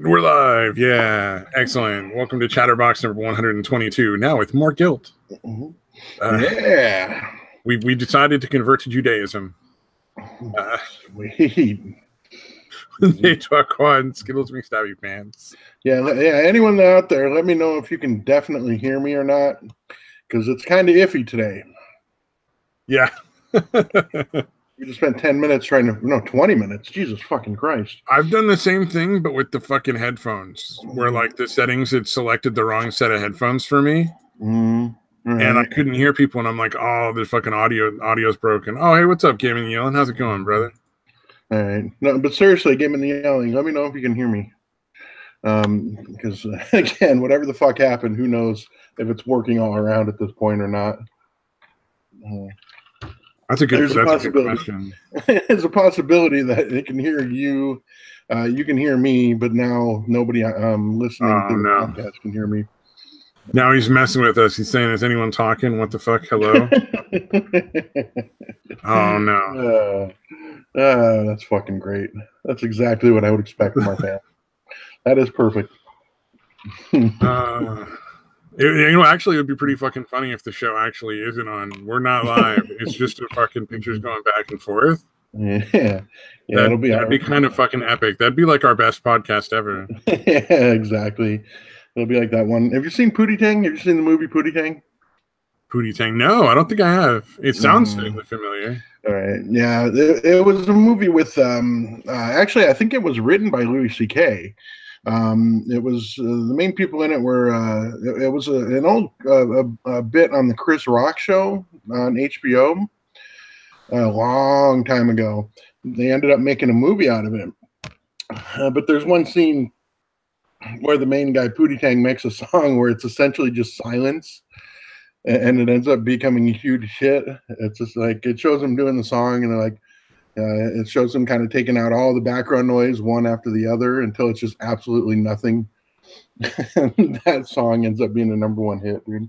We're live. Yeah. Excellent. Welcome to Chatterbox number 122. Now with more guilt. Yeah. We decided to convert to Judaism. They talk on Skittles McStabby pants. Yeah. Anyone out there, let me know if you can definitely hear me or not, because it's kind of iffy today. Yeah. We just spent 10 minutes trying to, no, 20 minutes. Jesus fucking Christ. I've done the same thing, but with the fucking headphones, where like the settings had selected the wrong set of headphones for me. Right. And I couldn't hear people, and I'm like, oh, the fucking audio's broken. Oh, hey, what's up, Gaming Yelling? How's it going, brother? All right. No, but seriously, Gaming Yelling, let me know if you can hear me. Because again, whatever the fuck happened, who knows if it's working all around at this point or not. That's a good question. There's a possibility that it can hear you. You can hear me, but now nobody listening to the podcast can hear me. Now he's messing with us. He's saying, is anyone talking? What the fuck? Hello? Oh, no. That's fucking great. That's exactly what I would expect from our family. That is perfect. Actually, it would be pretty fucking funny if the show actually isn't on. We're not live. It's just a fucking pictures going back and forth. Yeah, that'd be kind of fucking epic. That'd be like our best podcast ever. Yeah, exactly. It'll be like that one. Have you seen Pootie Tang? Have you seen the movie Pootie Tang? Pootie Tang? No, I don't think I have. It sounds familiar. All right. Yeah, it was a movie with actually, I think it was written by Louis C.K. It was the main people in it were it was an old bit on the Chris Rock show on HBO a long time ago. They ended up making a movie out of it, but there's one scene where the main guy Pootie Tang makes a song where it's essentially just silence, and it ends up becoming a huge hit. It's just like it shows him doing the song, and like it shows him kind of taking out all the background noise one after the other until it's just absolutely nothing. That song ends up being a #1 hit, dude.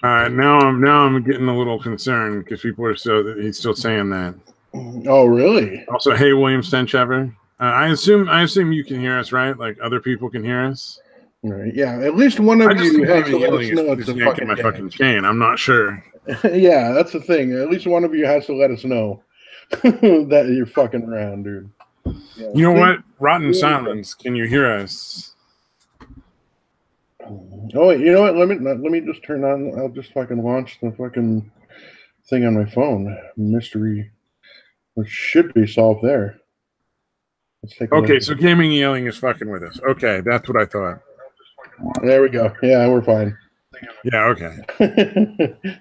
Now I'm getting a little concerned because people are he's still saying that. Oh, really? Also, hey, William Stenchever. I assume you can hear us, right? Like other people can hear us. Right. Yeah. At least one of you has to let us know it's a fucking my fucking chain. I'm not sure. Yeah, that's the thing. At least one of you has to let us know that you're fucking around, dude. Yeah. You know what? Rotten Silence. Can you hear us? Oh, wait, you know what? Let me just turn on. I'll just fucking launch the fucking thing on my phone. Mystery, which should be solved there. Let's take a look. So Gaming Yelling is fucking with us. Okay, that's what I thought. There we go. Yeah, we're fine. Yeah, okay.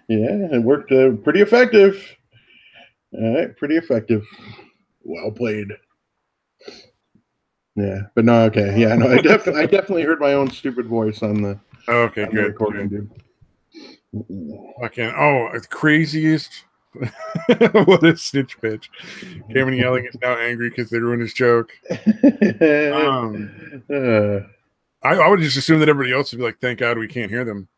Yeah, it worked pretty effective. All right, pretty effective. Well played. Yeah, but no, okay. Yeah, no, I definitely heard my own stupid voice on the good recording, dude. Fucking it's craziest. What a snitch bitch. Cameron Yelling is now angry because they ruined his joke. I would just assume that everybody else would be like, thank God we can't hear them.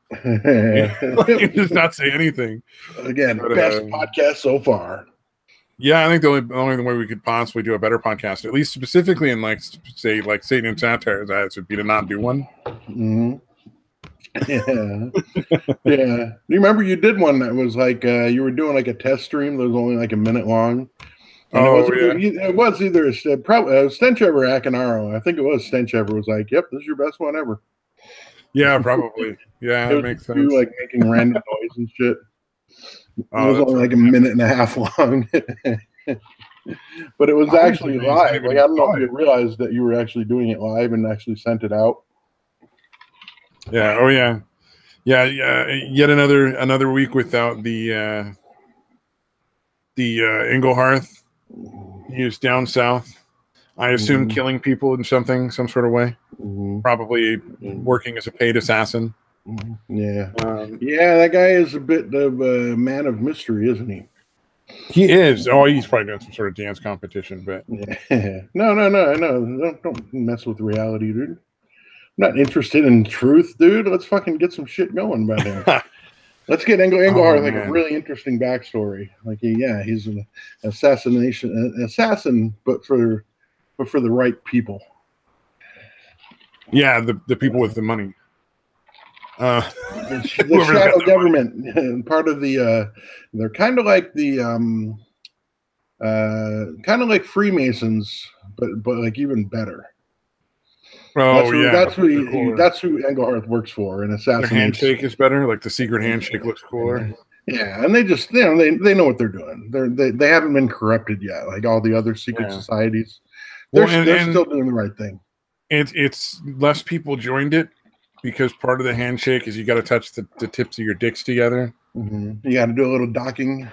Just not say anything. Again, best podcast so far. Yeah, I think the only way we could possibly do a better podcast, at least specifically in like Satan and Satire, would be to not do one. Mm-hmm. Yeah. Yeah. Do you remember you did one that was like you were doing like a test stream that was only like a minute long? And it was either probably Stenchever Akinaro. I think it was Stenchever was like, "Yep, this is your best one ever." Yeah, probably. Yeah, that makes sense. You like making random noise and shit. It was only like a minute and a half long, but it was actually live. Like I don't know if you realized that you were actually doing it live and actually sent it out. Yeah. Oh yeah. Yeah. Yet another week without the Englehearth. He was down south. I assume killing people in some sort of way. Probably working as a paid assassin. Yeah. Yeah, that guy is a bit of a man of mystery, isn't he? He is. Oh, he's probably doing some sort of dance competition, but No. Don't mess with reality, dude. I'm not interested in truth, dude. Let's fucking get some shit going by then. Let's get Engelhard like a really interesting backstory. Like, he's an assassin, but for the right people. Yeah, the people with the money. The shadow government, part of the. They're kind of like the kind of like Freemasons, but like even better. Oh that's who Engelhardt works for, and assassinates. Their handshake is better. Like the secret handshake looks cooler. Yeah, and they just they know what they're doing. They haven't been corrupted yet, like all the other secret societies. They're still doing the right thing. It's less people joined it because part of the handshake is you got to touch the tips of your dicks together. Mm-hmm. You got to do a little docking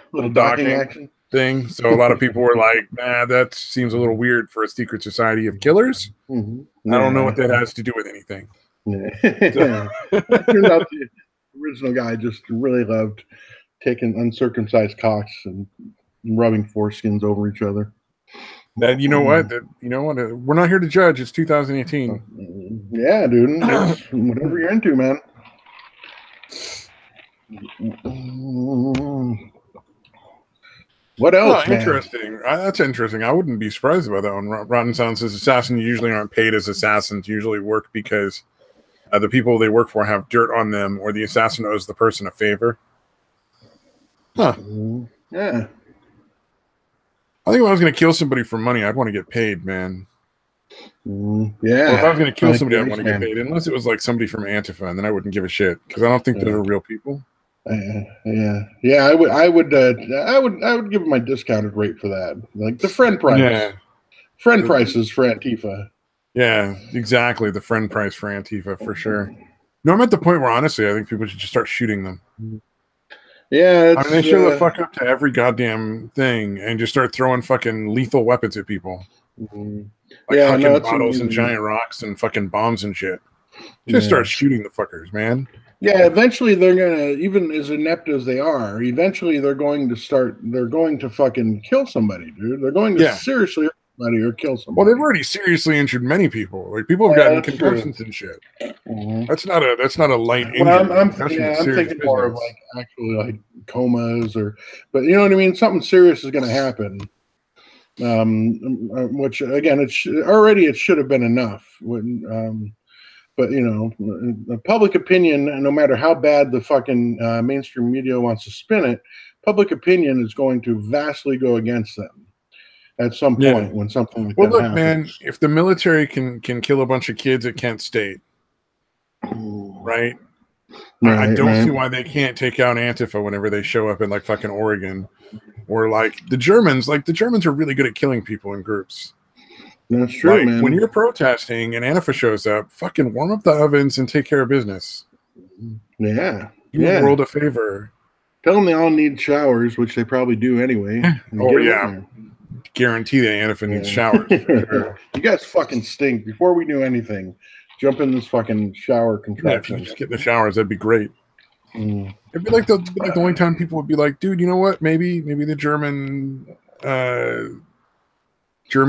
action thing. So a lot of people were like, "Nah, that seems a little weird for a secret society of killers." Mm-hmm. Yeah. I don't know what that has to do with anything. Yeah. It turns out the original guy just really loved taking uncircumcised cocks and rubbing foreskins over each other. That you know what? We're not here to judge. It's 2018. Yeah, dude. Whatever you're into, man. What else? Oh, interesting. That's interesting. I wouldn't be surprised about that one. Rotten Silence says assassins usually aren't paid as assassins. Usually work because the people they work for have dirt on them, or the assassin owes the person a favor. Huh. Yeah. I think if I was going to kill somebody for money, I'd want to get paid, man. Yeah. Well, if I was going to kill somebody, I'd want to get paid. Unless it was like somebody from Antifa, and then I wouldn't give a shit because I don't think those are real people. Yeah. I would give them my discounted rate for that, like the friend price. Yeah. Friend prices for Antifa. Yeah, exactly. The friend price for Antifa for sure. No, I'm at the point where honestly, I think people should just start shooting them. Yeah, I mean, they show the fuck up to every goddamn thing and just start throwing fucking lethal weapons at people. Like fucking bottles and giant rocks and fucking bombs and shit. Just start shooting the fuckers, man. Yeah, eventually they're gonna, even as inept as they are, eventually they're going to fucking kill somebody, dude. They're going to seriously hurt somebody or kill somebody. Well, they've already seriously injured many people. Like people have gotten concussions and shit. That's not a light injury. I'm thinking more of like actually like comas but you know what I mean? Something serious is gonna happen. Which again, it should have been enough. But you know, public opinion, no matter how bad the fucking mainstream media wants to spin it, public opinion is going to vastly go against them at some point when something like that happens. Man, if the military can kill a bunch of kids at Kent State, right? I don't see why they can't take out Antifa whenever they show up in like fucking Oregon, or like the Germans. Like the Germans are really good at killing people in groups. That's true, man. When you're protesting and Antifa shows up, fucking warm up the ovens and take care of business. Yeah. Do the world a favor. Tell them they all need showers, which they probably do anyway. Guarantee that Antifa needs showers. Sure. You guys fucking stink. Before we do anything, jump in this fucking shower contraption. If you just get in the showers, that'd be great. It'd be like the only time people would be like, dude, you know what? Maybe the German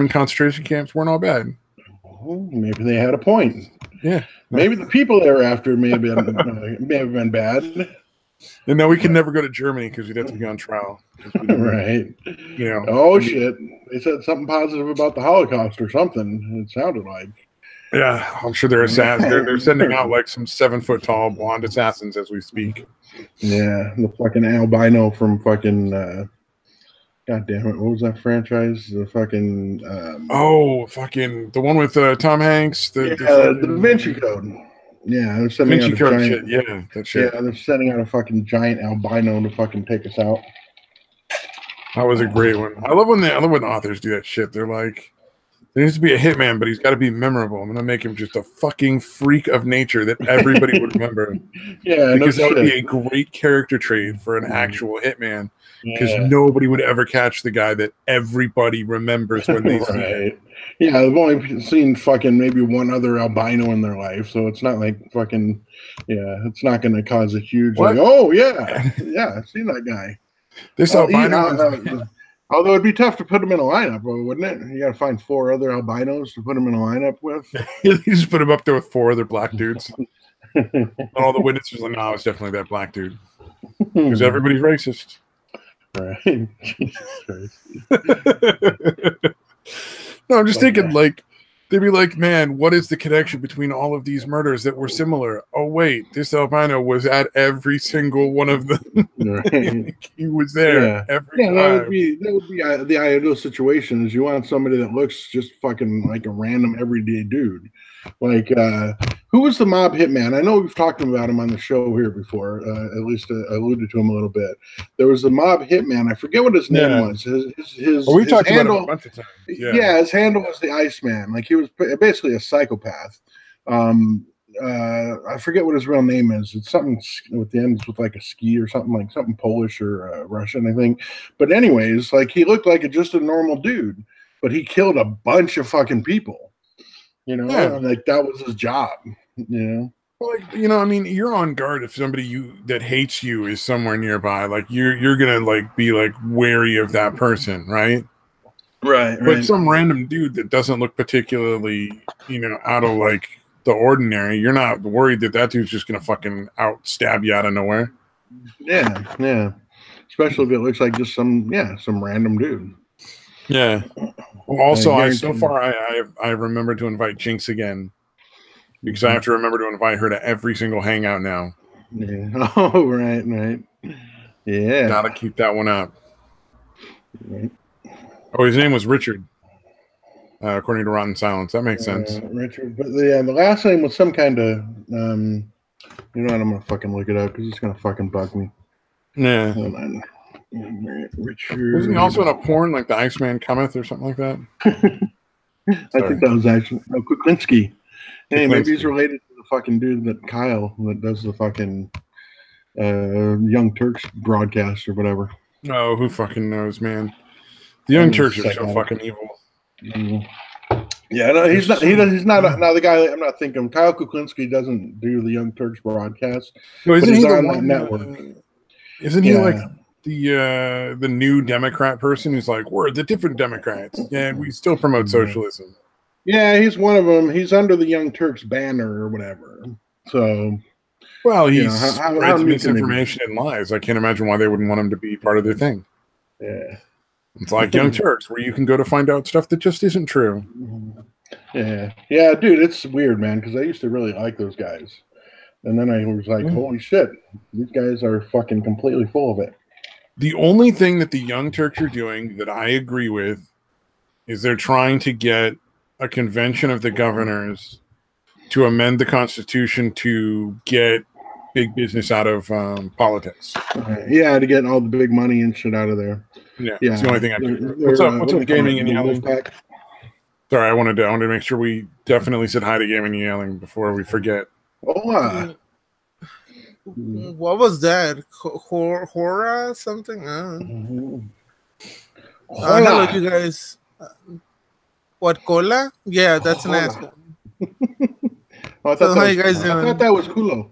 concentration camps weren't all bad. Maybe they had a point. Yeah. Maybe the people they were after may have been bad. And now we can never go to Germany because we'd have to be on trial. Right. You know. Oh shit! They said something positive about the Holocaust or something. It sounded like. Yeah, I'm sure they're assassins. They're sending out like some 7-foot-tall blonde assassins as we speak. Yeah, the fucking albino from fucking. God damn it! What was that franchise? The fucking. Fucking the one with Tom Hanks. The Da Vinci Code. Yeah, they're sending out a giant shit. Yeah, that shit. Yeah, they're sending out a fucking giant albino to fucking take us out. That was a great one. I love when authors do that shit. They're like, there needs to be a hitman, but he's got to be memorable. I'm gonna make him just a fucking freak of nature that everybody would remember. Yeah, because that would be a great character trait for an actual hitman. Because nobody would ever catch the guy that everybody remembers when they see him. Yeah, they've only seen fucking maybe one other albino in their life, so it's not like fucking, it's not going to cause a huge, like, oh, yeah, I've seen that guy. This albino. Although it'd be tough to put him in a lineup, wouldn't it? You got to find 4 other albinos to put him in a lineup with. You just put him up there with 4 other black dudes. And all the witnesses are like, no, it's definitely that black dude. Because everybody's racist. Right. Jesus Christ. No, I'm just thinking, like, They'd be like, man, what is the connection between all of these murders that were similar? Oh, wait, this albino was at every single one of them. Right. He was there every time. That would be the ideal situation is you want somebody that looks just fucking like a random everyday dude. Like, who was the mob hitman? I know we've talked about him on the show here before, at least alluded to him a little bit. There was the mob hitman. I forget what his name was. We talked about him a bunch of times. Yeah, his handle was the Iceman. Like, he was basically a psychopath. I forget what his real name is. It's something with the ends with like a ski or something, like something Polish or Russian, I think. But anyways, like, he looked like just a normal dude, but he killed a bunch of fucking people. You know, like that was his job. You know, well, like, you know, I mean, you're on guard if somebody that hates you is somewhere nearby. Like you're gonna like be like wary of that person, right? Right. But some random dude that doesn't look particularly, you know, out of like the ordinary, you're not worried that dude's just gonna fucking stab you out of nowhere. Yeah. Especially if it looks like just some random dude. Yeah. Well, also, I remember to invite Jinx again because I have to remember to invite her to every single hangout now. Yeah. Oh, right. Yeah. Gotta keep that one up. Right. Oh, his name was Richard, according to Rotten Silence. That makes sense. Richard, but the last name was some kind of. You know what? I'm gonna fucking look it up because it's gonna fucking bug me. Yeah. Hold on. Richard. Wasn't he also in a porn like the Iceman Cometh or something like that? I think that was actually Kuklinski. Hey, maybe he's related to the fucking dude that Kyle that does the fucking Young Turks broadcast or whatever. Oh, who fucking knows, man? The Young Turks are so fucking evil. Yeah, no, he's not. He's not. Now the guy I'm not thinking. Kyle Kuklinski doesn't do the Young Turks broadcast. No, isn't he on the that network? Isn't he like the new Democrat person who's like, we're the different Democrats, and we still promote socialism? Yeah, he's one of them. He's under the Young Turks banner or whatever. So, well, he spreads misinformation and lies. I can't imagine why they wouldn't want him to be part of their thing. Yeah, it's like Young Turks, where you can go to find out stuff that just isn't true. Yeah, dude, it's weird, man, because I used to really like those guys. And then I was like, holy shit, these guys are fucking completely full of it. The only thing that the Young Turks are doing that I agree with is they're trying to get a convention of the governors to amend the Constitution to get big business out of politics. Yeah, to get all the big money and shit out of there. Yeah, it's the only thing I do. What's up, Gaming and Yelling? Sorry, I wanted to make sure we definitely said hi to Gaming and Yelling before we forget. Hola. What was that? Hora something? Hello, you guys. What, cola? Yeah, that's an asshole. How you guys doing? I thought that was culo.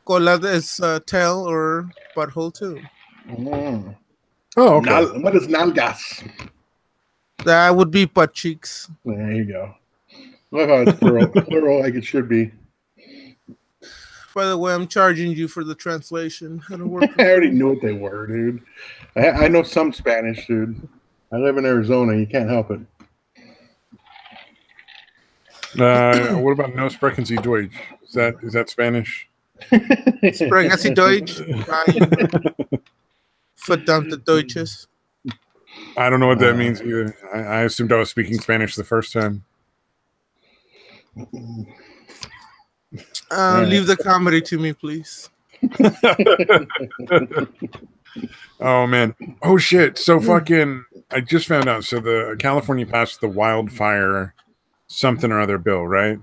Cola is tail or butthole too. Oh, okay. What is nalgas? That would be butt cheeks. There you go. Look how it's plural like it should be. By the way, I'm charging you for the translation. I already knew what they were, dude. I know some Spanish, dude. I live in Arizona. You can't help it. What about No Sprechen Sie Deutsch? Is that Spanish? Sprechen Sie Deutsch? Verdammte Deutsches. I don't know what that means either. I assumed I was speaking Spanish the first time. Leave the comedy to me, please. Oh, man. Oh, shit. So fucking... I just found out. So the California passed the wildfire something or other bill, right?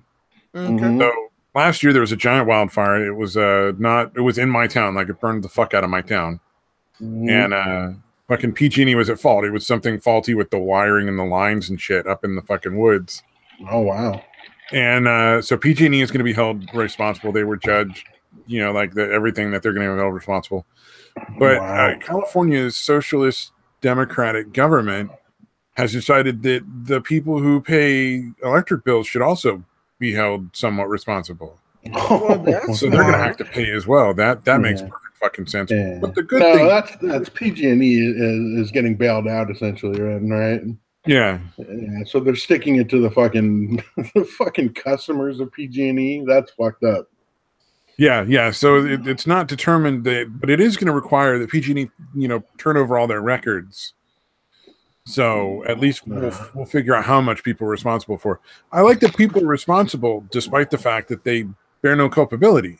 Okay. So last year there was a giant wildfire. It was it was in my town. Like, it burned the fuck out of my town. And fucking PG&E was at fault. It was something faulty with the wiring and the lines and shit up in the fucking woods. Oh, wow. And so PG&E is going to be held responsible. They were judged, you know, like everything that they're going to be held responsible. But California's socialist democratic government has decided that the people who pay electric bills should also be held somewhat responsible. So they're going to have to pay as well. That makes perfect fucking sense. But the good thing, that's PG&E is getting bailed out essentially, right? Yeah. So they're sticking it to the fucking the fucking customers of PG&E. That's fucked up. Yeah. So it's not determined but it is going to require that PG&E, turn over all their records. So at least we'll figure out how much people are responsible for. I like that people are responsible despite the fact that they bear no culpability.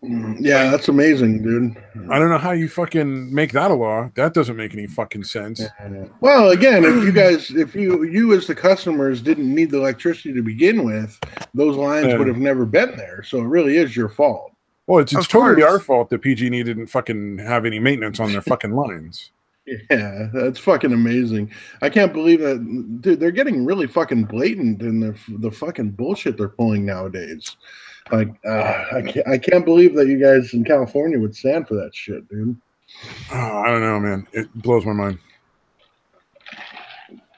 Yeah, that's amazing, dude. I don't know how you fucking make that a law. That doesn't make any fucking sense. Well, again, if you as the customers didn't need the electricity to begin with, those lines would have never been there. So it really is your fault. Well, it's totally our fault that PG&E didn't fucking have any maintenance on their fucking lines. Yeah, that's fucking amazing. I can't believe that, dude. They're getting really fucking blatant in the fucking bullshit they're pulling nowadays. Like, I can't believe that you guys in California would stand for that shit, dude. Oh, I don't know, man. It blows my mind.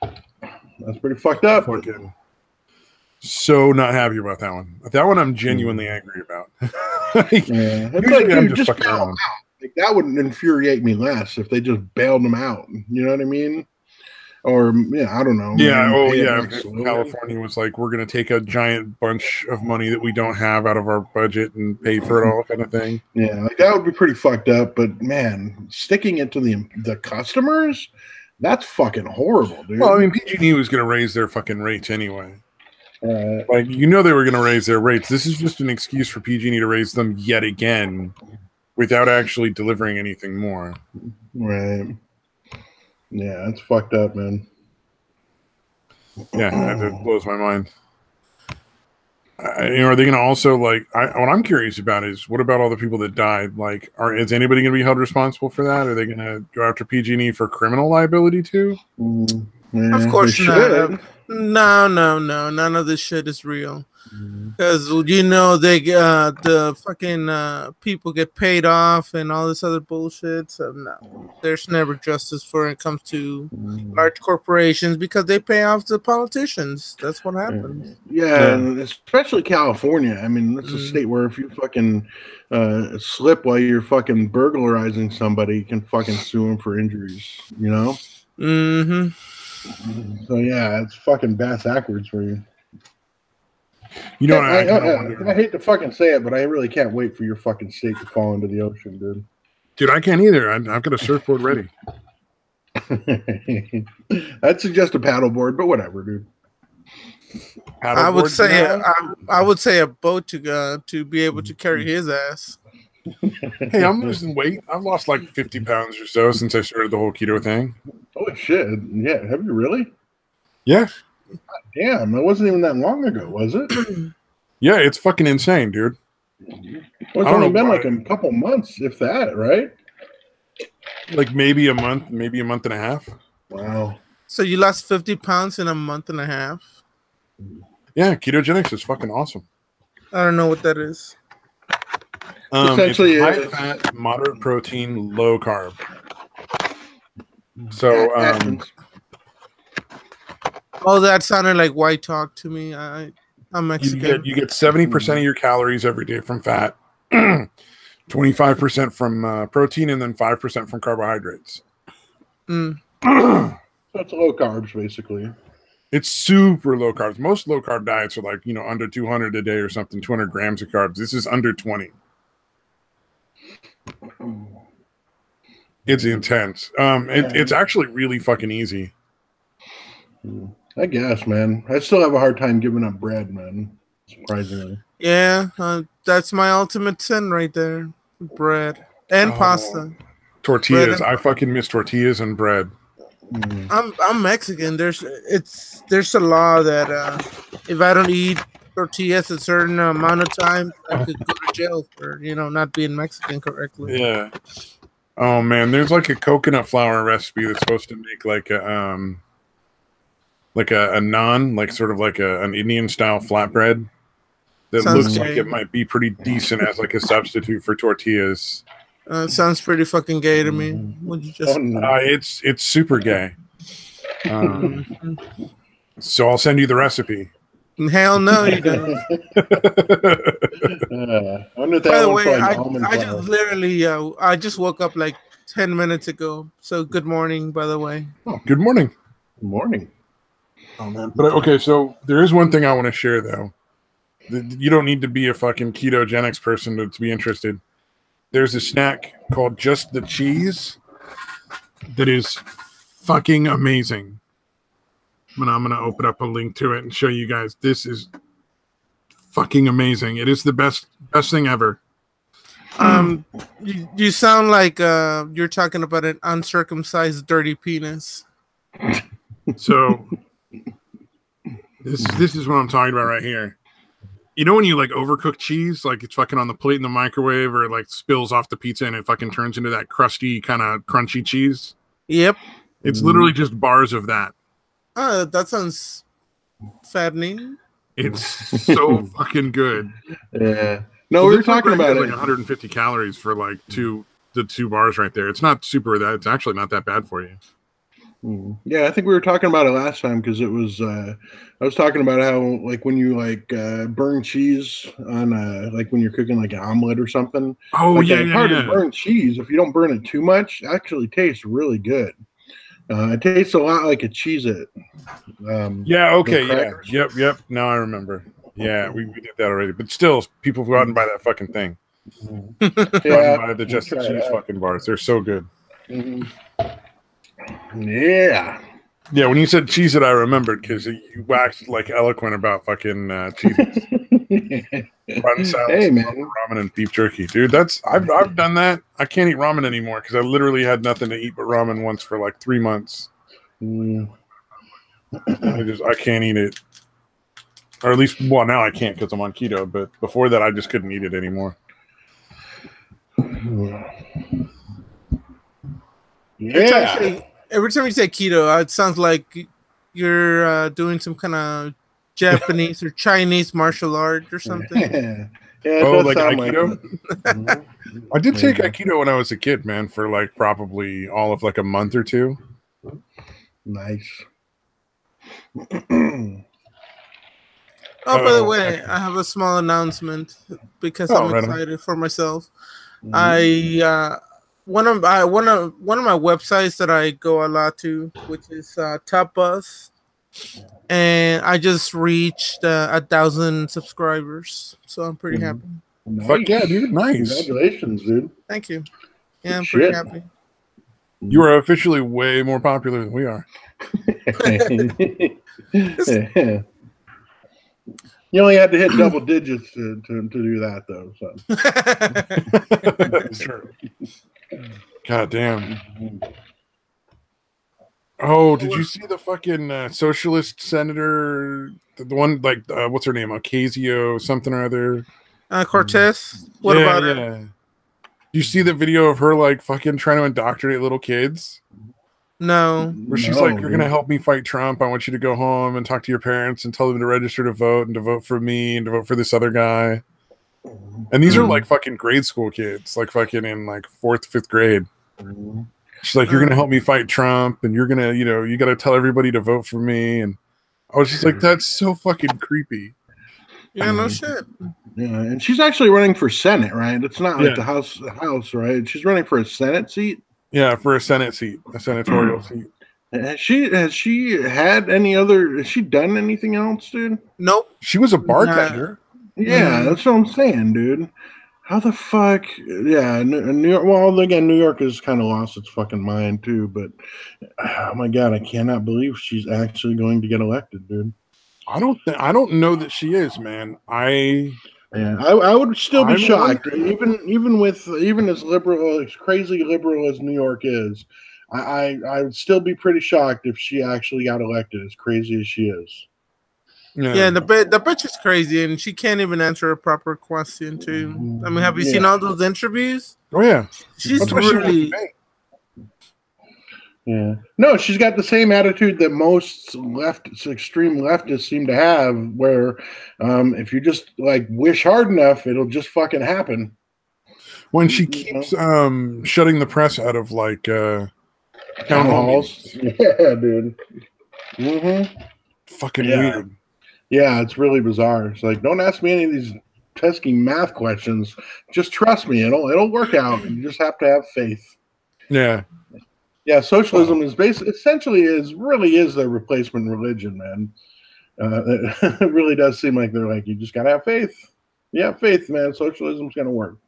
That's pretty fucked up. Fucking so not happy about that one. That one I'm genuinely angry about. Yeah, it's like, dude, just bail them out. Like, that wouldn't infuriate me less if they just bailed them out. You know what I mean? Or I don't know. Yeah. Oh, yeah. California was like, we're going to take a giant bunch of money that we don't have out of our budget and pay for it all, kind of thing. Yeah, like that would be pretty fucked up. But man, sticking it to the customers, that's fucking horrible, dude. Well, I mean, PG&E was going to raise their fucking rates anyway. Like, they were going to raise their rates. This is just an excuse for PG&E to raise them yet again without actually delivering anything more. Right. Yeah, that's fucked up, man. Yeah, that blows my mind. Are they going to also, like, what I'm curious about is, what about all the people that died? Like, is anybody going to be held responsible for that? Are they going to go after PG&E for criminal liability too? Yeah, of course not. No. None of this shit is real. Because they the fucking people get paid off and all this other bullshit. So no, there's never justice when it comes to large corporations because they pay off the politicians. That's what happens. Yeah, and especially California. I mean, it's a state where if you fucking slip while you're fucking burglarizing somebody, you can fucking sue them for injuries. You know. Mm-hmm. So yeah, it's fucking bass backwards for you. I hate to fucking say it, but I really can't wait for your fucking state to fall into the ocean, dude. Dude, I can't either. I've got a surfboard ready. I'd suggest a paddleboard, but whatever, dude. I would say a boat to be able to carry his ass. Hey, I'm losing weight. I've lost like 50 pounds or so since I started the whole keto thing. Holy shit! Yeah, have you really? Yeah. God damn, it wasn't even that long ago, was it? Yeah, it's fucking insane, dude. Well, it's only been like a couple months, if that, right? Like maybe a month and a half. Wow. So you lost 50 pounds in a month and a half? Yeah, ketogenics is fucking awesome. I don't know what that is. Essentially, it's high fat, moderate protein, low carb. So, oh, that sounded like white talk to me. I'm Mexican. You get 70% of your calories every day from fat, 25% from protein, and then 5% from carbohydrates. That's low carbs, basically. It's super low carbs. Most low carb diets are like, under 200 a day or something, 200 grams of carbs. This is under 20. It's intense. It's actually really fucking easy. I guess, man. I still have a hard time giving up bread, man. Surprisingly. Yeah, that's my ultimate sin right there. Bread and pasta. Tortillas. I fucking miss tortillas and bread. I'm Mexican. There's a law that if I don't eat tortillas a certain amount of time, I could go to jail for not being Mexican correctly. Yeah. Oh man, there's like a coconut flour recipe that's supposed to make like a naan, like sort of like an Indian style flatbread that looks like it might be pretty decent as like a substitute for tortillas. Sounds pretty fucking gay to me. Would you just? It's super gay. So I'll send you the recipe. Hell no, you don't. By the way, I just literally I just woke up like 10 minutes ago. So good morning, by the way. Oh, good morning. Good morning. Oh man, but okay. So there is one thing I want to share though. You don't need to be a fucking ketogenics person to be interested. There's a snack called Just the Cheese that is fucking amazing. I'm gonna open up a link to it and show you guys. This is fucking amazing. It is the best thing ever. You sound like you're talking about an uncircumcised dirty penis. So this is what I'm talking about right here. You know when you like overcook cheese, like it's fucking on the plate in the microwave, or it like spills off the pizza and it fucking turns into that crusty kind of crunchy cheese? Yep. It's literally just bars of that. That sounds fattening. It's so fucking good. Yeah. No, we were talking about like 150 calories for like the two bars right there. It's not super that. It's actually not that bad for you. Yeah, I think we were talking about it last time because it was. I was talking about how like when you like burn cheese on like when you're cooking like an omelet or something. Oh like, yeah, it's hard to burn cheese if you don't burn it too much. It actually tastes really good. It tastes a lot like a Cheez-It. Yeah. Okay. Yeah. Yep. Now I remember. Yeah, we did that already. But still, people go out and buy that fucking thing. Buy the Just the Cheese fucking bars. They're so good. Yeah. Yeah, when you said Cheez-It, I remembered because you waxed like eloquent about fucking Cheez-Its. Run salads, hey man, ramen and beef jerky, dude. I've done that. I can't eat ramen anymore because I literally had nothing to eat but ramen once for like 3 months. I can't eat it, or at least now I can't because I'm on keto. But before that, I just couldn't eat it anymore. Yeah. Every time you say keto, it sounds like you're doing some kind of Japanese or Chinese martial art or something. Yeah, like Aikido? I did take Aikido when I was a kid, man, for like probably all of like a month or two. Nice. Oh, by the way, I have a small announcement because I'm excited for myself. One of my websites that I go a lot to, which is Chatterbox, and I just reached 1,000 subscribers, so I'm pretty happy. Nice. Fuck yeah, dude! Nice. Congratulations, dude. Thank you. Yeah, I'm pretty happy. You are officially way more popular than we are. You only had to hit double digits to do that, though. So. Sure. God damn. Oh, did you see the fucking socialist senator? The one, like, what's her name? Ocasio something or other? Cortez? What about her? You see the video of her, like, fucking trying to indoctrinate little kids? No. Where she's like, you're going to help me fight Trump. I want you to go home and talk to your parents and tell them to register to vote and to vote for me and to vote for this other guy. And these are like fucking grade school kids, like fucking in like 4th, 5th grade. She's like, you're going to help me fight Trump and you're going to, you got to tell everybody to vote for me. And I was just like, that's so fucking creepy. Yeah, no shit. Yeah, and she's actually running for Senate, right? It's not like the House, right? She's running for a Senate seat. Yeah, for a Senate seat, a senatorial seat. Has she had any other? Has she done anything else, dude? Nope. She was a bartender. Yeah, that's what I'm saying, dude. How the fuck? Yeah, New York. Well, again, New York has kind of lost its fucking mind too. But oh my god, I cannot believe she's actually going to get elected, dude. I don't know that she is, man. I would still be shocked, even as liberal, as crazy liberal as New York is. I would still be pretty shocked if she actually got elected, as crazy as she is. Yeah, the bitch is crazy, and she can't even answer a proper question too. I mean, have you seen all those interviews? Oh yeah, she's really. Yeah. No, she's got the same attitude that most extreme leftists seem to have, where if you just like wish hard enough, it'll just fucking happen. When she keeps shutting the press out of like town halls. Yeah, dude. Fucking weird. Yeah, it's really bizarre. It's like, don't ask me any of these pesky math questions. Just trust me, it'll work out. You just have to have faith. Yeah. Yeah, socialism is essentially really is the replacement religion, man. It really does seem like they're like, you just gotta have faith. Yeah, faith, man. Socialism's gonna work.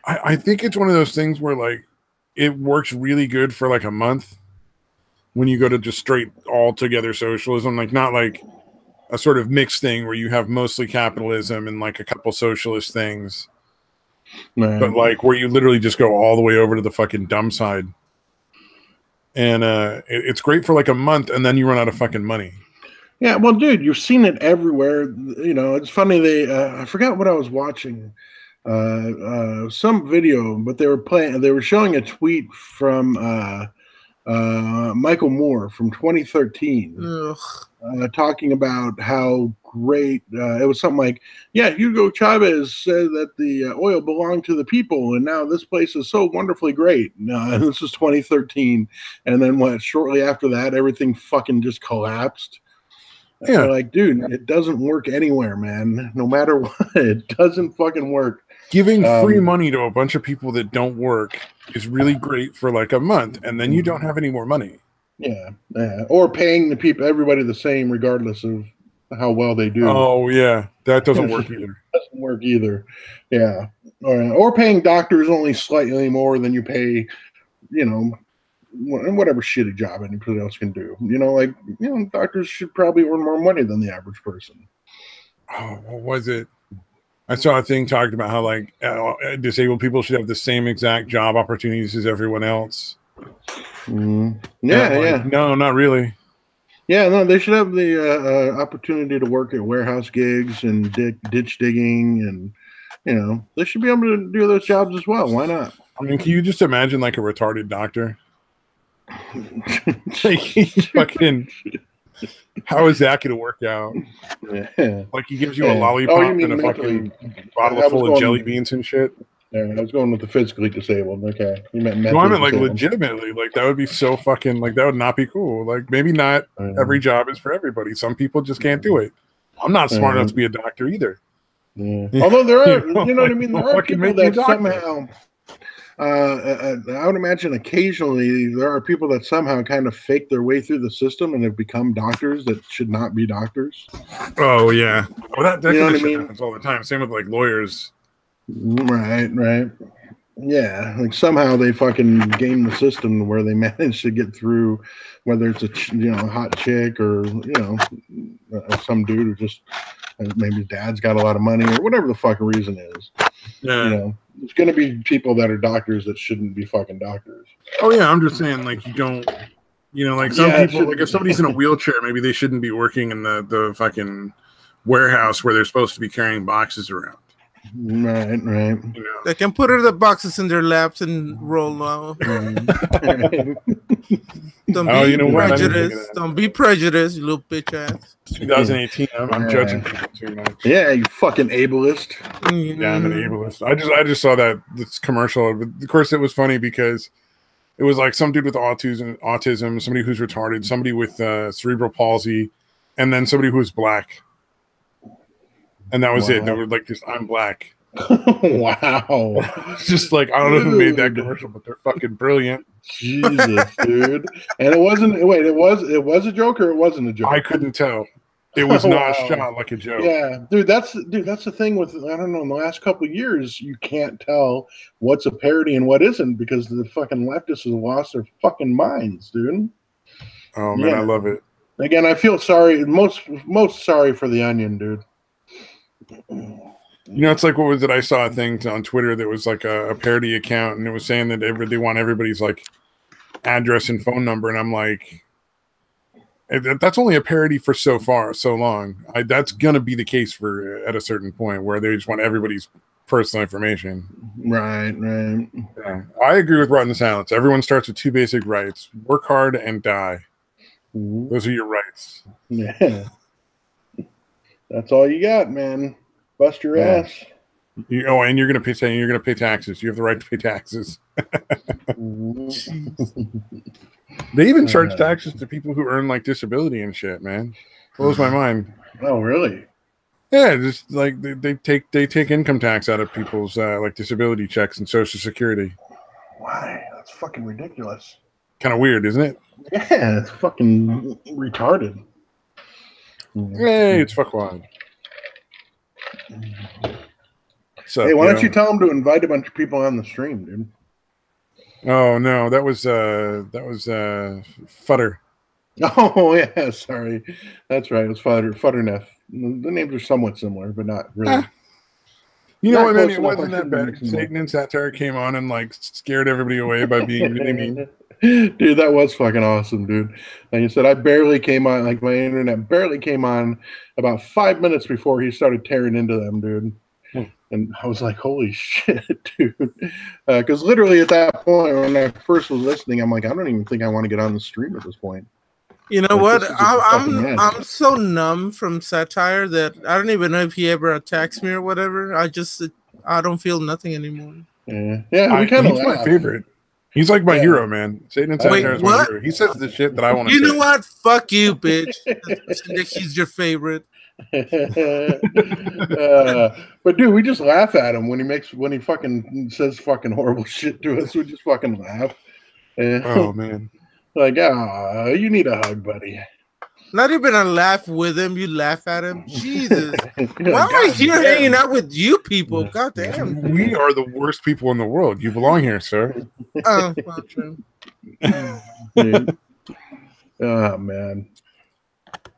I think it's one of those things where like it works really good for like a month when you go to just straight all together socialism, like not like a sort of mixed thing where you have mostly capitalism and like a couple socialist things, but like where you literally just go all the way over to the fucking dumb side. And it's great for like a month, and then you run out of fucking money. Yeah, well, dude, you've seen it everywhere. You know, it's funny. I forgot what I was watching, some video, but they were showing a tweet from Michael Moore from 2013, talking about how great it was. Something like, yeah, Hugo Chavez said that the oil belonged to the people, and now this place is so wonderfully great. This is 2013, and then shortly after that, everything fucking just collapsed. Yeah, they're like, dude, it doesn't work anywhere, man. No matter what, it doesn't fucking work. Giving free money to a bunch of people that don't work is really great for like a month, and then you don't have any more money. Yeah, or paying the people, everybody the same, regardless of how well they do. Oh yeah, that doesn't work either. Doesn't work either. Yeah, or paying doctors only slightly more than you pay, you know, whatever shitty job anybody else can do. You know, like, you know, doctors should probably earn more money than the average person. Oh, what was it? I saw a thing talking about how like disabled people should have the same exact job opportunities as everyone else. Yeah. No, not really. Yeah, no, they should have the opportunity to work at warehouse gigs and ditch digging, and you know, they should be able to do those jobs as well. Why not? I mean, can you just imagine like a retarded doctor? Like he's fucking. How is that going to work out? Yeah. Like he gives you a lollipop and a fucking bottle full of jelly beans and shit. Yeah, I was going with the physically disabled. Okay, you meant mentally. No, I meant like legitimately. Like that would be so fucking. Like that would not be cool. Like maybe not every job is for everybody. Some people just can't do it. I'm not smart enough to be a doctor either. Yeah. Although there are, you know what I mean. There are people that somehow. I would imagine occasionally there are people that somehow kind of fake their way through the system and have become doctors that should not be doctors. Oh yeah, well, that you know what I mean? Happens all the time. Same with like lawyers. Right. Yeah, like somehow they fucking game the system where they manage to get through, whether it's a hot chick or some dude who just maybe dad's got a lot of money or whatever the fucking reason is. Yeah. You know, there's going to be people that are doctors that shouldn't be fucking doctors. Oh yeah, I'm just saying, like, you don't, like some people, like if somebody's in a wheelchair, maybe they shouldn't be working in the fucking warehouse where they're supposed to be carrying boxes around. Right. You know? They can put the boxes in their laps and roll out. Don't be prejudiced, you little bitch ass. 2018. I'm judging people too much. Yeah, you fucking ableist. Yeah, I'm an ableist. I just saw this commercial. Of course, it was funny because it was like some dude with autism, somebody who's retarded, somebody with cerebral palsy, and then somebody who was black. And that was it. They were like, just I'm black. Wow. It's just like, I don't know who made that commercial, but they're fucking brilliant. Jesus, dude. And it was a joke or it wasn't a joke? I couldn't tell. It was not shot like a joke. Yeah, that's the thing with, I don't know, in the last couple of years, you can't tell what's a parody and what isn't because the fucking leftists have lost their fucking minds, dude. Oh man, I love it. Again, I feel sorry, most sorry for the Onion, dude. It's like, what was it? I saw a thing on Twitter that was like a parody account, and it was saying that they want everybody's like address and phone number, and I'm like, that's only a parody for so long. That's gonna be the case for at a certain point where they just want everybody's personal information. Right. Yeah. I agree with Rotten Silence. Everyone starts with two basic rights: work hard and die. Those are your rights. Yeah. That's all you got, man. Bust your ass. And you're gonna pay taxes. You have the right to pay taxes. They even charge taxes to people who earn like disability and shit, man. Blows my mind. Oh, really? Yeah, just like they take income tax out of people's like disability checks and Social Security. Why? That's fucking ridiculous. Kind of weird, isn't it? Yeah, it's fucking retarded. Hey, it's fuckwad. So, hey, why don't you tell him to invite a bunch of people on the stream, dude? Oh no, that was Futter. Oh yeah, sorry, that's right. It was Futter Neff. The names are somewhat similar, but not really. You know what, man? It wasn't that bad. Satan and Satire came on and like scared everybody away by being really mean. Dude, that was fucking awesome, dude. Like I said, I barely came on, like my internet barely came on about 5 minutes before he started tearing into them, dude. And I was like, holy shit, dude. Because literally at that point, when I first was listening, I'm like, I don't even think I want to get on the stream at this point. You know like, what? I'm so numb from Satire that I don't even know if he ever attacks me or whatever. I don't feel nothing anymore. Yeah, we kind of. He's my favorite. He's like my hero, man. Satan and Satire is my hero. He says the shit that I want to say. You know what? Fuck you, bitch. He's your favorite. But dude, we just laugh at him when he fucking says fucking horrible shit to us. We just fucking laugh. Oh man. Like, you need a hug, buddy. Not even a laugh with him. You laugh at him. Jesus. Why am I here hanging out with you people? God damn. We are the worst people in the world. You belong here, sir. Oh, well, true. Oh, man.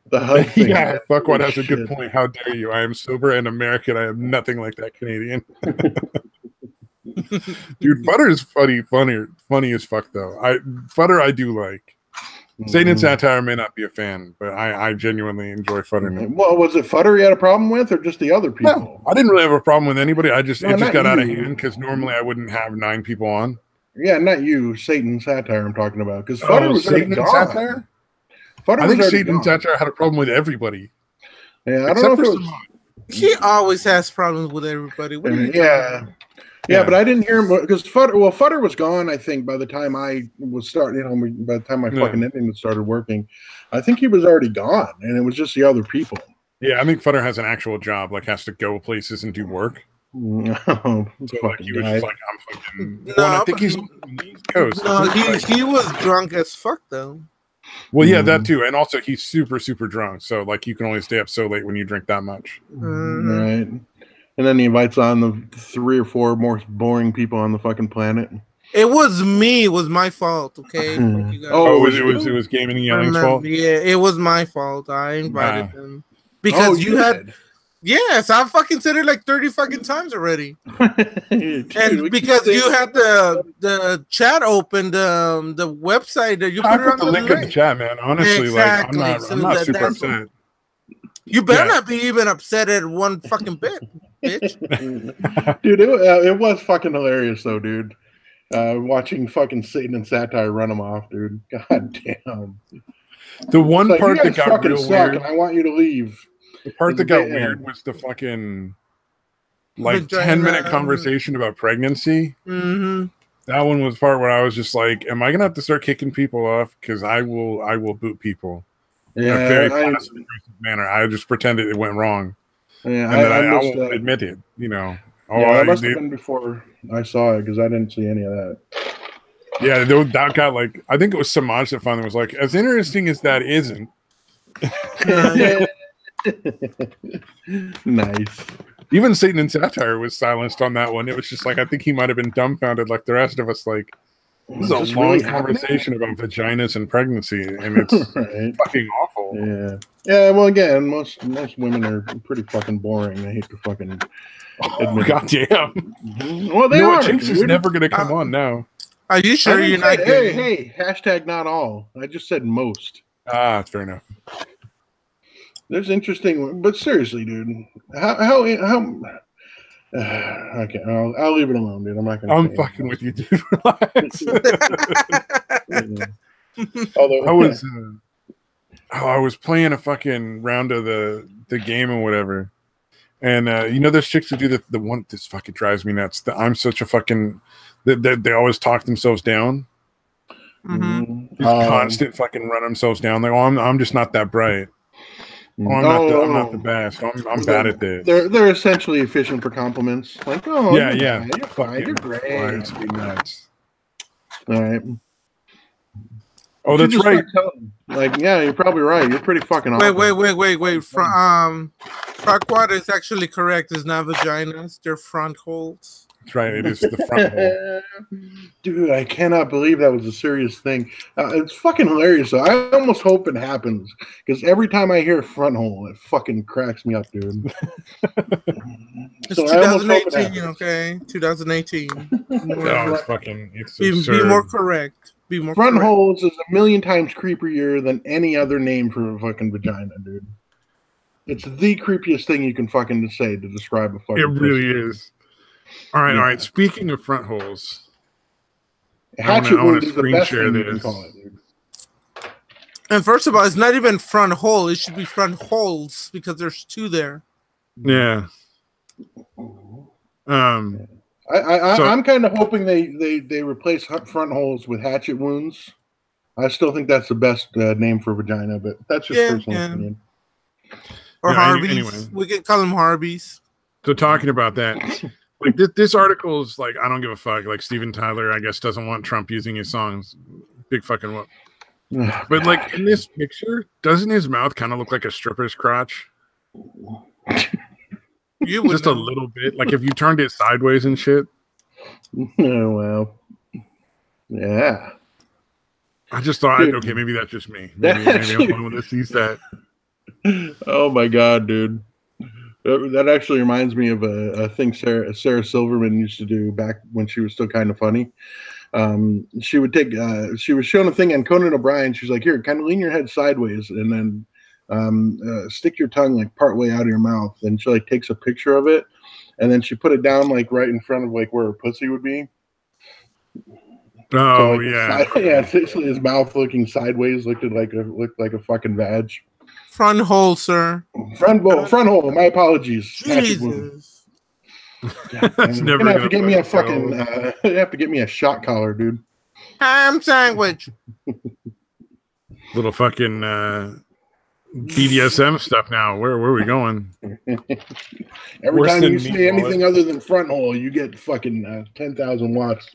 The hug thing. Yeah, fuckwad has a good point. How dare you? I am sober and American. I am nothing like that Canadian. Dude, Futter is funny as fuck though. Futter I do like. Satan and Satire may not be a fan, but I genuinely enjoy Futter. Well, was it Futter you had a problem with, or just the other people? No, I didn't really have a problem with anybody. It just got out of hand because normally I wouldn't have 9 people on. Yeah, not you, Satan and Satire. I'm talking about because Futter was Satan and Satire. I think Satan and Satire had a problem with everybody. Yeah, I don't know if he always has problems with everybody. Yeah, but I didn't hear him because Futter was gone. I think by the time I was starting, by the time my fucking internet started working, I think he was already gone, and it was just the other people. Yeah, I think Futter has an actual job, like has to go places and do work. No, so like he was just like, I'm fucking. No, I think he's on the East Coast. No, he was drunk as fuck though. Well, yeah, that too, and also he's super, super drunk. So like, you can only stay up so late when you drink that much. Right. And then he invites on the 3 or 4 most boring people on the fucking planet. It was me. It was my fault. Okay. It was Gaming and Yelling's fault. Yeah, it was my fault. I invited them because you had. Yes, I fucking said it like 30 fucking times already. Dude, and because you had the chat open, the website that you put it on the link in the chat, man. Honestly, exactly. Like I'm not super upset. You better not be even upset at one fucking bit, bitch. Dude, it was fucking hilarious though, dude. Watching fucking Satan and Satire run them off, dude. God damn. The one part that got real weird, I want you to leave. The part that got weird was the fucking like 10-minute conversation about pregnancy. Mm-hmm. That one was the part where I was just like, "Am I gonna have to start kicking people off? Because I will boot people." Yeah, in a very passive manner. I just pretended it went wrong. Yeah, and then I won't admit it. You know. That must have been before I saw it because I didn't see any of that. Yeah, that got like I think it was Samaj that finally was like, as interesting as that isn't. Nice. Even Satan and Satire was silenced on that one. It was just like I think he might have been dumbfounded, like the rest of us. Like this is a long conversation about vaginas and pregnancy, and it's fucking awful. Yeah. Yeah. Well, again, most women are pretty fucking boring. I hate to fucking admit. Goddamn. Well, they are. Jinx is never gonna come on now. Are you sure you're not? Hey, hashtag not all. I just said most. Ah, fair enough. There's interesting, but seriously, dude, how okay, I'll leave it alone, dude. I'm not gonna. I'm fucking with you, dude. Relax. Although I was playing a fucking round of the game and whatever, and you know, there's chicks who do the one. This fucking drives me nuts. I'm such a fucking. They always talk themselves down. Mm-hmm. Constant fucking run themselves down. Like, oh, I'm just not that bright. Oh, I'm not the best. I'm bad at this. They're essentially fishing for compliments. Like, yeah, you're fine, you're great. It's be nuts. All right. Oh, that's right. Like, yeah, you're probably right. You're pretty fucking awesome. Wait. Front water is actually correct. It's not vaginas. They're front holes. That's right. It is the front hole. Dude, I cannot believe that was a serious thing. It's fucking hilarious. So I almost hope it happens because every time I hear front hole, it fucking cracks me up, dude. It's 2018, okay? 2018. No, it's fucking. It's be more correct. Be more front correct. holes is a million times creepier than any other name for a fucking vagina, dude. It's the creepiest thing you can fucking say to describe a fucking. It really is. All right. Speaking of front holes, hatchet wound is the best thing you can call it, dude. And first of all, it's not even front hole. It should be front holes because there's two there. Yeah. I'm kind of hoping they replace front holes with hatchet wounds. I still think that's the best name for vagina, but that's just personal opinion. Or Harveys. Anyway. We can call them Harveys. So talking about that, like this article is like, I don't give a fuck. Like Steven Tyler, I guess, doesn't want Trump using his songs. Big fucking whoop. But like in this picture, doesn't his mouth kind of look like a stripper's crotch? Just a little bit. Like if you turned it sideways and shit. Oh, well. Yeah. I just thought, okay, maybe that's just me. Maybe I'm the one that sees that. Oh my god, dude. That actually reminds me of a thing Sarah Silverman used to do back when she was still kind of funny. She would take she was showing a thing on Conan O'Brien. She's like, here, kind of lean your head sideways and then stick your tongue like part way out of your mouth. And she like takes a picture of it and then she put it down like right in front of like where her pussy would be. Oh, so, like, yeah, essentially his mouth looking sideways looked like a fucking vag. Front hole, sir. Front hole. My apologies. Jesus. That's never gonna have to get me a fucking. You have to get me a shot collar, dude. Ham sandwich. Little fucking BDSM stuff now. Where are we going? Every time you say anything other than front hole, you get fucking 10,000 watts.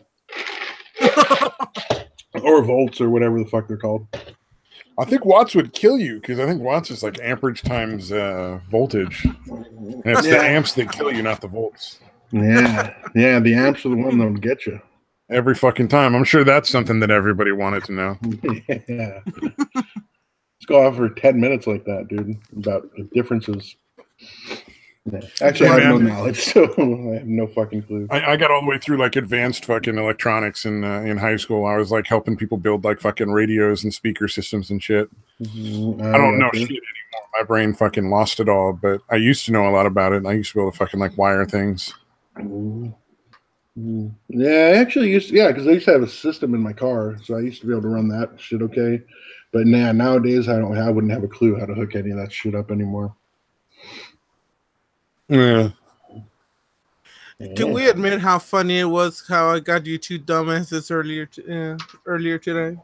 Or volts or whatever the fuck they're called. I think watts would kill you because I think watts is like amperage times voltage. And it's the amps that kill you, not the volts. Yeah, the amps are the one that will get you every fucking time. I'm sure that's something that everybody wanted to know. Yeah. Let's go off for 10 minutes like that, dude, about the differences. Yeah. Actually, I have no knowledge, so I have no fucking clue. I got all the way through like advanced fucking electronics in high school. I was like helping people build like fucking radios and speaker systems and shit. I don't know shit anymore. My brain fucking lost it all, but I used to know a lot about it. I used to be able to fucking like wire things. Yeah, I actually used because I used to have a system in my car, so I used to be able to run that shit okay. But nowadays I wouldn't have a clue how to hook any of that shit up anymore. Yeah. Can we admit how funny it was how I got you two dumbasses earlier today?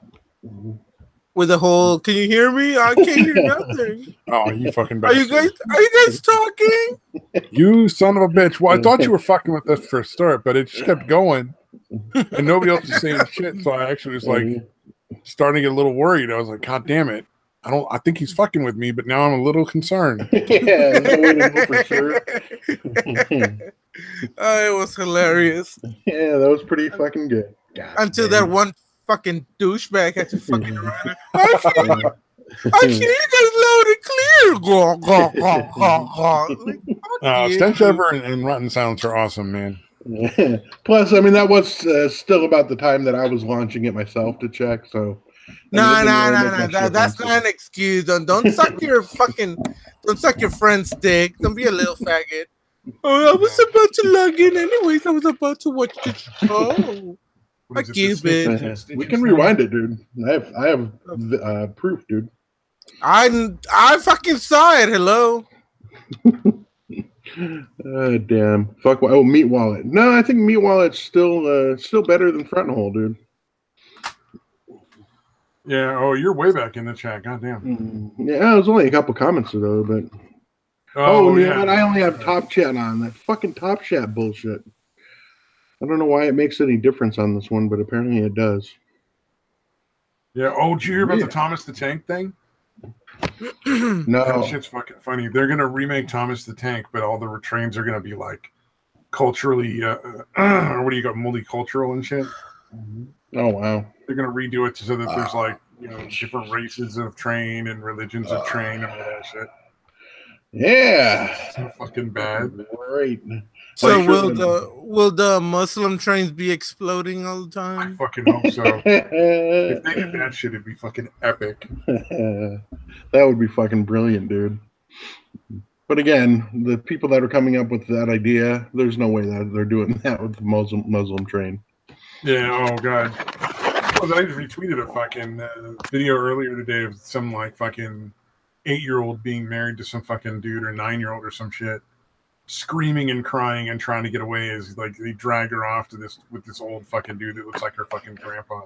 With the whole, can you hear me? I can't hear nothing. Oh, you fucking bastard. Are you guys talking? You son of a bitch. Well, I thought you were fucking with us for a start, but it just kept going. And nobody else was saying shit. So I actually was like starting to get a little worried. I was like, God damn it. I think he's fucking with me, but now I'm a little concerned. Yeah, no way to know for sure. Oh, it was hilarious. Yeah, that was pretty fucking good. God Until that one fucking douchebag had to fucking run it. I hear you guys loud and clear. Stench Ever and Rotten Silence are awesome, man. Yeah. Plus, I mean, that was still about the time that I was launching it myself to check, so. No. That's not an excuse. Don't suck your friend's dick. Don't be a little faggot. Oh, I was about to log in anyways. I was about to watch the show. Fuck you, bitch. We can rewind it, dude. I have proof, dude. I fucking saw it. Hello. Damn. Fuck. Oh, Meat Wallet. No, I think Meat Wallet's still better than Front Hole, dude. Yeah. Oh, you're way back in the chat. Goddamn. Yeah, there's only a couple comments though, but. Oh, yeah. But I only have Top Chat on. That fucking Top Chat bullshit. I don't know why it makes any difference on this one, but apparently it does. Yeah. Oh, did you hear about the Thomas the Tank thing? No. That shit's fucking funny. They're gonna remake Thomas the Tank, but all the trains are gonna be like culturally, or what do you got, multicultural and shit. Oh wow. They're gonna redo it so that there's like, you know, different races of train and religions of train and all that shit. Yeah. So fucking bad. Great. So will the Muslim trains be exploding all the time? I fucking hope so. If they did that shit, it'd be fucking epic. That would be fucking brilliant, dude. But again, the people that are coming up with that idea, there's no way that they're doing that with the Muslim train. Yeah. Oh god. Well, I just retweeted a fucking video earlier today of some like fucking 8-year-old being married to some fucking dude, or 9-year-old or some shit, screaming and crying and trying to get away as like they drag her off to this with this old fucking dude that looks like her fucking grandpa.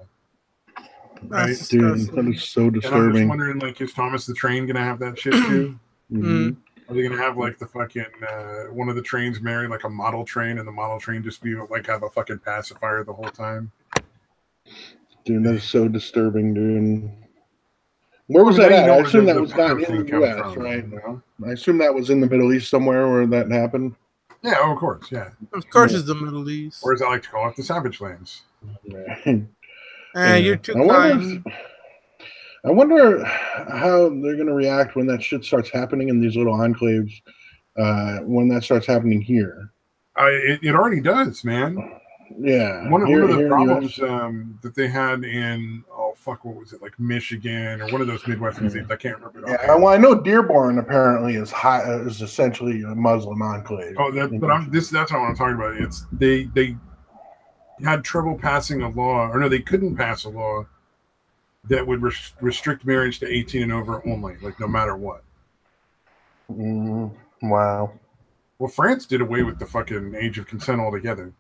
Right, dude, that is so disturbing. And I'm just wondering, like, is Thomas the Train gonna have that shit too? Are they gonna have like the fucking one of the trains marry like a model train, and the model train just be like have a fucking pacifier the whole time? Dude, that is so disturbing, dude. Where was that at? I assume that was not in the U.S., right? No. I assume that was in the Middle East somewhere where that happened. Yeah, oh, of course, yeah. Of course, it's the Middle East. Or as I like to call it, the Savage Lands. You're too kind. I wonder how they're going to react when that shit starts happening in these little enclaves. When that starts happening here, it already does, man. Yeah, one of the problems that they had in what was it, like Michigan or one of those Midwestern states? I can't remember. Yeah, well, I know Dearborn apparently is essentially a Muslim enclave. Oh, that's what I'm talking about. It's they had trouble passing a law, or no, they couldn't pass a law that would restrict marriage to 18 and over only, like no matter what. Wow. Well, France did away with the fucking age of consent altogether.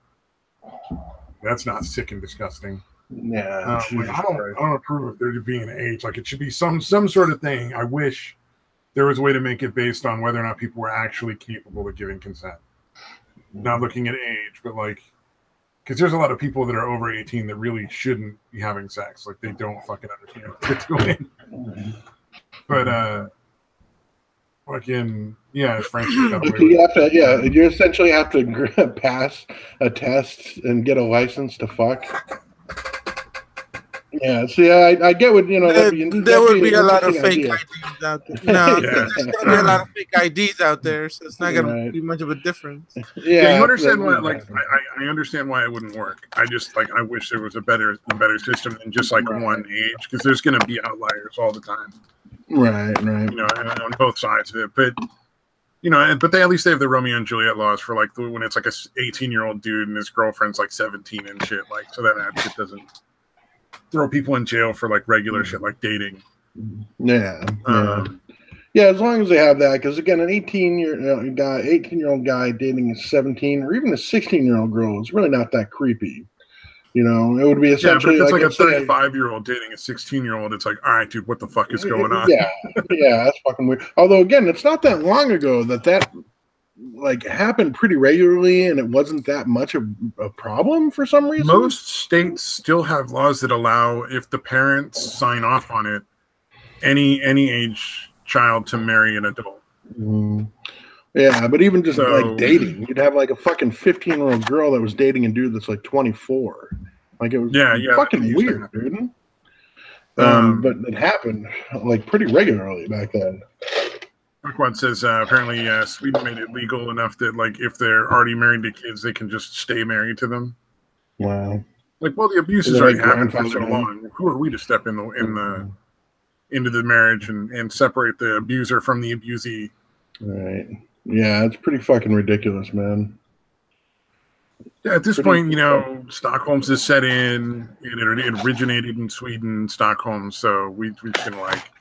That's not sick and disgusting. Yeah, I don't approve of there being an age. Like, it should be some sort of thing. I wish there was a way to make it based on whether or not people were actually capable of giving consent. Not looking at age, but like, because there's a lot of people that are over 18 that really shouldn't be having sex. Like, they don't fucking understand what they're doing. But fucking yeah, French. You essentially have to pass a test and get a license to fuck. Yeah, see, I get what, you know. There would be a lot of fake IDs out there. No, there's going to be a lot of fake IDs out there, so it's not going to be much of a difference. Yeah, you understand why? Like, I understand why it wouldn't work. I just I wish there was a better system than just like one age, because there's going to be outliers all the time. Right. You know, on both sides of it, but you know, but they at least have the Romeo and Juliet laws for like when it's like a 18-year-old dude and his girlfriend's like 17 and shit, like, so that shit doesn't throw people in jail for like regular shit like dating. Yeah. As long as they have that, because again, an 18-year-old guy dating a 17 or even a 16-year-old girl is really not that creepy. You know, it would be essentially but if it's like a 35-year-old dating a 16-year-old. It's like, all right, dude, what the fuck is going on? Yeah, that's fucking weird. Although, again, it's not that long ago that like happened pretty regularly, and it wasn't that much of a problem for some reason. Most states still have laws that allow, if the parents sign off on it, any age child to marry an adult. Yeah, but even just like dating, you'd have like a fucking 15-year-old girl that was dating a dude that's like 24. Like, it was fucking weird, dude. But it happened like pretty regularly back then. Marquand says apparently Sweden made it legal enough that like if they're already married to kids, they can just stay married to them. Wow. Like, well, the abuse has already happened for so long. Who are we to step into the marriage and separate the abuser from the abusee? Right. Yeah, it's pretty fucking ridiculous, man. Yeah, at this point, you know, Stockholm's is set in, and it originated in Sweden, Stockholm, so we can like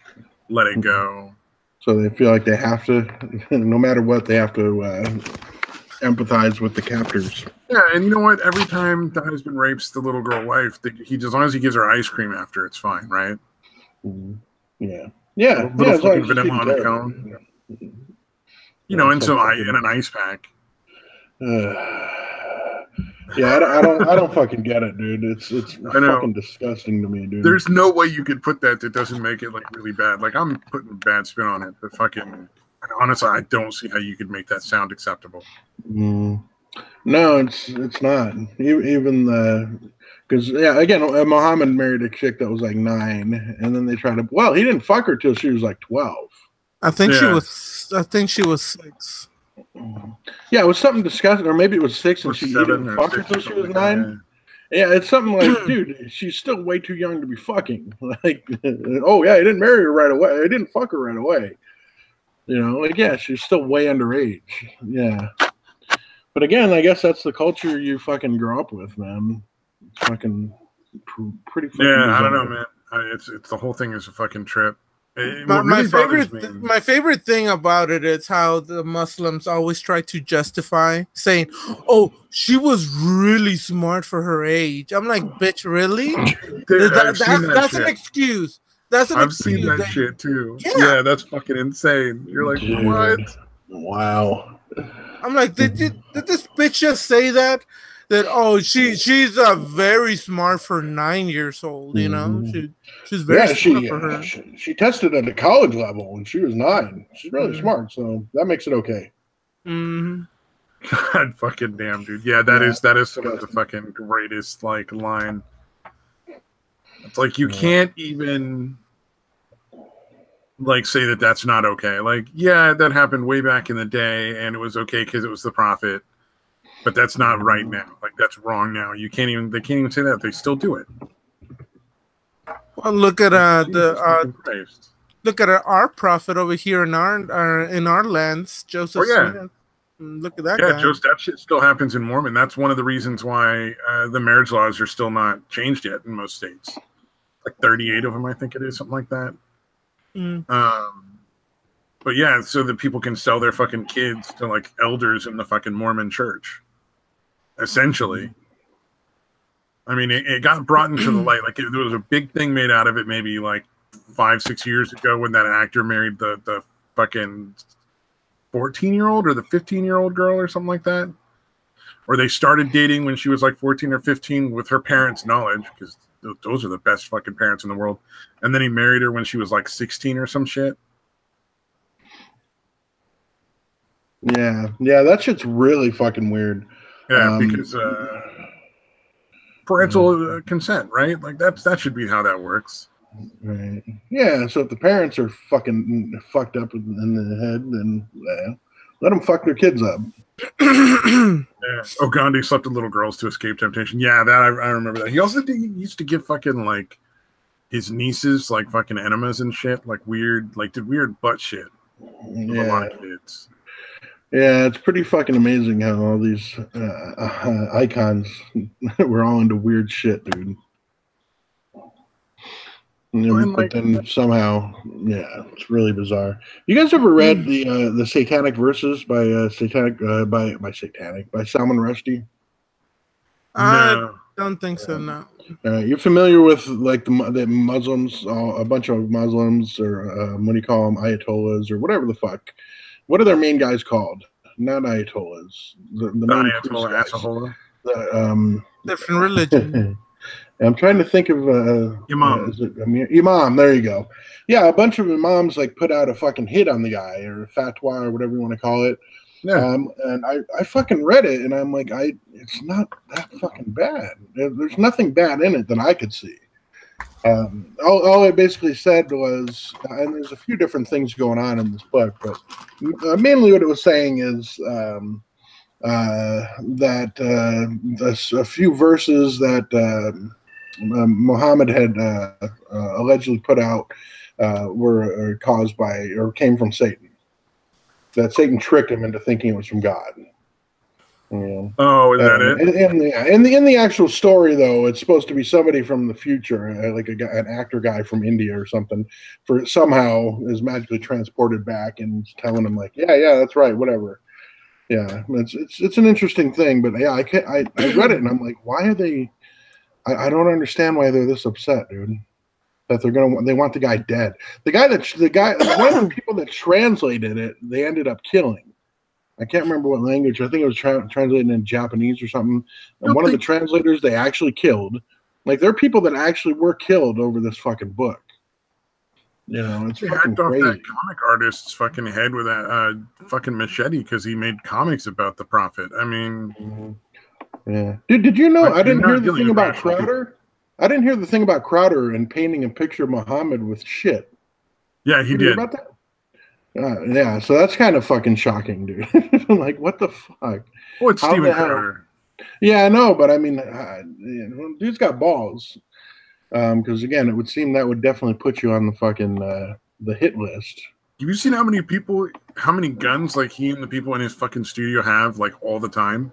let it go. So they feel like they have to, no matter what, they have to empathize with the captors. Yeah, and you know what? Every time the husband rapes the little girl wife, as long as he gives her ice cream after, it's fine, right? Yeah. Little fucking vanilla on a cone. You know, and an ice pack. Yeah, I don't fucking get it, dude. It's fucking disgusting to me, dude. There's no way you could put that doesn't make it like really bad. Like I'm putting bad spin on it, but fucking honestly, I don't see how you could make that sound acceptable. No, it's not. Even because again, Muhammad married a chick that was like 9, and then they tried to. Well, he didn't fuck her till she was like 12. I think she was 6. Yeah, it was something disgusting, or maybe it was 6, and she didn't fuck her till she was 9. Yeah, it's something like, dude, she's still way too young to be fucking. Like, oh yeah, I didn't marry her right away. I didn't fuck her right away. You know, like yeah, she's still way underage. Yeah, but again, I guess that's the culture you fucking grow up with, man. It's fucking pretty. Fucking bizarre. I don't know, man. It's the whole thing is a fucking trip. My favorite thing about it is how the Muslims always try to justify saying, "Oh, she was really smart for her age." I'm like, "Bitch, really? Dude, that's an excuse. That's an excuse." I've seen that shit too. Yeah, that's fucking insane. You're like, dude, what? Wow. I'm like, did this bitch just say that? That she's very smart for 9 years old, you know. She's very smart for her. She tested at a college level when she was 9. She's really smart, so that makes it okay. God fucking damn, dude. Yeah, that is some of the fucking greatest like line. It's like you can't even like say that that's not okay. Like, yeah, that happened way back in the day, and it was okay because it was the prophet. But that's not right now. Like that's wrong now. They can't even say that. They still do it. Well, look at look at our prophet over here in our lands, Joseph Smith. Look at that guy. Yeah, that shit still happens in Mormon. That's one of the reasons why the marriage laws are still not changed yet in most states. Like 38 of them, I think it is, something like that. But yeah, so that people can sell their fucking kids to like elders in the fucking Mormon church. Essentially, I mean, it got brought into the light. Like there was a big thing made out of it, maybe like 5-6 years ago, when that actor married the fucking 14-year-old or the 15-year-old girl or something like that, or they started dating when she was like 14 or 15 with her parents' knowledge, because those are the best fucking parents in the world. And then he married her when she was like 16 or some shit. Yeah, that shit's really fucking weird. Yeah, because parental consent, right? Like that should be how that works. Right. Yeah. So if the parents are fucking fucked up in the head, then let them fuck their kids up. Yeah. Oh, Gandhi slept with little girls to escape temptation. Yeah, that I remember that. He also used to give fucking like his nieces like fucking enemas and shit, like weird, like did weird butt shit with a lot of kids. Yeah, it's pretty fucking amazing how all these icons were all into weird shit, dude. But then somehow, it's really bizarre. You guys ever read the Satanic Verses by Salman Rushdie? I don't think so. No. You're familiar with like the Muslims, a bunch of Muslims, or what do you call them, Ayatollahs, or whatever the fuck. What are their main guys called? Not Ayatollahs. The main Ayatollah. Different religion. I'm trying to think of Imam. Imam. There you go. Yeah, a bunch of imams like put out a fucking hit on the guy, or a fatwa, or whatever you want to call it. Yeah. And I fucking read it, and I'm like, it's not that fucking bad. There's nothing bad in it that I could see. All it basically said was, and there's a few different things going on in this book, but mainly what it was saying is that a few verses that Muhammad had allegedly put out were caused by, or came from Satan. That Satan tricked him into thinking it was from God. Oh, is that it? In the actual story, though, it's supposed to be somebody from the future, like an actor guy from India or something, for somehow is magically transported back and telling him like, yeah, that's right, whatever. Yeah, it's an interesting thing, but yeah, I read it and I'm like, why are they? I don't understand why they're this upset, dude. That they want the guy dead. The guy one of the people that translated it, they ended up killing. I can't remember what language. I think it was translated in Japanese or something. And one of the translators they actually killed. Like, there are people that actually were killed over this fucking book. You know, it's fucking hacked off crazy. that comic artist's fucking head with that fucking machete because he made comics about the prophet. I mean, yeah, dude. Did you know? I didn't hear the thing about Crowder. I didn't hear the thing about Crowder and painting a picture of Muhammad with shit. Yeah, he did. About that? Yeah, so that's kind of fucking shocking, dude. I'm like, what the fuck? Oh, it's Steven Crowder. Yeah, I know, but I mean, dude's got balls. Because again, it would seem that would definitely put you on the fucking the hit list. Have you seen how many guns like he and the people in his fucking studio have like all the time?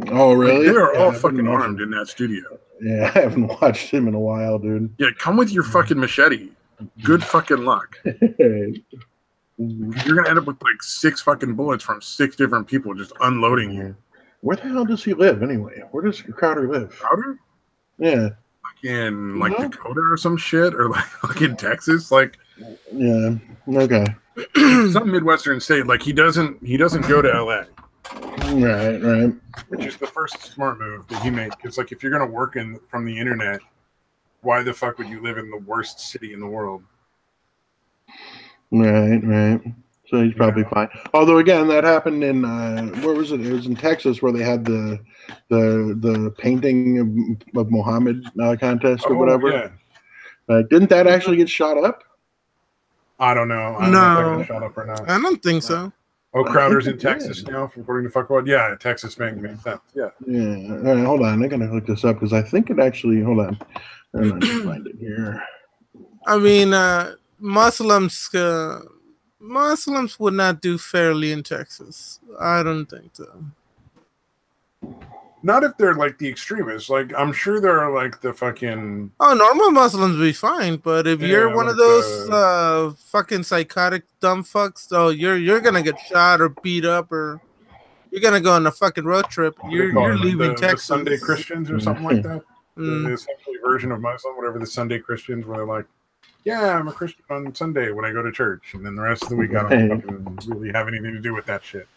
Oh, really? Like, they are all fucking armed in that studio. Yeah, I haven't watched him in a while, dude. Yeah, come with your fucking machete. Good fucking luck. You're gonna end up with like 6 fucking bullets from 6 different people just unloading you. Where the hell does he live anyway? Where does Crowder live? Crowder? Yeah. In like Dakota or some shit, or like fucking Texas, like yeah, okay, some Midwestern state. Like he doesn't go to LA, right, which is the first smart move that he made. Because like if you're gonna work from the internet, why the fuck would you live in the worst city in the world? Right. So he's probably fine. Although again, that happened in where was it? It was in Texas where they had the painting of Muhammad contest or whatever. Yeah. Didn't that actually get shot up? I don't know. I don't know if it got shot up or not. I don't think so. Oh, Crowder's in Texas now, according to Fuckwad. Yeah, Texas makes sense. Yeah. Yeah. All right, hold on. I gotta look this up because I think it actually. Hold on. I'm gonna find it here. I mean, Muslims would not do fairly in Texas. I don't think so. Not if they're like the extremists. Like I'm sure there are like the fucking. Oh, normal Muslims be fine, but if you're one of those fucking psychotic dumb fucks, so you're gonna get shot or beat up, or you're gonna go on a fucking road trip. You're leaving Texas. The Sunday Christians or something like that. The essentially version of Muslim, whatever the Sunday Christians, where they're like, yeah, I'm a Christian on Sunday when I go to church, and then the rest of the week I don't fucking really have anything to do with that shit.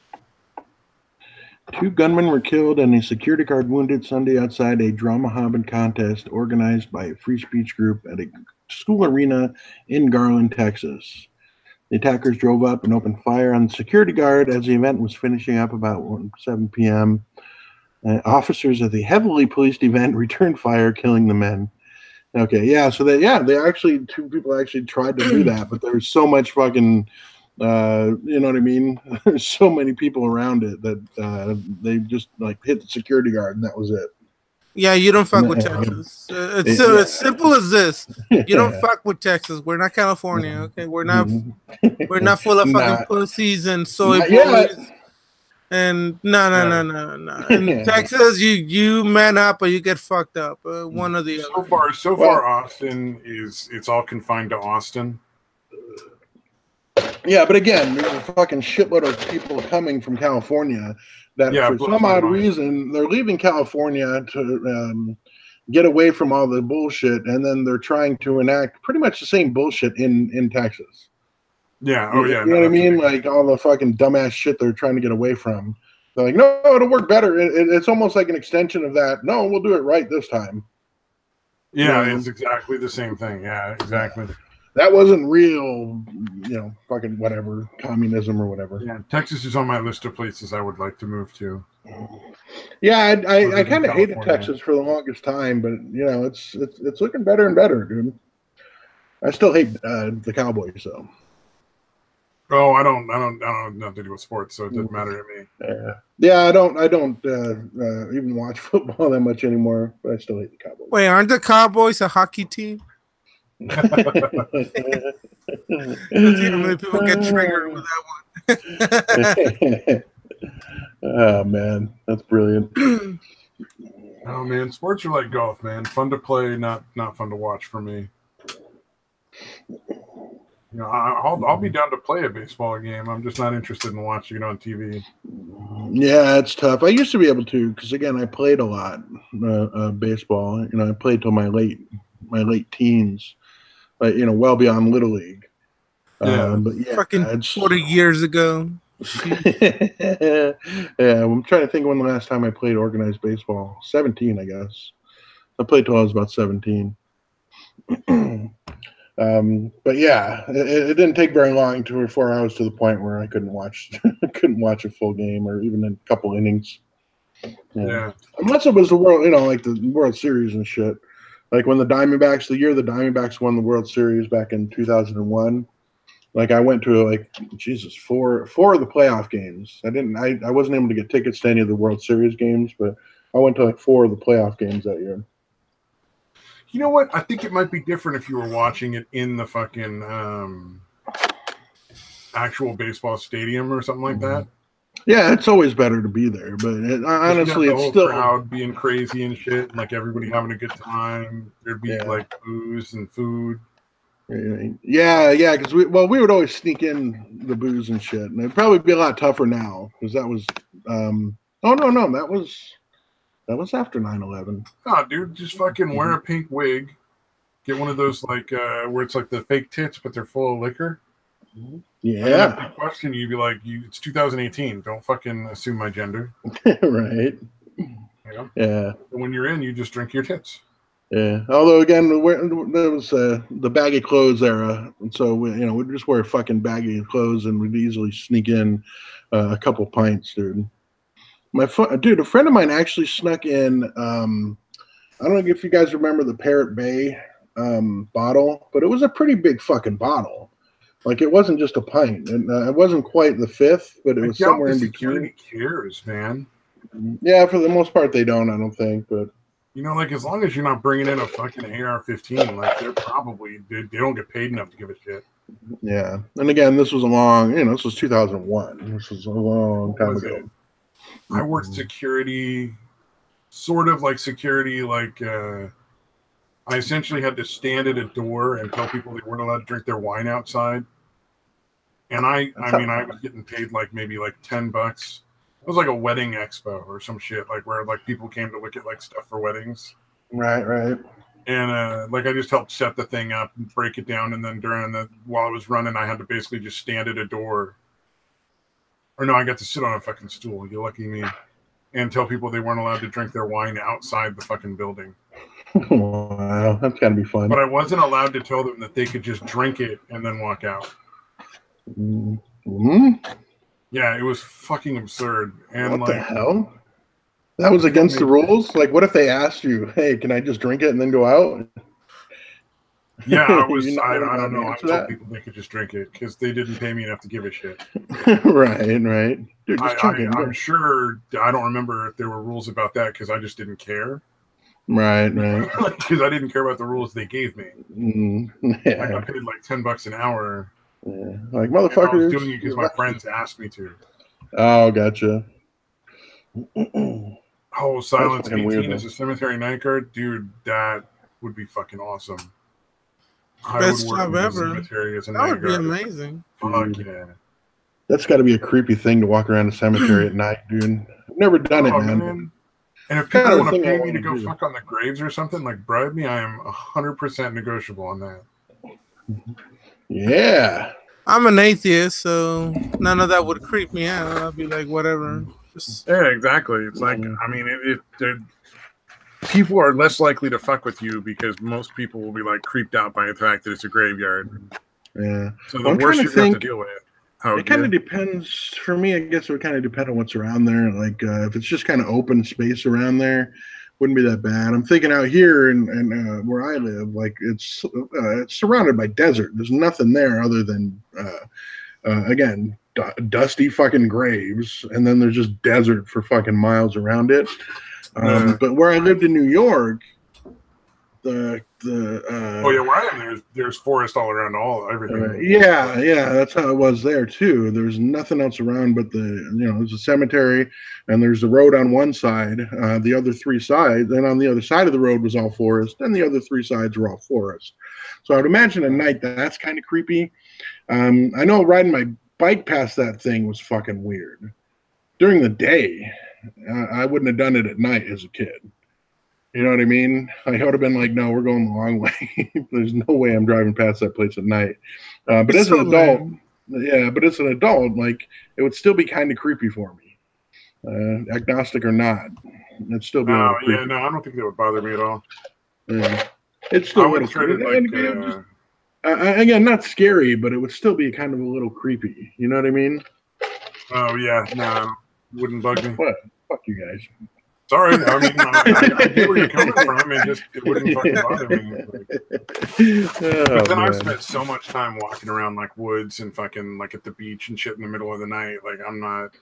2 gunmen were killed and a security guard wounded Sunday outside a drama Muhammad contest organized by a free speech group at a school arena in Garland, Texas. The attackers drove up and opened fire on the security guard as the event was finishing up about 7 p.m. Officers at the heavily policed event returned fire, killing the men. Okay, yeah, so they actually 2 people actually tried to do that, but there was so much fucking you know what I mean? There's so many people around it that they just like hit the security guard and that was it. Yeah, you don't fuck with Texas. It's so as simple as this. You don't fuck with Texas. We're not California, okay? We're not full of fucking pussies and soy boys. And no. In Texas, you man up or you get fucked up. One or the other. So far, Austin it's all confined to Austin. Yeah, but again, there's a fucking shitload of people coming from California that for some odd reason they're leaving California to get away from all the bullshit, and then they're trying to enact pretty much the same bullshit in Texas. Yeah, you know what I mean? Like all the fucking dumbass shit they're trying to get away from. They're like, no, it'll work better. It's almost like an extension of that. No, we'll do it right this time. Yeah, it's exactly the same thing. Yeah, exactly. That wasn't real, fucking whatever, communism or whatever. Yeah, Texas is on my list of places I would like to move to. Yeah, I kind of hated Texas for the longest time, but it's looking better and better, dude. I still hate the Cowboys, though. Oh, I don't have nothing to do with sports, so it doesn't matter to me. Yeah, I don't even watch football that much anymore, but I still hate the Cowboys. Wait, aren't the Cowboys a hockey team? Let's see how many people get triggered with that one. Oh man, that's brilliant. Oh man, sports are like golf, man. Fun to play, not fun to watch for me. I'll be down to play a baseball game. I'm just not interested in watching it on TV. Yeah, it's tough. I used to be able to because again, I played a lot baseball. I played till my late teens, well beyond Little League. But yeah, fucking 40 years ago. Yeah, I'm trying to think when the last time I played organized baseball. 17, I guess. I played till I was about 17. But yeah, it didn't take very long, 2 or 4 hours, to the point where I couldn't watch a full game or even a couple innings. Yeah. Unless it was the world, like the World Series and shit. Like when the year the Diamondbacks won the World Series back in 2001. Like I went to four of the playoff games. I wasn't able to get tickets to any of the World Series games, but I went to like 4 of the playoff games that year. You know what? I think it might be different if you were watching it in the fucking actual baseball stadium or something like that. Yeah, it's always better to be there, but honestly, it's still crowd being crazy and shit, and like everybody having a good time. There'd be like booze and food. Yeah, because we would always sneak in the booze and shit, and it'd probably be a lot tougher now because that was that was after 9/11. Oh, dude, just fucking wear a pink wig, get one of those like where it's like the fake tits, but they're full of liquor. Yeah. And then if they question you, you'd be like, it's 2018. Don't fucking assume my gender. Right. Yeah. And when you're in, you just drink your tits. Yeah. Although again, there was the baggy clothes era, and so we'd just wear fucking baggy clothes, and we'd easily sneak in a couple pints, dude. A friend of mine actually snuck in. I don't know if you guys remember the Parrot Bay bottle, but it was a pretty big fucking bottle. Like it wasn't just a pint, and it wasn't quite the fifth, but it was somewhere in between. Cares, man. Yeah, for the most part, they don't. I don't think, but like as long as you're not bringing in a fucking AR-15, like they don't get paid enough to give a shit. Yeah, and again, this was this was 2001. This was a long time ago. I worked security, sort of like security, like I essentially had to stand at a door and tell people they weren't allowed to drink their wine outside. And I was getting paid like maybe like $10. It was like a wedding expo or some shit, like where like people came to look at like stuff for weddings. Right. And like I just helped set the thing up and break it down, and then while I was running, I had to basically just stand at a door. Or no, I got to sit on a fucking stool. You're lucky me. And tell people they weren't allowed to drink their wine outside the fucking building. Wow, that's gotta be fun. But I wasn't allowed to tell them that they could just drink it and then walk out. Mm-hmm. Yeah, it was fucking absurd. And what the hell? That was against the rules? Like, what if they asked you, hey, can I just drink it and then go out? Yeah, I don't know. I told people they could just drink it because they didn't pay me enough to give a shit. Right. Dude, I'm sure, I don't remember if there were rules about that because I just didn't care. Right. Because I didn't care about the rules they gave me. Yeah. I got paid like $10 an hour. Yeah. Like, motherfucker. I was doing it because my friends asked me to. Oh, gotcha. Oh, Silence 18 as a cemetery night guard? Dude, that would be fucking awesome. Best job ever. That would be amazing. Fuck yeah. That's got to be a creepy thing to walk around a cemetery at night, dude. I've never done it, man. And if people want to pay me to go fuck on the graves or something, like bribe me, I am 100% negotiable on that. Yeah. I'm an atheist, so none of that would creep me out. I'd be like, whatever. Yeah, exactly. It's like, I mean, people are less likely to fuck with you because most people will be like creeped out by the fact that it's a graveyard. Yeah. So the worst you have to deal with. It kind of depends. For me, I guess it would kind of depend on what's around there. Like if it's just kind of open space around there, wouldn't be that bad. I'm thinking out here and where I live, like it's surrounded by desert. There's nothing there other than again dusty fucking graves, and then there's just desert for fucking miles around it. But where I lived in New York, where I am, there's forest all around everything. Yeah, that's how it was there too. There's nothing else around but there's a cemetery, and there's the road on one side. The other 3 sides, and on the other side of the road was all forest, and the other 3 sides were all forest. So I would imagine at night that's kind of creepy. I know riding my bike past that thing was fucking weird. During the day, I wouldn't have done it at night as a kid. You know what I mean? I would have been like, no, we're going the long way. There's no way I'm driving past that place at night. But as an adult, Yeah, but as an adult, like it would still be kind of creepy for me, agnostic or not. It'd still be a little creepy. Yeah, no, I don't think that would bother me at all. Yeah. It's still a little creepy. Like, again, not scary, but it would still be kind of a little creepy. You know what I mean? Oh yeah, no, wouldn't bug me. What? Fuck you guys. Sorry, I mean, I get where you're coming from. It wouldn't fucking bother me. But then I've spent so much time walking around like woods and fucking like at the beach and shit in the middle of the night. Like I'm not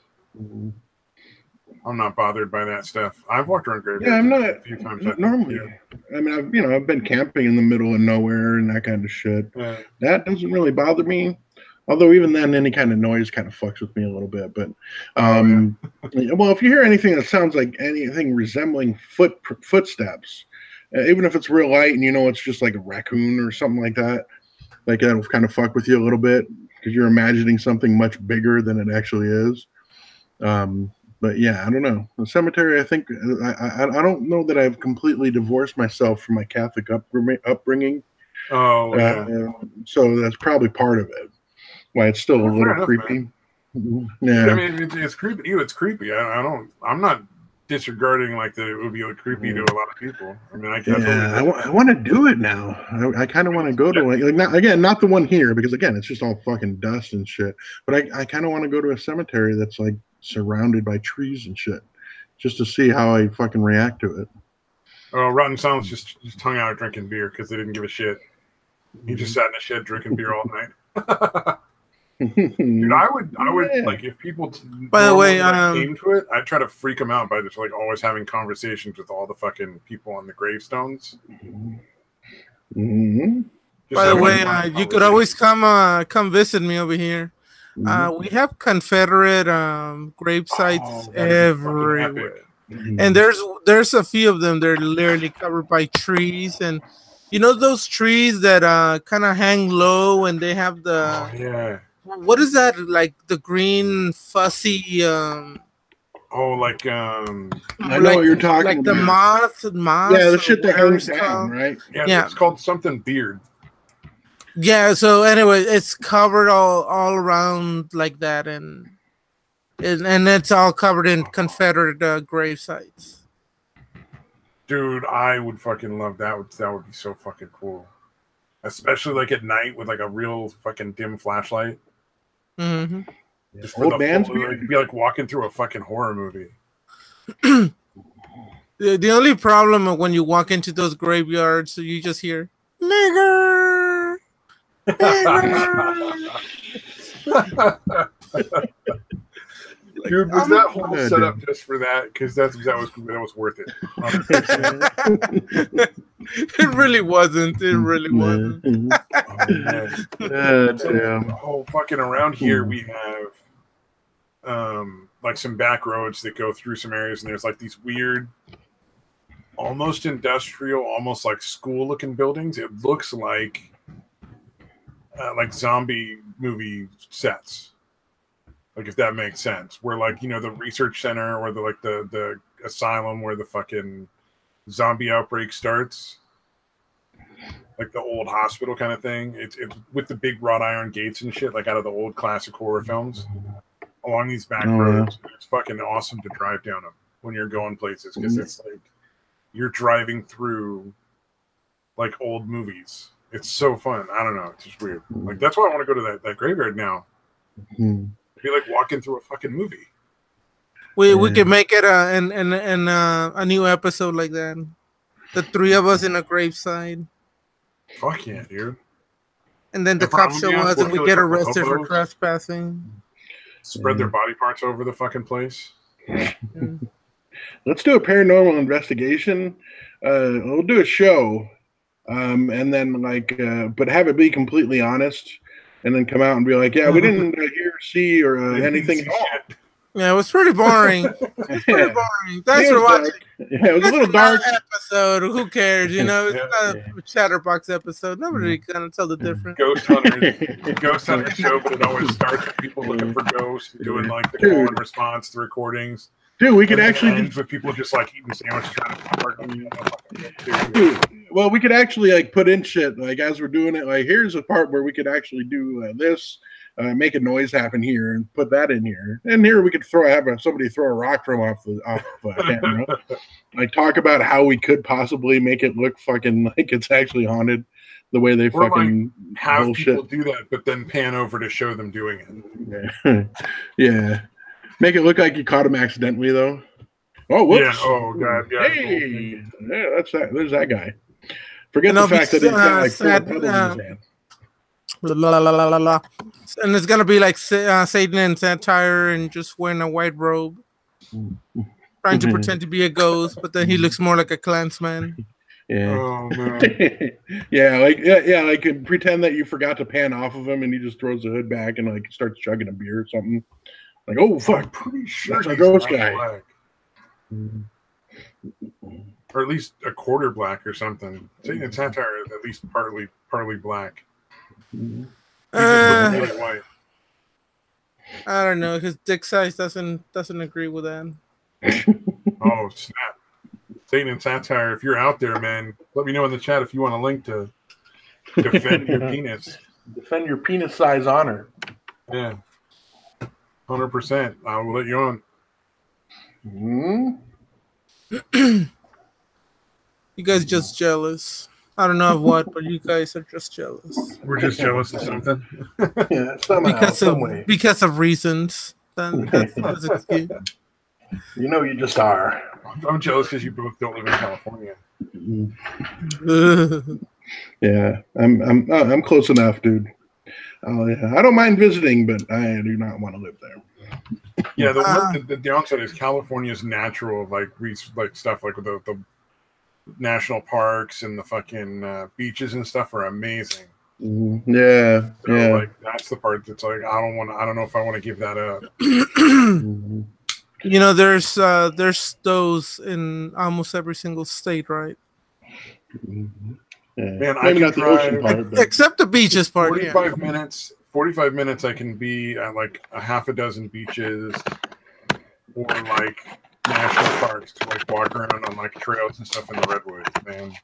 bothered by that stuff. I've walked around graveyards. Yeah, I'm not a few times. Normally, I mean, I've been camping in the middle of nowhere and that kind of shit. Yeah. That doesn't really bother me. Although even then, any kind of noise kind of fucks with me a little bit. But, well, if you hear anything that sounds like anything resembling footsteps, even if it's real light and you know it's just like a raccoon or something like that, like that'll kind of fuck with you a little bit because you're imagining something much bigger than it actually is. But yeah, I don't know. The cemetery, I think, I don't know that I've completely divorced myself from my Catholic upbringing. Oh, yeah. So that's probably part of it. Why it's still a little creepy. Yeah, I mean, it's creepy. It's creepy. I'm not disregarding like that. It would be like creepy to a lot of people. I mean, I want to do it now. I kind of want to go to not the one here because again, it's just all fucking dust and shit. But I kind of want to go to a cemetery that's like surrounded by trees and shit, just to see how I fucking react to it. Oh, Rotten Silence just hung out drinking beer because they didn't give a shit. He just sat in a shed drinking beer all night. Dude, I would like if people. By the way, came to it, I'd try to freak them out by just like always having conversations with all the fucking people on the gravestones. Mm-hmm. By the way, you could always come visit me over here. We have Confederate grave sites everywhere, and there's a few of them. They're literally covered by trees, and you know those trees that kind of hang low, and they have the what is that, like the green fussy I know what you're talking like about. the moth yeah, the shit that hangs down, right? Yeah, it's called something beard. Yeah, so anyway, it's covered all around like that, and it's all covered in Confederate grave sites. Dude, I would fucking love that. That would be so fucking cool, especially like at night with like a real fucking dim flashlight. Mm-hmm. Just for it'd be like walking through a fucking horror movie. The only problem when you walk into those graveyards, you just hear nigger. Dude, was that whole setup just for that? Because that was worth it. It really wasn't. It really wasn't. Oh, fucking around here we have like some back roads that go through some areas, and there's like these weird, almost industrial, almost like school-looking buildings. It looks like zombie movie sets. Like, if that makes sense, where like, you know, the research center or the asylum where the fucking zombie outbreak starts, like the old hospital kind of thing. It's with the big wrought iron gates and shit, like out of the old classic horror films. Along these back roads, it's fucking awesome to drive down them when you're going places because it's like you're driving through like old movies. It's so fun. I don't know. It's just weird. Like that's why I want to go to that graveyard now. Be like walking through a fucking movie. We could make it a new episode like that. The three of us in a graveside. Fuck yeah, dude. And then the cops show us and we get arrested for trespassing. Spread their body parts over the fucking place. Let's do a paranormal investigation. We'll do a show. And then but have it be completely honest. And then come out and be like, yeah, we didn't hear, see, or anything at all. Yeah, it was pretty boring. Thanks for watching. Yeah, it was a little dark. Episode. Who cares? You know, it's not a Chatterbox episode. Nobody can tell the difference. Ghost Hunter show, but it always starts with people looking for ghosts, doing like the call and response, the recordings. Dude, we could actually ends with people just like eating sandwiches trying to work on you. Dude, well, we could actually like put in shit like as we're doing it. Like, here's a part where we could actually do this, make a noise happen here and put that in here. And here we could have somebody throw a rock from off the camera. Like talk about how we could possibly make it look fucking like it's actually haunted, the way they fucking like have bullshit. People do that, but then pan over to show them doing it. Yeah. Yeah. Make it look like you caught them accidentally, though. Oh, whoops! Yeah. Oh god. Yeah. Hey, yeah, that's that. There's that guy. Forget the fact that he's got like 4 pebbles in his hand. And it's gonna be like Satan and satire and just wearing a white robe, trying to pretend to be a ghost, but then he looks more like a Klansman. Yeah. Oh man. yeah, like pretend that you forgot to pan off of him, and he just throws the hood back and like starts chugging a beer or something. Like, oh fuck, I'm pretty sure that's a ghost guy. Black. Or at least a quarter black or something. Satan and satire is at least partly black. Really white. I don't know. His dick size doesn't agree with that. Oh snap! Satan and satire. If you're out there, man, let me know in the chat if you want a link to defend your penis. Defend your penis size honor. Yeah, 100%. I will let you on. You guys just jealous. I don't know of what, but you guys are just jealous. We're just jealous of something. Yeah, somehow, because of reasons. That's excuse. You know, you just are. I'm jealous because you both don't live in California. Yeah, I'm close enough, dude. I don't mind visiting, but I do not want to live there. Yeah, the downside is California's natural, like stuff like the national parks and the fucking beaches and stuff are amazing. Yeah, so, yeah. Like that's the part that's like I don't know if I want to give that up. You know, there's those in almost every single state, right? Yeah. Man, I can drive, except the beaches part. 45 minutes. 45 minutes. I can be at like a half a dozen beaches or like national parks to like walk around on like trails and stuff in the redwoods, man.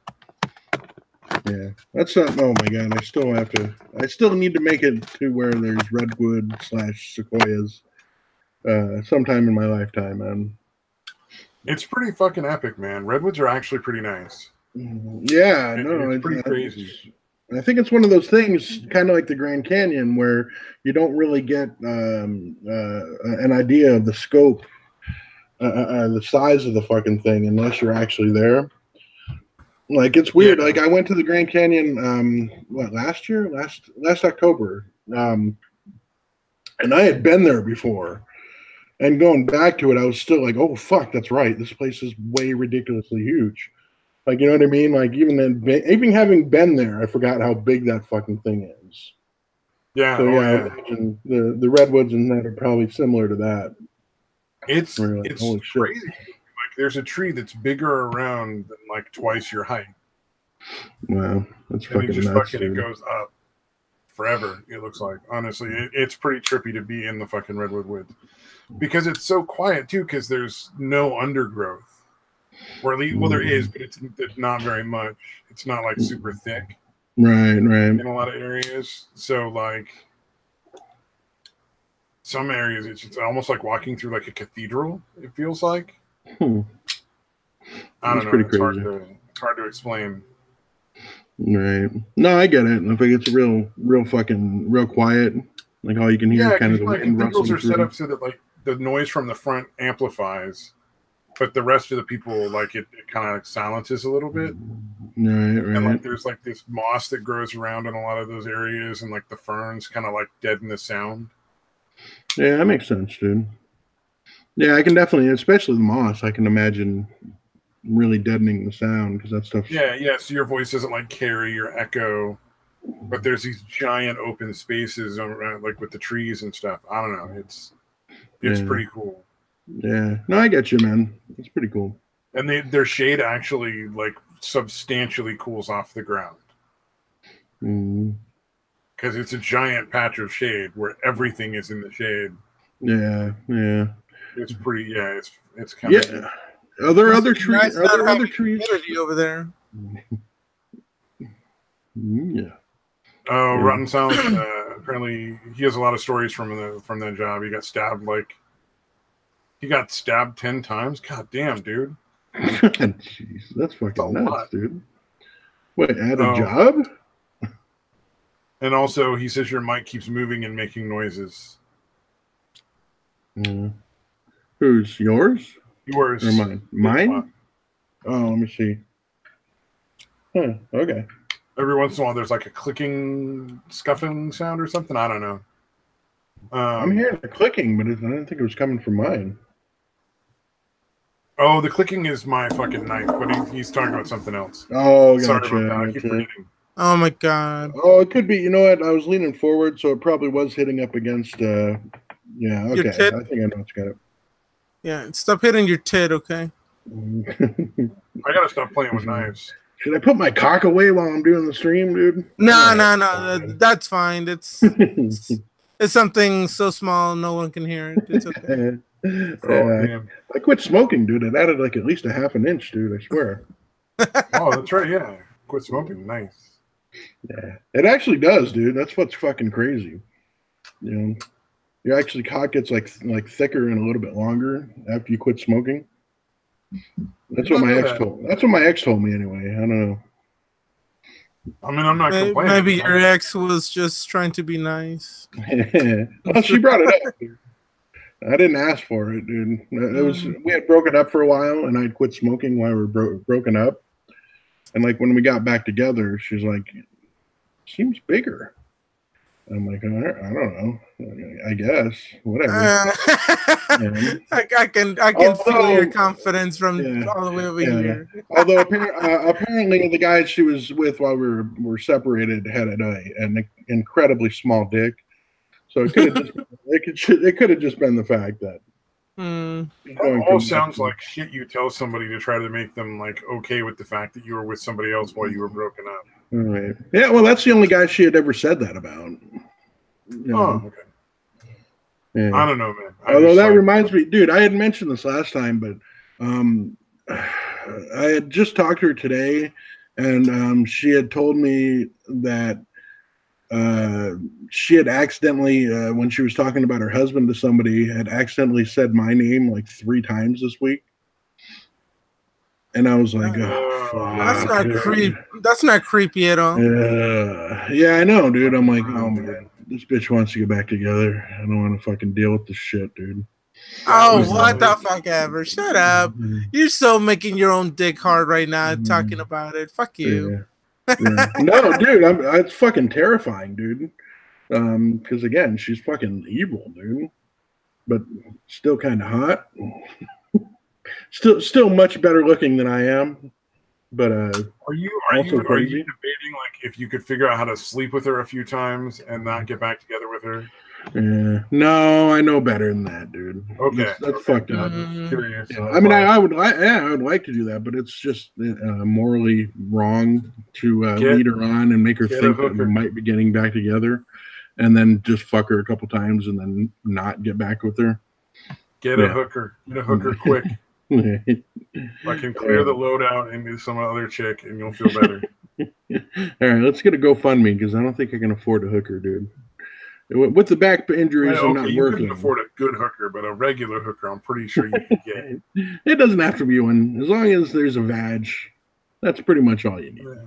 Yeah, that's not. Oh my god, I still need to make it to where there's redwood / sequoias sometime in my lifetime, man. It's pretty fucking epic, man. Redwoods are actually pretty nice. Yeah, no, it's pretty crazy. I think it's one of those things, kind of like the Grand Canyon, where you don't really get an idea of the scope, the size of the fucking thing, unless you're actually there. Like, it's weird. Yeah. Like, I went to the Grand Canyon, last year? Last October. And I had been there before. And going back to it, I was still like, oh, fuck, that's right. This place is way ridiculously huge. Like, you know what I mean? Like, even having been there, I forgot how big that fucking thing is. Yeah. So, I imagine the redwoods and that are probably similar to that. It's crazy. Like, there's a tree that's bigger around than like twice your height. Wow, that's fucking nuts. It goes up forever. It looks like, honestly, it's pretty trippy to be in the fucking redwood woods because it's so quiet too. Because there's no undergrowth, or at least, well, there is, but it's not very much. It's not like super thick, right, in a lot of areas. So like. Some areas, it's almost like walking through like a cathedral. It feels like. I don't know. It's hard to explain. Right. No, I get it. I think it's real quiet. Like all you can hear, kind of the wind rustling. Cathedrals are set up so that like the noise from the front amplifies, but the rest of the people like it kind of like silences a little bit. Right. And like there's like this moss that grows around in a lot of those areas, and like the ferns kind of like deaden the sound. Yeah, that makes sense, dude. Yeah, I can definitely, especially the moss, I can imagine really deadening the sound because that stuff. Yeah. So your voice doesn't like carry or echo, but there's these giant open spaces around, like with the trees and stuff. I don't know. It's pretty cool. Yeah. No, I get you, man. It's pretty cool. And their shade actually like substantially cools off the ground. Because it's a giant patch of shade where everything is in the shade. Yeah. It's pretty. Yeah, it's kind of. Yeah. Are there other trees? Are there other trees over there? Yeah. Oh, Rotten Silence. Apparently, he has a lot of stories from that job. He got stabbed 10 times. God damn, dude. Jeez, that's fucking nuts, lot. Dude. Wait, at a job? And also, he says your mic keeps moving and making noises. Who's yours? Yours or mine? Mine? Oh, let me see. Huh. Okay. Every once in a while, there's like a clicking, scuffing sound or something. I don't know. I'm hearing the clicking, but I didn't think it was coming from mine. Oh, the clicking is my fucking knife, but he's talking about something else. Oh, gotcha. Sorry about that. I keep forgetting. Oh my god. Oh, it could be. You know what? I was leaning forward, so it probably was hitting up against. Yeah. Okay. I think I know what's got it. Yeah. Stop hitting your tit, okay? I gotta stop playing with knives. Should I put my cock away while I'm doing the stream, dude? No. That's fine. It's something so small no one can hear it. It's okay. I quit smoking, dude. It added like at least a half an inch, dude. I swear. Oh, that's right. Yeah, quit smoking. Nice. Yeah, it actually does, dude. That's what's fucking crazy. You know, your actually cock gets like thicker and a little bit longer after you quit smoking. That's what my ex told. That's what my ex told me anyway. I don't know. I mean, I'm not complaining. Maybe your ex was just trying to be nice. Well, she brought it up. Dude. I didn't ask for it, dude. It was we had broken up for a while, and I'd quit smoking while we were broken up. And like when we got back together, she's like, "Seems bigger." I'm like, I don't know. I guess whatever. I can feel your confidence from all the way over here. Although apparently the guy she was with while we were separated had an incredibly small dick. So it could have just been the fact that. That all sounds like shit you tell somebody to try to make them like okay with the fact that you were with somebody else while you were broken up. Right. Yeah, well, that's the only guy she had ever said that about. You know? Oh, okay. Yeah. I don't know, man. Although that reminds me, dude, I had mentioned this last time, but I had just talked to her today, and she had told me that she had accidentally, when she was talking about her husband to somebody, had accidentally said my name like 3 times this week. And I was like, that's not creepy. That's not creepy at all. Yeah, I know, dude. I'm like, oh man, this bitch wants to get back together. I don't want to fucking deal with this shit, dude. Oh, what the fuck ever. Shut up. You're so making your own dick hard right now talking about it. Fuck you. Yeah. No, dude, it's fucking terrifying, dude. Because again, she's fucking evil, dude. But still kind of hot. Still much better looking than I am. But are you debating like if you could figure out how to sleep with her a few times and not get back together with her? Yeah. No, I know better than that, dude. Okay, that's fucked up. Curious. Yeah. I mean, I would like to do that, but it's just morally wrong to lead her on and make her think that we might be getting back together, and then just fuck her a couple times and then not get back with her. Get a hooker quick. I can clear the load out into some other chick, and you'll feel better. All right, let's get a GoFundMe because I don't think I can afford a hooker, dude. With the back injuries, I'm not you working. You can afford a good hooker, but a regular hooker, I'm pretty sure you can get. It doesn't have to be one. As long as there's a vag, that's pretty much all you need. Yeah.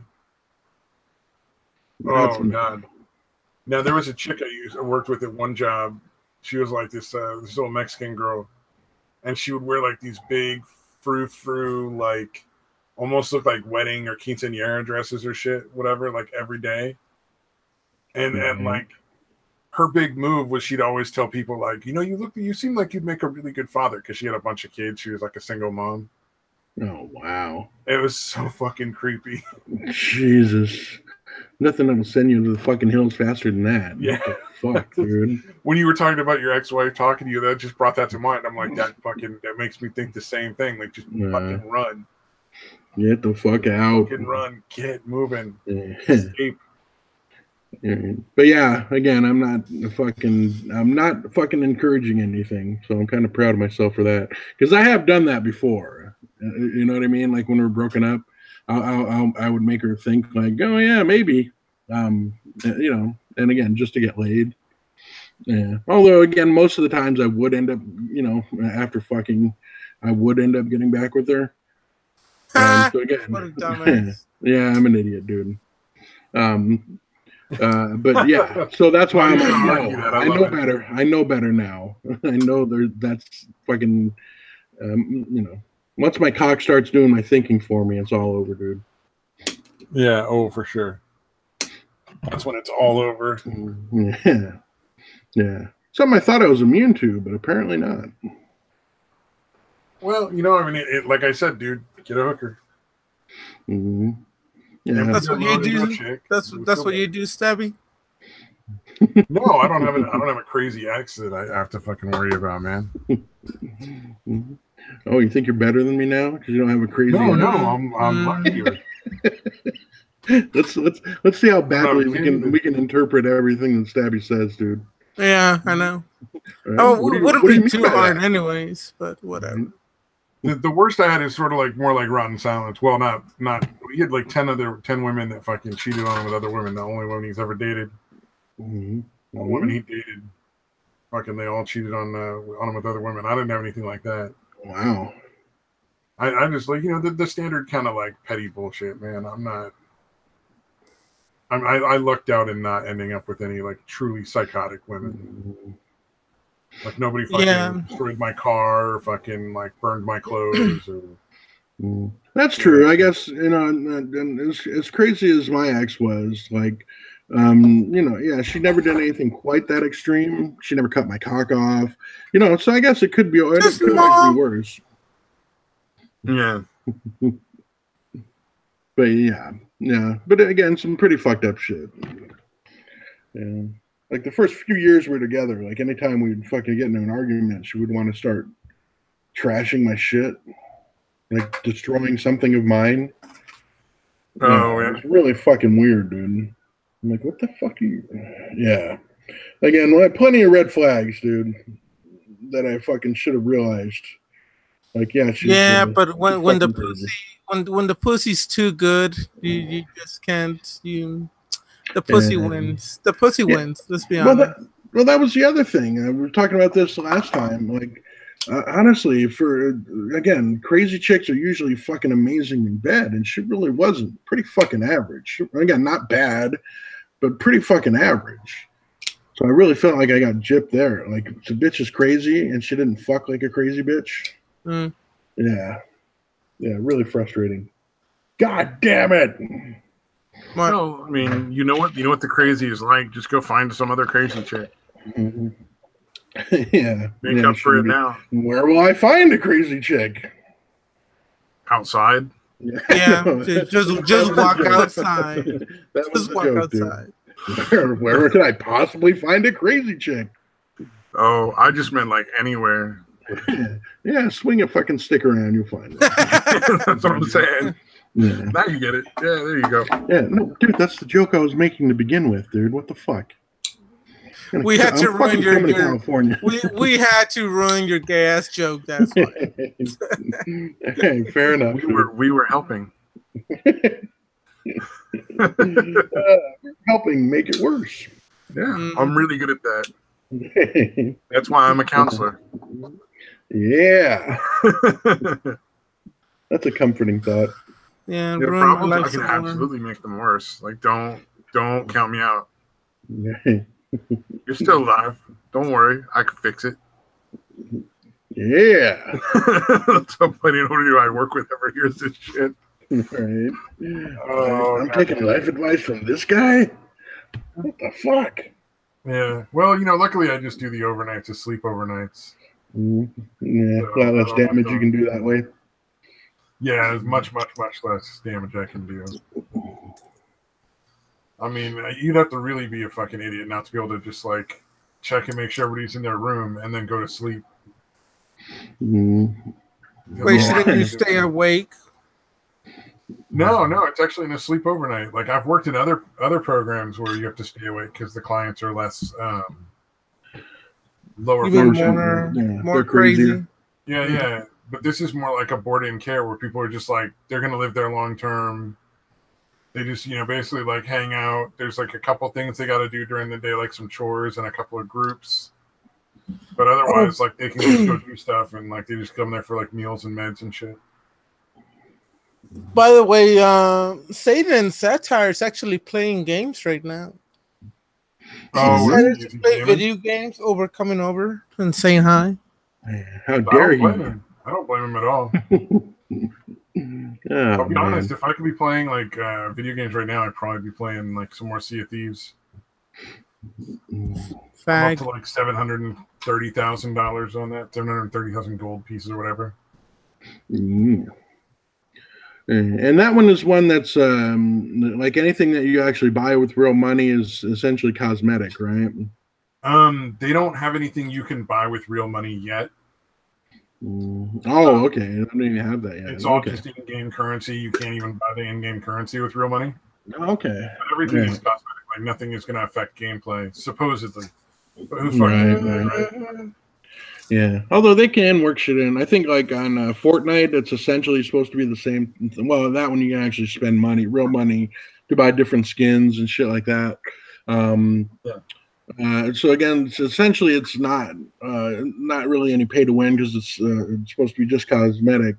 Oh, God. Now, there was a chick I worked with at one job. She was like this little Mexican girl. And she would wear like these big frou-frou, like almost look like wedding or quinceañera dresses or shit, whatever, like every day. And like her big move was she'd always tell people like, you seem like you'd make a really good father because she had a bunch of kids. She was like a single mom. Oh, wow. It was so fucking creepy. Jesus. Nothing that'll send you to the fucking hills faster than that. Yeah. What the fuck, dude. When you were talking about your ex-wife talking to you, that just brought that to mind. I'm like, that makes me think the same thing. Like, just fucking run. Get the fuck out. Fucking run. Get moving. Escape. But yeah, again, I'm not fucking encouraging anything. So I'm kind of proud of myself for that. Because I have done that before. You know what I mean? Like when we're broken up. I would make her think like, oh yeah, maybe, You know, and again, just to get laid. Yeah. Although again, most of the times I would end up, you know, after fucking, I would end up getting back with her. So again, what a dumbass. Yeah, I'm an idiot, dude. But yeah, so that's why I'm like, no, I know better. I know better now. I know that's fucking, you know, once my cock starts doing my thinking for me, it's all over, dude. Yeah, oh, for sure. That's when it's all over. Yeah. Yeah. Something I thought I was immune to, but apparently not. Well, you know, I mean, like I said, dude, get a hooker. Mm-hmm. Yeah. That's what you do. That's what you do, Stabby. No, I don't have a crazy ex that I have to fucking worry about, man. Oh, you think you're better than me now because you don't have a crazy? No, I'm luckier. Let's see how badly we can interpret everything that Stabby says, dude. Yeah, I know. Oh, it wouldn't be too hard, anyways. But whatever. The worst I had is sort of like more like Rotten Silence. Well, not. He had like 10 women that fucking cheated on him with other women. The only women he's ever dated. Mm-hmm. All women he dated, fucking, they all cheated on him with other women. I didn't have anything like that. Wow. I just like, you know, the standard kind of like petty bullshit, man. I lucked out in not ending up with any like truly psychotic women. Like nobody fucking destroyed my car or fucking like burned my clothes. Or, that's true. I guess, you know, and as crazy as my ex was, like, you know, yeah, she never did anything quite that extreme. She never cut my cock off, you know. So I guess it could be worse. Yeah. But yeah. But again, some pretty fucked up shit. Yeah. Like the first few years we were together, like anytime we'd fucking get into an argument, she would want to start trashing my shit, like destroying something of mine. Oh, yeah. It was really fucking weird, dude. I'm like, what the fuck are you? Yeah. Again, plenty of red flags, dude, that I fucking should have realized. Like, yeah, but when the pussy's too good, you just can't. The pussy wins. The pussy wins. Let's be honest. Well, that was the other thing. We were talking about this last time. Like, honestly, again, crazy chicks are usually fucking amazing in bed, and she really wasn't. Pretty fucking average. Again, not bad, but pretty fucking average. So I really felt like I got gypped there. Like, the bitch is crazy, and she didn't fuck like a crazy bitch. Yeah, really frustrating. God damn it! No, I mean, you know what the crazy is like. Just go find some other crazy chick. Mm-hmm. Yeah, make up for it now. Where will I find a crazy chick? Outside. Yeah, just walk outside. Just walk outside. Where could I possibly find a crazy chick? Oh, I just meant like anywhere. Yeah, swing a fucking stick around, you'll find it. That's what I'm saying. Yeah. Now you get it. Yeah, there you go. Yeah, no, dude, that's the joke I was making to begin with, dude. What the fuck? We had to ruin your California. We had to ruin your gay ass joke. That's why. Hey, fair enough. We were helping. Helping make it worse. Yeah, I'm really good at that. That's why I'm a counselor. Yeah. That's a comforting thought. Yeah, problems I can absolutely make them worse. Like, don't count me out. You're still alive. Don't worry, I can fix it. Yeah. Somebody who I work with ever hears this shit. Right. I'm taking life advice from this guy. What the fuck? Yeah. Well, you know, luckily I just do the overnights, the sleep overnights. Yeah. So, a lot less damage you can do that way. Yeah, there's much less damage I can do. I mean, you'd have to really be a fucking idiot not to be able to just like check and make sure everybody's in their room and then go to sleep. Wait, shouldn't you stay awake? No, it's actually in a sleep overnight. Like, I've worked in other programs where you have to stay awake because the clients are less lower function. More crazy. Yeah. But this is more like a board-in care where people are just like, they're going to live there long term. They just, basically like hang out. There's like a couple things they got to do during the day, like some chores and a couple of groups. But otherwise, like they can just go do stuff and like they just come there for like meals and meds and shit. By the way, Satan and Satire is actually playing games right now. Oh, decided to play video games over coming over and saying hi. How dare he? I don't blame him at all. I'll be honest, if I could be playing like video games right now, I'd probably be playing like some more Sea of Thieves. Up to like $730,000 on that, 730,000 gold pieces or whatever. And that one is one that's like anything that you actually buy with real money is essentially cosmetic, right? They don't have anything you can buy with real money yet. Oh, okay. I don't even have that yet. It's all just in-game currency. You can't even buy the in-game currency with real money. Okay. But everything is cosmetic. Like nothing is going to affect gameplay, supposedly. But who fucking right? Yeah. Although they can work shit in. I think like on Fortnite, it's essentially supposed to be the same. Well, that one you can actually spend money, real money, to buy different skins and shit like that. So again, essentially it's not really any pay to win because it's supposed to be just cosmetic.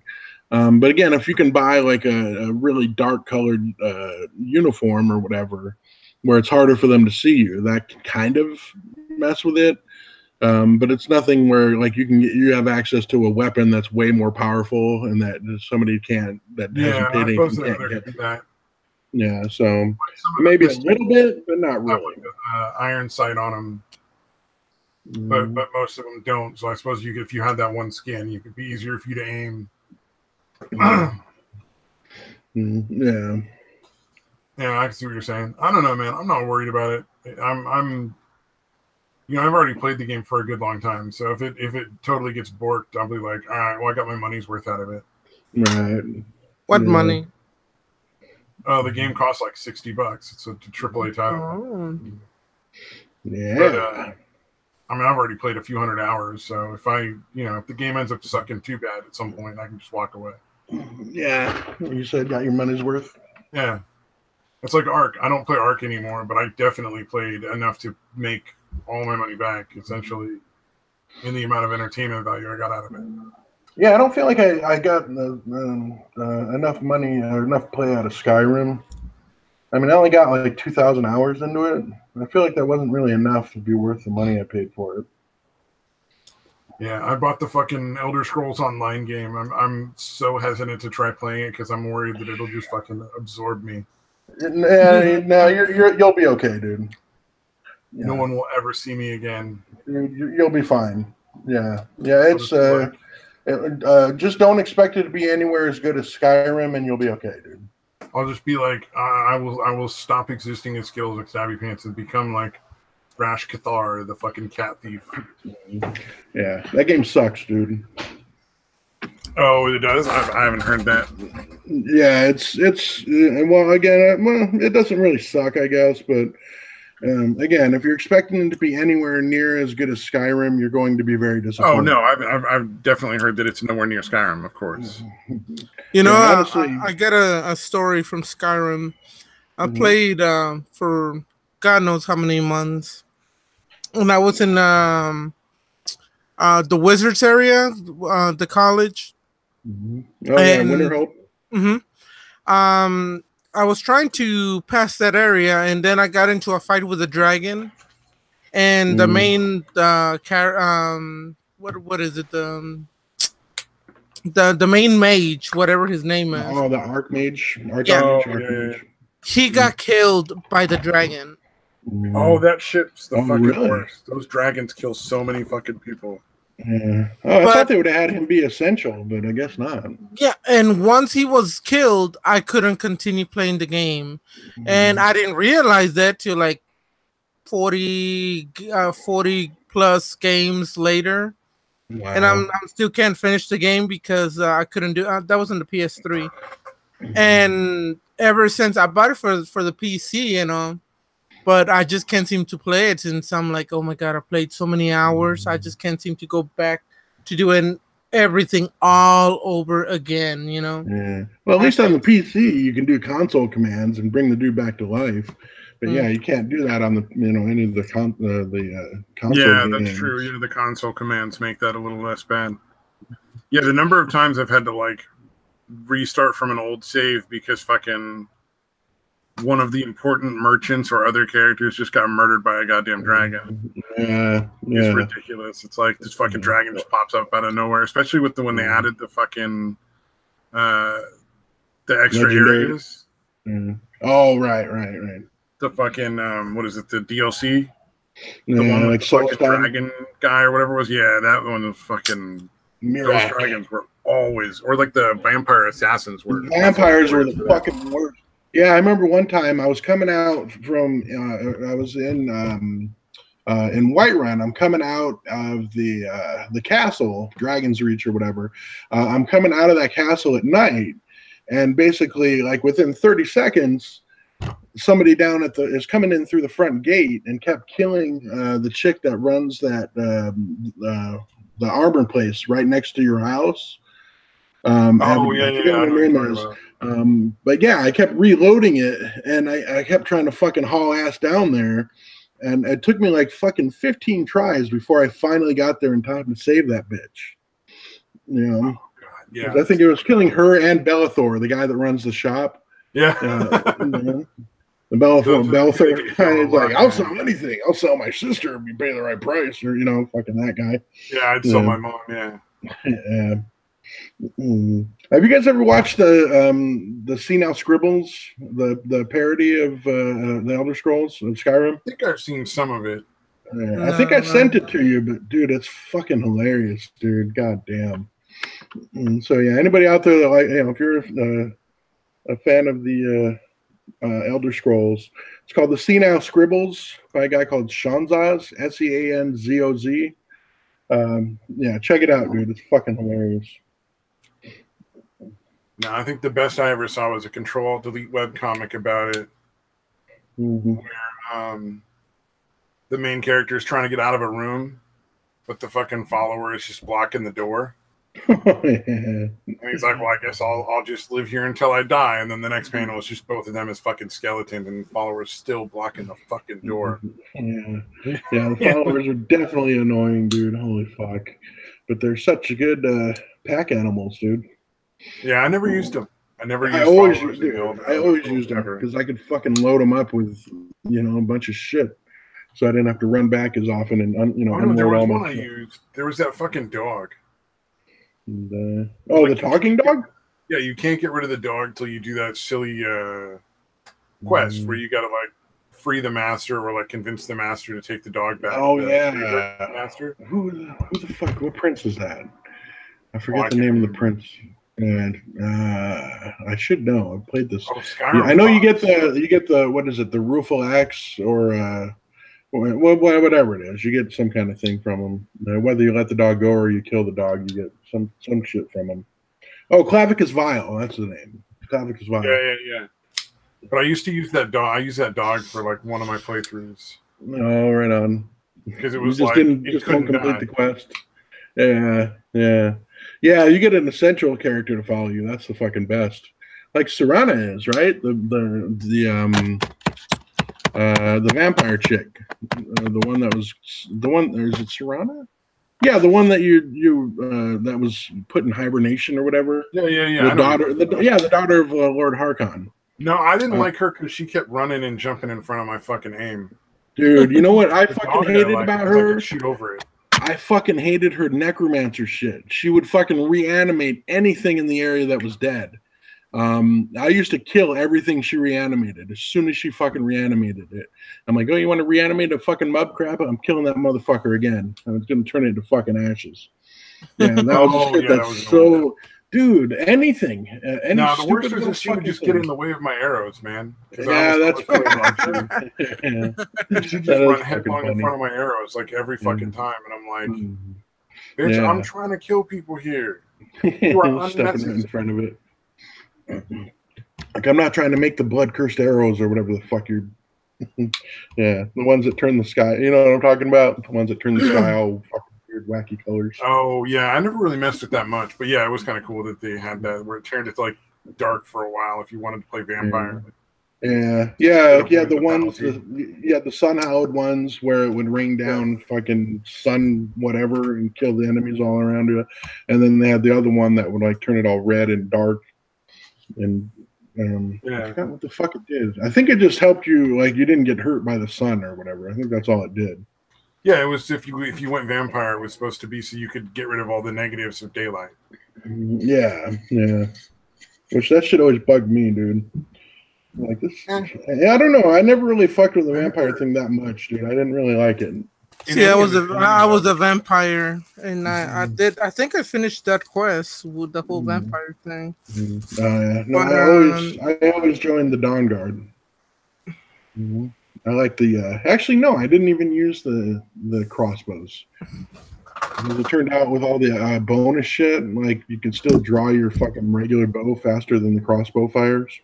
But again, if you can buy like a really dark colored uniform or whatever, where it's harder for them to see you, that can kind of mess with it. But it's nothing where like you have access to a weapon that's way more powerful and that somebody can't hasn't paid anything can't get that. Yeah, so maybe a little bit, but not really. Iron sight on them, but most of them don't. So I suppose if you had that one skin, it could be easier for you to aim. Yeah, I can see what you're saying. I don't know, man. I'm not worried about it. I'm I've already played the game for a good long time. So if it totally gets borked, I'll be like, all right, well, I got my money's worth out of it. Right. What money? Oh, the game costs like $60. It's a AAA title. Oh. Yeah. But, I've already played a few hundred hours, so if if the game ends up sucking too bad at some point, I can just walk away. Yeah. You said got your money's worth? Yeah. It's like Ark. I don't play Ark anymore, but I definitely played enough to make all my money back, essentially, in the amount of entertainment value I got out of it. Yeah, I don't feel like I got enough money or enough play out of Skyrim. I only got like 2,000 hours into it. I feel like that wasn't really enough to be worth the money I paid for it. Yeah, I bought the fucking Elder Scrolls Online game. I'm so hesitant to try playing it because I'm worried that it'll just fucking absorb me. No, you'll be okay, dude. Yeah. No one will ever see me again. You'll be fine. Yeah, it's just don't expect it to be anywhere as good as Skyrim, and you'll be okay, dude. I'll just be like, I will stop existing as skills like Stabby Pants and become like Rash Cathar, the fucking cat thief. Yeah, that game sucks, dude. Oh, it does? I haven't heard that. Yeah, it's well, again, it doesn't really suck, I guess, but again, if you're expecting it to be anywhere near as good as Skyrim, you're going to be very disappointed. Oh no, I've definitely heard that it's nowhere near Skyrim, of course. Honestly, I get a story from Skyrim. I played for God knows how many months, and I was in the Wizards area, the college. Oh yeah, Winterhope. I was trying to pass that area, and then I got into a fight with a dragon, and the main what is it, the main mage, whatever his name is. Oh, the Archmage. Yeah. He got killed by the dragon. Oh, that shit's the fucking worst. Those dragons kill so many fucking people. Yeah. I thought they would have had him be essential, but I guess not. Yeah, and once he was killed, I couldn't continue playing the game. And I didn't realize that till like 40 plus games later. Wow. And I'm still can't finish the game because I couldn't do that was on the PS3. And ever since I bought it for the PC, but I just can't seem to play it since I'm like, oh my God, I played so many hours. I just can't seem to go back to do it. everything all over again, you know? Yeah. Well, at least on the PC, you can do console commands and bring the dude back to life. But yeah, you can't do that on the any of the console. Yeah, games. that's true. Yeah, the console commands make that a little less bad. Yeah, the number of times I've had to like restart from an old save because fucking one of the important merchants or other characters just got murdered by a goddamn dragon. Yeah, it's ridiculous. It's like this fucking dragon just pops up out of nowhere, especially with when they added the fucking the extra Legendary areas. Oh, right. The fucking what is it? The DLC. The one with like the fucking dragon guy or whatever it was. Yeah, that one was fucking. Those dragons were always, or like the vampire assassins were. Vampires were the fucking worst. Yeah, I remember one time I was coming out from. I was in Whiterun. I'm coming out of the castle, Dragon's Reach or whatever. I'm coming out of that castle at night, and basically, like within 30 seconds. Somebody down at is coming in through the front gate and kept killing the chick that runs that the armor place right next to your house. But yeah, I kept reloading it and I kept trying to fucking haul ass down there, and it took me like fucking 15 tries before I finally got there in time to save that bitch. You know, yeah. I think it was killing her and Bellathor, the guy that runs the shop. Yeah. The Bellathor guy is like, I'll sell anything. I'll sell my sister if you pay the right price, or fucking that guy. Yeah, I'd sell my mom. Yeah. Have you guys ever watched the See Now Scribbles, the parody of the Elder Scrolls of Skyrim? I think I've seen some of it. I think I sent it to you, but dude, it's fucking hilarious, dude. God damn. So yeah, anybody out there that if you're a fan of the Elder Scrolls, it's called the See Now Scribbles by a guy called Shanzaz, Seanzoz. Yeah, check it out, dude. It's fucking hilarious. No, I think the best I ever saw was a Control-Delete webcomic about it. Where the main character is trying to get out of a room, but the fucking follower is just blocking the door. And he's like, well, I guess I'll just live here until I die. And then the next panel is just both of them as fucking skeletons and followers still blocking the fucking door. Yeah, the followers are definitely annoying, dude. Holy fuck. But they're such good pack animals, dude. Yeah, I never used them. I always used them because I could fucking load them up with a bunch of shit, so I didn't have to run back as often and there was one I used. There was that fucking dog. And, the talking dog? Yeah, you can't get rid of the dog till you do that silly quest where you gotta like free the master or like convince the master to take the dog back. Oh yeah, master. Who the fuck? What prince is that? I forget the name of the prince. And I should know. I've played this. I know you get the what is it? The rueful axe or whatever it is. You get some kind of thing from them. Whether you let the dog go or you kill the dog, you get some shit from them. Oh, Clavicus Vile. That's the name. Clavicus Vile. Yeah. But I used to use that dog. I used that dog for like one of my playthroughs. Oh, right on. Because it was couldn't complete the quest. Yeah. You get an essential character to follow you. That's the fucking best. Like Serana is, right? The vampire chick, the one that was the one. Or is it Serana? Yeah, the one that you that was put in hibernation or whatever. Yeah. The daughter of Lord Harkon. No, I didn't like her because she kept running and jumping in front of my fucking aim. Dude, you know what I fucking hated about her? I could shoot over it. I fucking hated her necromancer shit. She would fucking reanimate anything in the area that was dead. I used to kill everything she reanimated as soon as she fucking reanimated it. I'm like, oh, you want to reanimate a fucking mud crab? I'm killing that motherfucker again. I was going to turn it into fucking ashes. Yeah, that was shit that's so... Dude, anything. No, the worst is that she would just get in the way of my arrows, man. Yeah, that's pretty much She just run headlong in front of my arrows like every fucking time. And I'm like, bitch, I'm trying to kill people here. You are stepping in front of it. Like, I'm not trying to make the blood-cursed arrows or whatever the fuck you're... Yeah, the ones that turn the sky. You know what I'm talking about? The ones that turn the sky all fucking weird, wacky colors. Oh yeah, I never really messed with that much, but yeah, it was kind of cool that they had that where it turned it like dark for a while if you wanted to play vampire. Yeah. The ones, the sun-hallowed ones where it would rain down fucking sun whatever and kill the enemies all around it, and then they had the other one that would like turn it all red and dark, and I forgot what the fuck it did. I think it just helped you, like you didn't get hurt by the sun or whatever. I think that's all it did. Yeah, it was if you went vampire, it was supposed to be so you could get rid of all the negatives of daylight. Yeah. Which that shit always bugged me, dude. Like this, I don't know. I never really fucked with the vampire thing that much, dude. I didn't really like it. See, I was a vampire, and I think I finished that quest with the whole vampire thing. No, I always joined the Dawn Guard. I like the. Actually, no, I didn't even use the crossbows. Because it turned out with all the bonus shit, like you can still draw your fucking regular bow faster than the crossbow fires.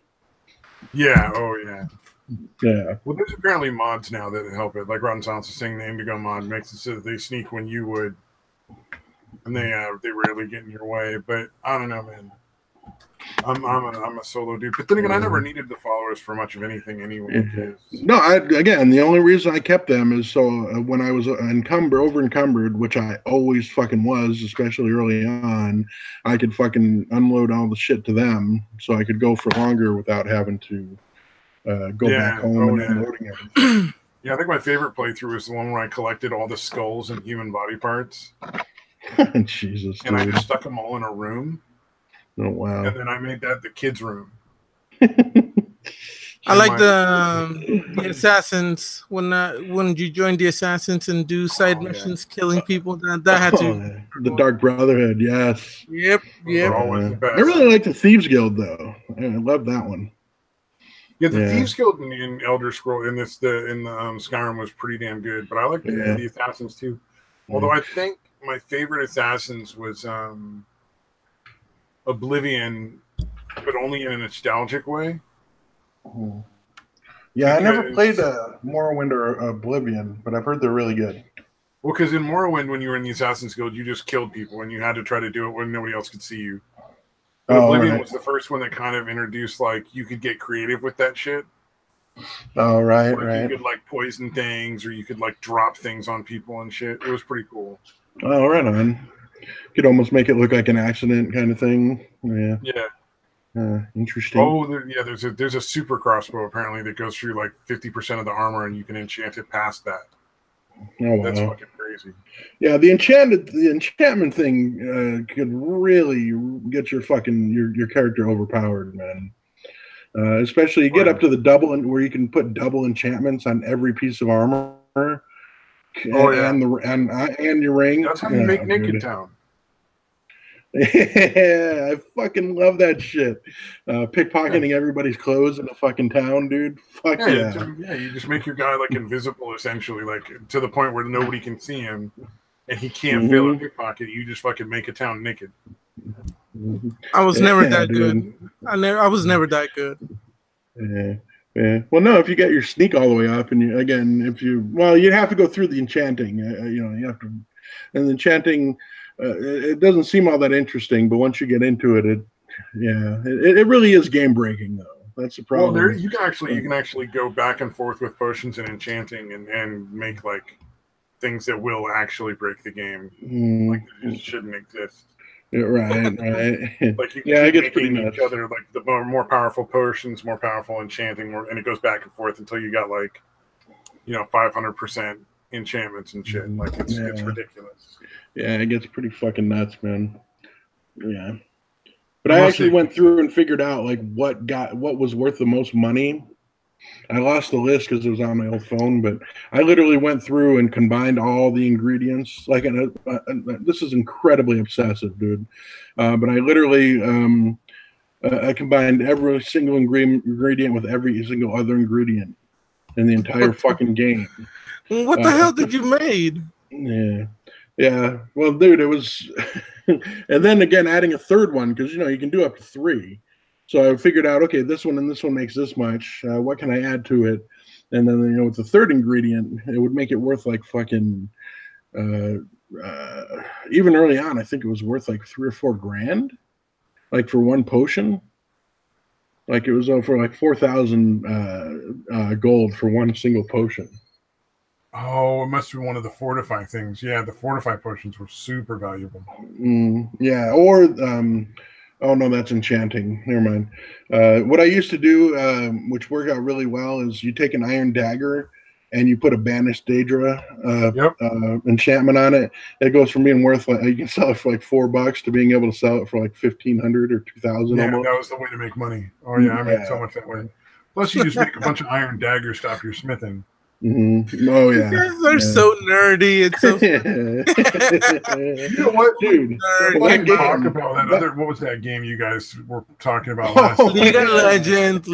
Yeah. Oh yeah. Yeah. Well, there's apparently mods now that help it. Like Rotten Silence is saying, the Indigo mod makes it so that they sneak when you would, and they rarely get in your way. But I don't know, man. I'm a solo dude. But then again, I never needed the followers for much of anything anyway. No, again, the only reason I kept them is so when I was over-encumbered, which I always fucking was, especially early on, I could fucking unload all the shit to them, so I could go for longer without having to go back home and unloading everything. Yeah, I think my favorite playthrough was the one where I collected all the skulls and human body parts. Jesus, and dude. I stuck them all in a room. Oh wow! And then I made that the kids' room. I like the assassins when you join the assassins and do side missions, killing people. That had to the Dark Brotherhood. Yes. Yep. I really like the Thieves Guild though. I love that one. Yeah, the Thieves Guild in Elder Scrolls in the Skyrim was pretty damn good. But I like the assassins too. Although I think my favorite assassins was Oblivion, but only in a nostalgic way. Yeah, I never played Morrowind or Oblivion, but I've heard they're really good. Well, because in Morrowind, when you were in the Assassin's Guild, you just killed people, and you had to try to do it when nobody else could see you. But Oblivion was the first one that kind of introduced, like, you could get creative with that shit. Oh, right. You could, like, poison things, or you could, like, drop things on people and shit. It was pretty cool. Oh, right on. Could almost make it look like an accident kind of thing. Yeah. Interesting. Oh, there's a super crossbow apparently that goes through like 50% of the armor, and you can enchant it past that. Oh, wow. That's fucking crazy. Yeah, the enchantment thing could really get your character overpowered, man. Especially you get up to the double, and where you can put double enchantments on every piece of armor. And your ring. That's how you make Naked Town. Yeah, I fucking love that shit. Pickpocketing everybody's clothes in a fucking town, dude. Fuck yeah. You just make your guy like invisible, essentially, like to the point where nobody can see him, and he can't fail a pickpocket. You just fucking make a town naked. I was never that good. I was never that good. Yeah. Well, no, if you get your sneak all the way up, and you'd have to go through the enchanting. You have to, and the enchanting. It doesn't seem all that interesting, but once you get into it, it really is game breaking though. That's the problem. Well, you can actually go back and forth with potions and enchanting and make like things that will actually break the game. Like it shouldn't exist. Yeah, right. Like you can keep making each other like the more powerful potions, more powerful enchanting, and it goes back and forth until you got like 500% enchantments and shit. Like it's ridiculous. Yeah, it gets pretty fucking nuts, man. Yeah. But I actually went through and figured out like what was worth the most money. I lost the list because it was on my old phone, but I literally went through and combined all the ingredients. Like, this is incredibly obsessive, dude. But I literally I combined every single ingredient with every single other ingredient in the entire fucking game. What the hell did you made? Yeah. Well, dude, it was, and then again, adding a third one, because, you can do up to 3. So I figured out, okay, this one and this one makes this much. What can I add to it? And then, with the third ingredient, it would make it worth like fucking, even early on, I think it was worth like $3 or $4 grand, like for one potion. Like it was for like 4,000 gold for one single potion. Oh, it must be one of the fortify things. Yeah, the fortify potions were super valuable. Yeah, or oh no, that's enchanting. Never mind. What I used to do, which worked out really well, is you take an iron dagger and you put a banished Daedra enchantment on it. It goes from being worth like you can sell it for like $4 to being able to sell it for like 1,500 or 2,000. Yeah, almost. That was the way to make money. Oh yeah, I made so much that way. Plus, you just make a bunch of iron daggers stop your smithing. Oh yeah, they're so nerdy. It's so you know what, dude? Talk about that other. What was that game you guys were talking about last? League of Legends.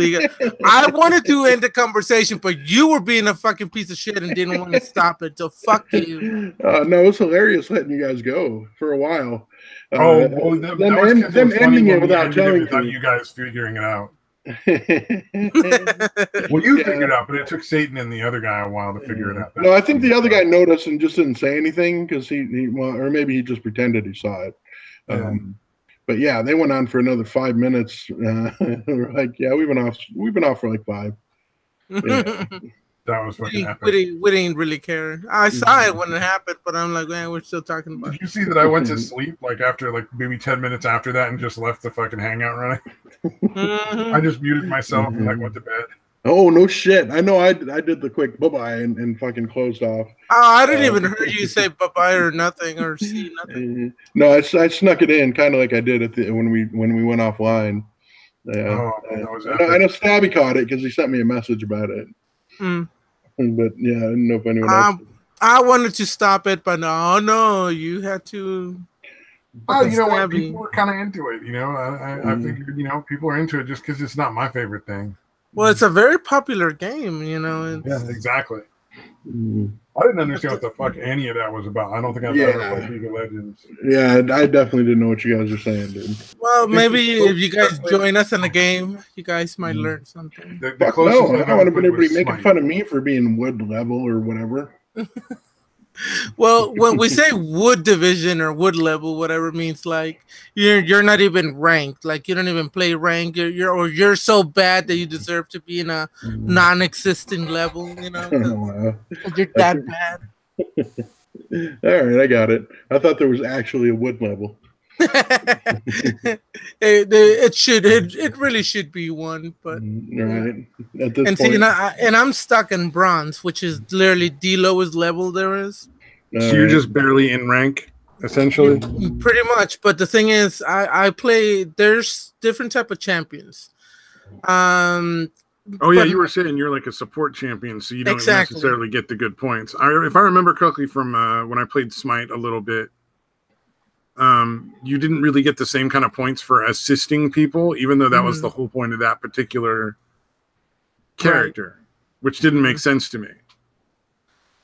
I wanted to end the conversation, but you were being a fucking piece of shit and didn't want to stop it. So fuck you. No, it was hilarious letting you guys go for a while. Them ending it without telling you guys figuring it out. Well, you figured it out, but it took Satan and the other guy a while to figure it out. No, I think the other guy noticed and just didn't say anything because or maybe he just pretended he saw it. But yeah, they went on for another 5 minutes. We're like, yeah, we've been off for like 5. Yeah. That was fucking epic. We didn't really care. I saw it when it happened, but I'm like, man, we're still talking about it. Did you see that I went to sleep like after like maybe 10 minutes after that and just left the fucking hangout running? I just muted myself and like went to bed. Oh no shit! I know I did the quick bye-bye and fucking closed off. Oh, I didn't even hear you say bye-bye or nothing or see nothing. No, I snuck it in kind of like I did when we went offline. I know Stabby caught it because he sent me a message about it. But yeah, I didn't know if anyone else did. I wanted to stop it, but no, you had to. Well, you know what? People were kind of into it. You know, I figured, people are into it just because it's not my favorite thing. Well, it's a very popular game, Yeah, exactly. I didn't understand what the fuck any of that was about. I don't think I've ever played League of Legends. Yeah, I definitely didn't know what you guys were saying, dude. Well, maybe if you guys join us in the game, you guys might learn something. I don't want anybody making fun of me for being wood level or whatever. Well, when we say wood division or wood level, whatever it means, like you're not even ranked, like you don't even play rank. You're so bad that you deserve to be in a non-existent level. You're that bad. All right, I got it. I thought there was actually a wood level. It really should be one, but right at this point. See, and I'm stuck in bronze, which is literally the lowest level there is. So you're just barely in rank, essentially. Pretty much, but the thing is, I play. There's different type of champions. Oh yeah, you were saying you're like a support champion, so you don't necessarily get the good points. If I remember correctly from when I played Smite a little bit. You didn't really get the same kind of points for assisting people, even though that was the whole point of that particular character, which didn't make sense to me.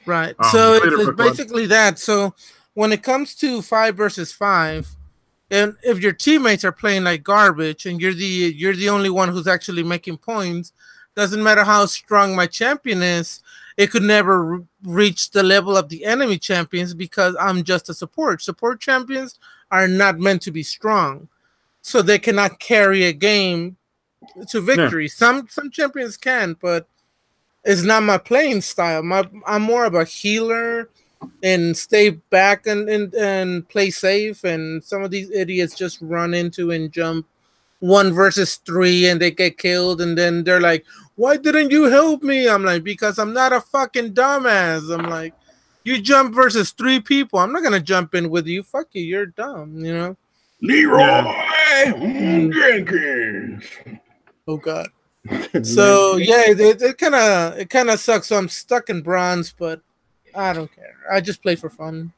Right. So it's basically that. So when it comes to 5 versus 5, and if your teammates are playing like garbage and you're the only one who's actually making points, doesn't matter how strong my champion is, it could never reach the level of the enemy champions because I'm just a support. Support champions are not meant to be strong, so they cannot carry a game to victory. Yeah. Some champions can, but it's not my playing style. I'm more of a healer and stay back and play safe. And some of these idiots just run into and jump 1 versus 3 and they get killed, and then they're like, why didn't you help me? I'm like, because I'm not a fucking dumbass. I'm like, you jump versus 3 people. I'm not going to jump in with you. Fuck you. You're dumb, Leroy Jenkins. Oh, God. So, yeah, it kind of sucks. So I'm stuck in bronze, but I don't care. I just play for fun.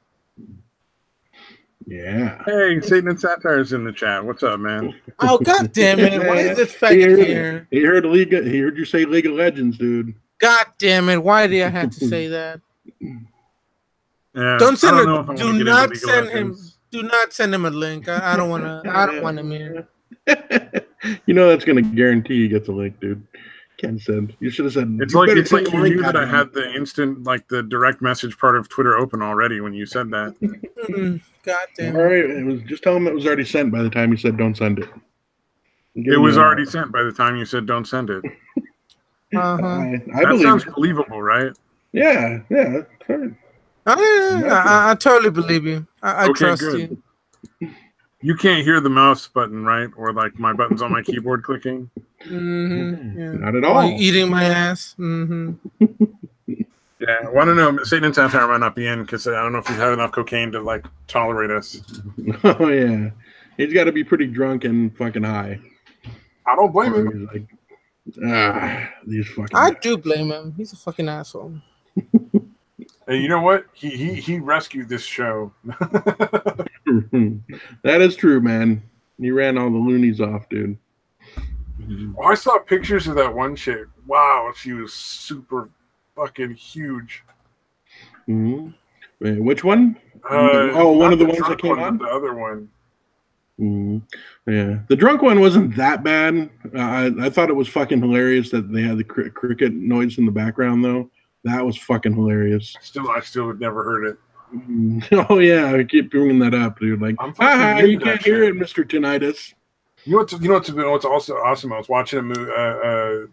Yeah. Hey, Satan and Satire's in the chat. What's up, man? Oh, God damn it. Why is this faggot here? He heard you say League of Legends, dude. God damn it. Why do I have to say that? Yeah, don't send him. Do not send him. Do not send him a link. I don't want him here. That's going to guarantee you get the link, dude. Can't send. You should have said. It's like you knew that I had the instant, like the direct message part of Twitter open already when you said that. God damn. All right, it was just tell him it was already sent by the time you said don't send it. It was already sent by the time you said don't send it. I that sounds believable, right? Yeah. I totally believe you. I trust you. You can't hear the mouse button, right? Or like my buttons on my keyboard clicking? Yeah. Not at all. Or eating my ass. Yeah, I want to know. Satan and Satire might not be in because I don't know if he's had enough cocaine to like tolerate us. Oh yeah, he's got to be pretty drunk and fucking high. I don't blame him. Like, these fucking. I do blame him. He's a fucking asshole. Hey, you know what? He rescued this show. That is true, man. He ran all the loonies off, dude. Oh, I saw pictures of that one chick. Wow, she was super fucking huge. Wait, which one? One of the ones that came on? The other one. Yeah, the drunk one wasn't that bad. I thought it was fucking hilarious that they had the cricket noise in the background, though. That was fucking hilarious. I still had never heard it. Oh yeah, I keep bringing that up, dude. Like, you can't hear it, Mr. Tinnitus. You know what's also awesome? I was watching a movie,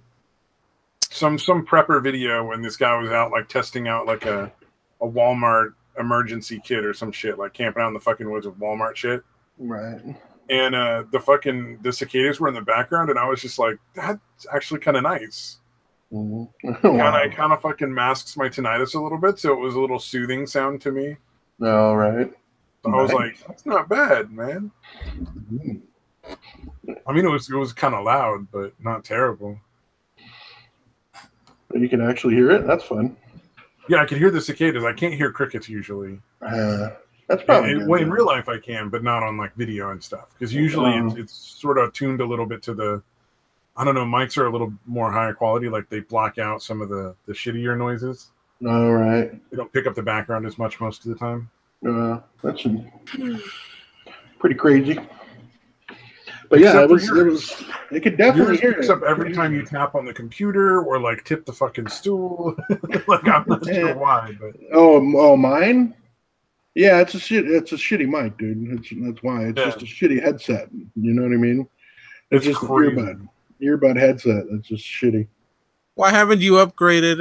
some prepper video when this guy was out like testing out like a Walmart emergency kit or some shit, like camping out in the fucking woods with Walmart shit. Right. And the cicadas were in the background, and I was just like, that's actually kind of nice. Wow. Kind of fucking masks my tinnitus a little bit, so it was a little soothing sound to me. All right. So I was like, that's not bad, man. I mean, it was kind of loud, but not terrible. You can actually hear it. That's fun. Yeah, I can hear the cicadas. I can't hear crickets usually. That's probably in real life I can, but not on like video and stuff. Because usually it's sort of tuned a little bit to the. I don't know. Mics are a little more higher quality. Like they block out some of the shittier noises. All right. They don't pick up the background as much most of the time. That's pretty crazy. But yeah, it could definitely hear it. Except every time you tap on the computer or like tip the fucking stool. Like I'm not sure why, but mine? Yeah, it's a shitty mic, dude. That's why. It's just a shitty headset. You know what I mean? It's just crazy. Earbud headset. It's just shitty. Why haven't you upgraded?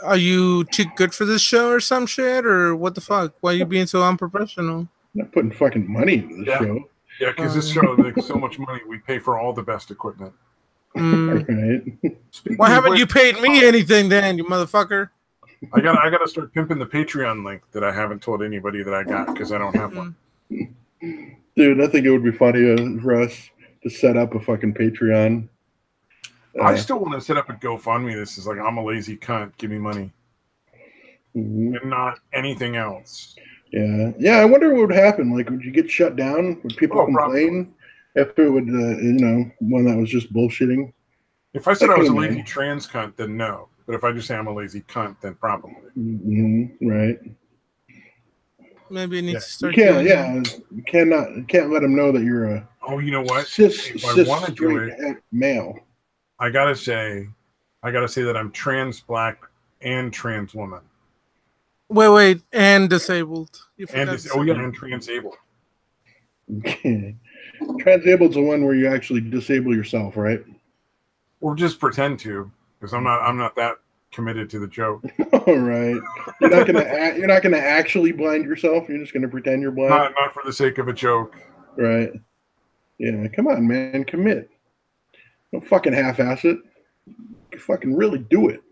Are you too good for this show or some shit, or what the fuck? Why are you being so unprofessional? I'm not putting fucking money into this show. Yeah, because this show makes so much money. We pay for all the best equipment. Right. Why haven't you paid me anything then, you motherfucker? I gotta start pimping the Patreon link that I haven't told anybody that I got because I don't have one. Dude, I think it would be funny for us to set up a fucking Patreon. I still want to set up a GoFundMe. This is like, I'm a lazy cunt. Give me money. And not anything else. Yeah. I wonder what would happen. Like, would you get shut down? Would people complain if it would, one that was just bullshitting? If I said I was a lazy trans cunt, then no. But if I just say I'm a lazy cunt, then probably. Right. Maybe it needs to start. You can't let them know that you're a. Oh, you know what? If I want to do it, male. I gotta say that I'm trans black and trans woman. Wait, and disabled. And transabled. Okay. Transabled's the one where you actually disable yourself, right? Or just pretend to, because I'm not that committed to the joke. All right. You're not gonna actually blind yourself. You're just gonna pretend you're blind. Not for the sake of a joke. Right. Yeah. Come on, man. Commit. Don't fucking half-ass it. You fucking really do it.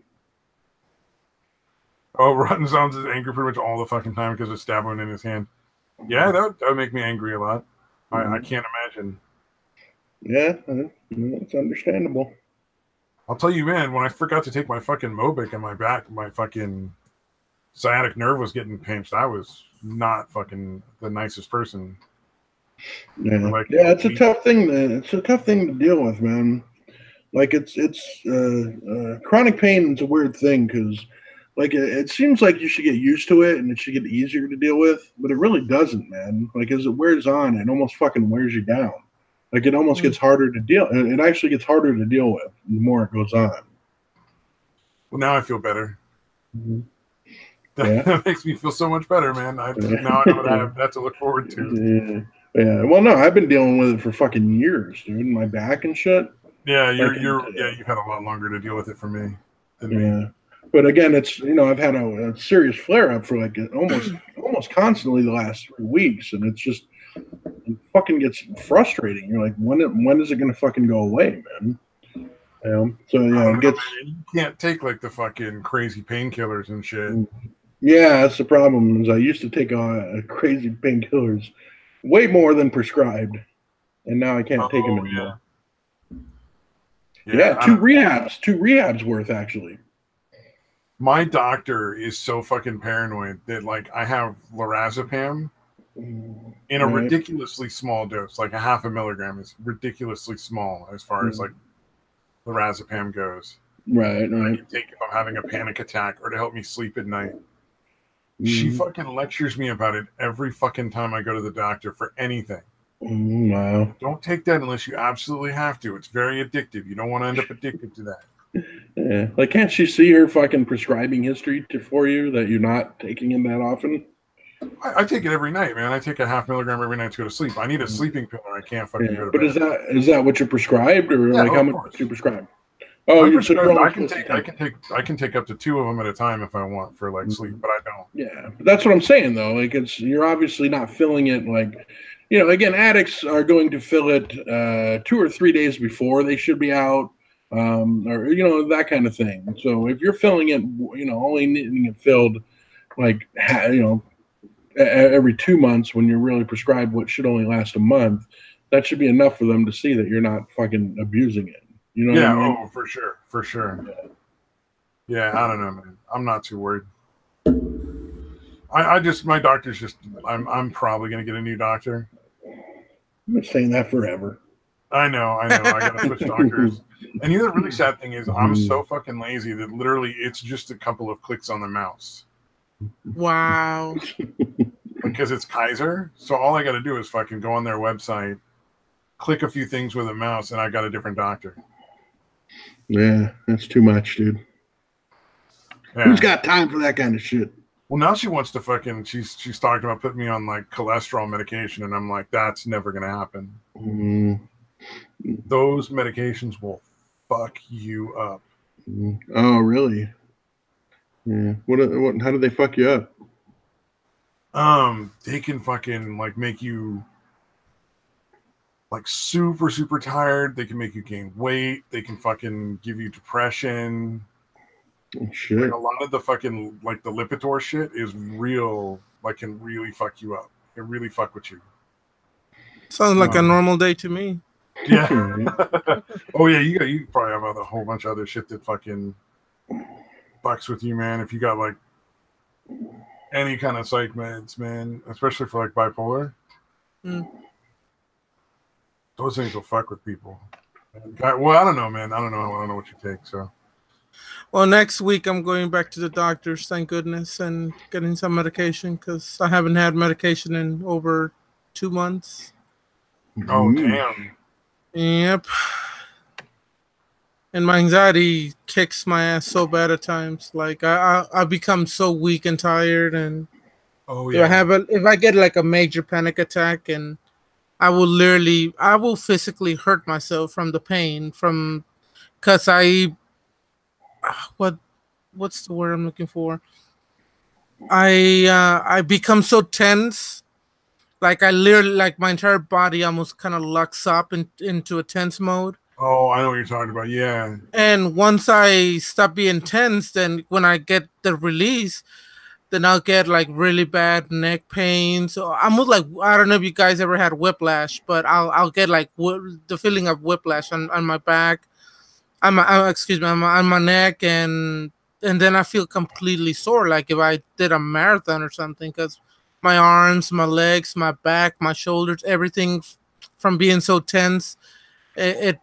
Oh, Rotten Zones is angry pretty much all the fucking time because of stabbing in his hand. Yeah, that would make me angry a lot. I can't imagine. Yeah, it's understandable. I'll tell you, man, when I forgot to take my fucking Mobic and my back, my fucking sciatic nerve was getting pinched. I was not fucking the nicest person. Yeah, it's a tough thing. It's a tough thing to deal with, man. Like it's chronic pain is a weird thing because, like, it seems like you should get used to it and it should get easier to deal with, but it really doesn't, man. Like as it wears on, it almost fucking wears you down. Like it almost gets harder to deal. It actually gets harder to deal with the more it goes on. Well, now I feel better. Mm-hmm. That makes me feel so much better, man. Now I know what I have that to look forward to. Yeah. Well, no, I've been dealing with it for fucking years, dude. My back and shit. Yeah, you've had a lot longer to deal with it for me than me. But again, it's I've had a serious flare up for like almost constantly the last 3 weeks, and it fucking gets frustrating. You're like, when is it gonna fucking go away, man? So yeah, you can't take like the fucking crazy painkillers and shit. Yeah, that's the problem. Is I used to take crazy painkillers, way more than prescribed, and now I can't take them anymore. Yeah, 2 rehabs worth actually. My doctor is so fucking paranoid that like I have lorazepam in a ridiculously small dose, like 0.5 milligram is ridiculously small as far as like lorazepam goes. Right. I can take if I'm having a panic attack or to help me sleep at night. She fucking lectures me about it every fucking time I go to the doctor for anything. Wow. Don't take that unless you absolutely have to. It's very addictive. You don't want to end up addicted to that. Yeah. Like, can't she see her fucking prescribing history for you that you're not taking it that often? I take it every night, man. I take a 0.5 milligram every night to go to sleep. I need a sleeping pill or I can't fucking go to bed. But is that what you're prescribed, or like how much do you prescribe? Oh, I can take up to 2 of them at a time if I want for like sleep, but I don't. Yeah, but that's what I'm saying though. Like you're obviously not filling it like, again, addicts are going to fill it 2 or 3 days before they should be out, or that kind of thing. So if you're filling it, only needing it filled like every 2 months when you're really prescribed what should only last a month, that should be enough for them to see that you're not fucking abusing it. You know what I mean? Oh, for sure. Yeah, I don't know, man. I'm not too worried. My doctor's just, I'm probably going to get a new doctor. I've been saying that forever. I know. I got to switch doctors. And the really sad thing is I'm so fucking lazy that literally it's just a couple of clicks on the mouse. Wow. Because it's Kaiser. So all I got to do is fucking go on their website, click a few things with a mouse, and I got a different doctor. Yeah, that's too much, dude. Yeah. Who's got time for that kind of shit? Well, now she wants to fucking, she's talking about putting me on like cholesterol medication, and I'm like, that's never going to happen. Those medications will fuck you up. Oh, really? Yeah. What? How do they fuck you up? They can fucking like make you like super, super tired. They can make you gain weight. They can fucking give you depression. Oh, shit. Like a lot of the fucking like the Lipitor shit is real, like can really fuck you up. It really fuck with you. Sounds like a normal day to me. Yeah. Oh yeah, you probably have a whole bunch of other shit that fucking fucks with you, man. If you got like any kind of psych meds, man, especially for like bipolar. Those things will fuck with people. Well, I don't know, man. I don't know what you take. So, well, next week I'm going back to the doctors, thank goodness, and getting some medication because I haven't had medication in over 2 months. Oh, damn. Yep. And my anxiety kicks my ass so bad at times. Like I become so weak and tired, and if I get like a major panic attack, and I will physically hurt myself from the pain because what's the word I'm looking for? I become so tense, like I literally, like my entire body almost kind of locks up into a tense mode. Oh, I know what you're talking about. Yeah. And once I stop being tense, then when I get the release, then I'll get like really bad neck pain. So I'm like, I don't know if you guys ever had whiplash, but I'll get like the feeling of whiplash on my back, on my neck, and then I feel completely sore, like if I did a marathon or something, because my arms, my legs, my back, my shoulders, everything from being so tense, it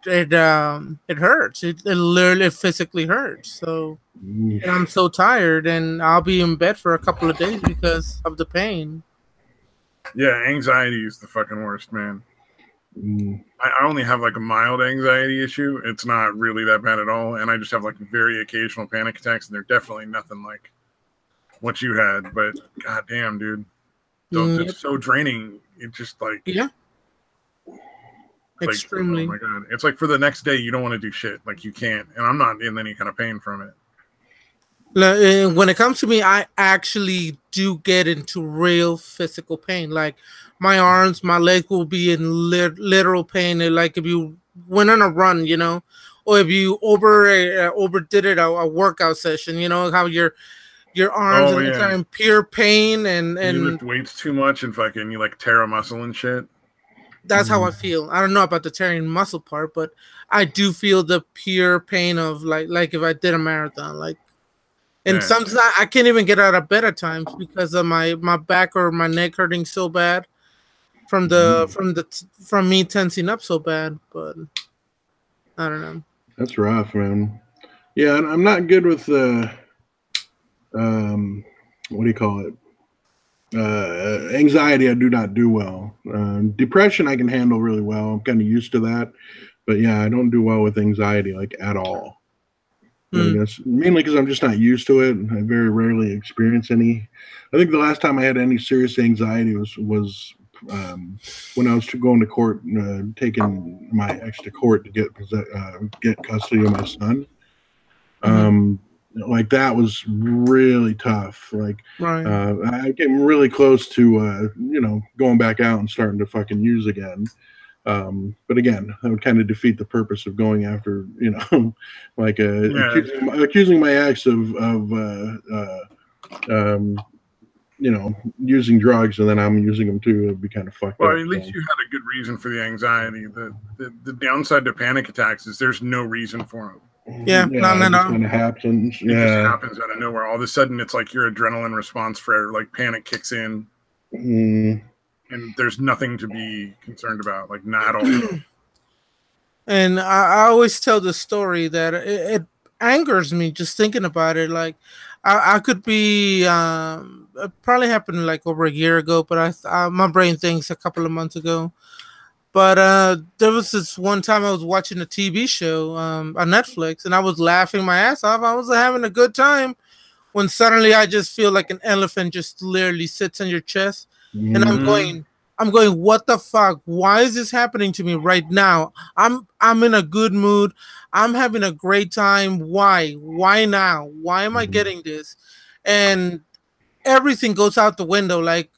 hurts. It literally physically hurts. So. And I'm so tired, and I'll be in bed for a couple of days because of the pain. Yeah, anxiety is the fucking worst, man. I only have like a mild anxiety issue. It's not really that bad at all, and I just have like very occasional panic attacks, and they're definitely nothing like what you had. But goddamn, dude, it's so draining. It just like extremely. Oh my god, it's like for the next day you don't want to do shit. Like you can't, and I'm not in any kind of pain from it. When it comes to me, I actually do get into real physical pain. Like my arms, my legs will be in literal pain. Like if you went on a run, you know, or if you overdid it a workout session, you know, how your arms and legs are in pure pain and you lift weights too much and fucking you like tear a muscle and shit. That's how I feel. I don't know about the tearing muscle part, but I do feel the pure pain of like if I did a marathon, like. And sometimes I can't even get out of bed at times because of my back or my neck hurting so bad from me tensing up so bad. But I don't know. That's rough, man. Yeah, I'm not good with the what do you call it? Anxiety. I do not do well. Depression I can handle really well. I'm kind of used to that, but yeah, I don't do well with anxiety like at all. I mean, that's mainly because I'm just not used to it. I very rarely experience any. I think the last time I had any serious anxiety was when I was going to court, taking my ex to court to get custody of my son. Like that was really tough. Like I came really close to going back out and starting to fucking use again. But again, that would kind of defeat the purpose of going after, like accusing my ex of using drugs, and then I'm using them too. It'd be kind of fucked up. Well, at least you had a good reason for the anxiety. The downside to panic attacks is there's no reason for them. Yeah, it kind of happens. It just happens out of nowhere. All of a sudden, it's like your adrenaline response for like panic kicks in. And there's nothing to be concerned about, like not at all. And I always tell the story that it angers me just thinking about it. Like I could be, it probably happened like over a year ago, but my brain thinks a couple of months ago. But there was this one time I was watching a TV show on Netflix, and I was laughing my ass off. I was having a good time when suddenly I just feel like an elephant just literally sits on your chest. And I'm going, what the fuck? Why is this happening to me right now? I'm in a good mood. I'm having a great time. Why? Why now? Why am I getting this? And everything goes out the window. Like,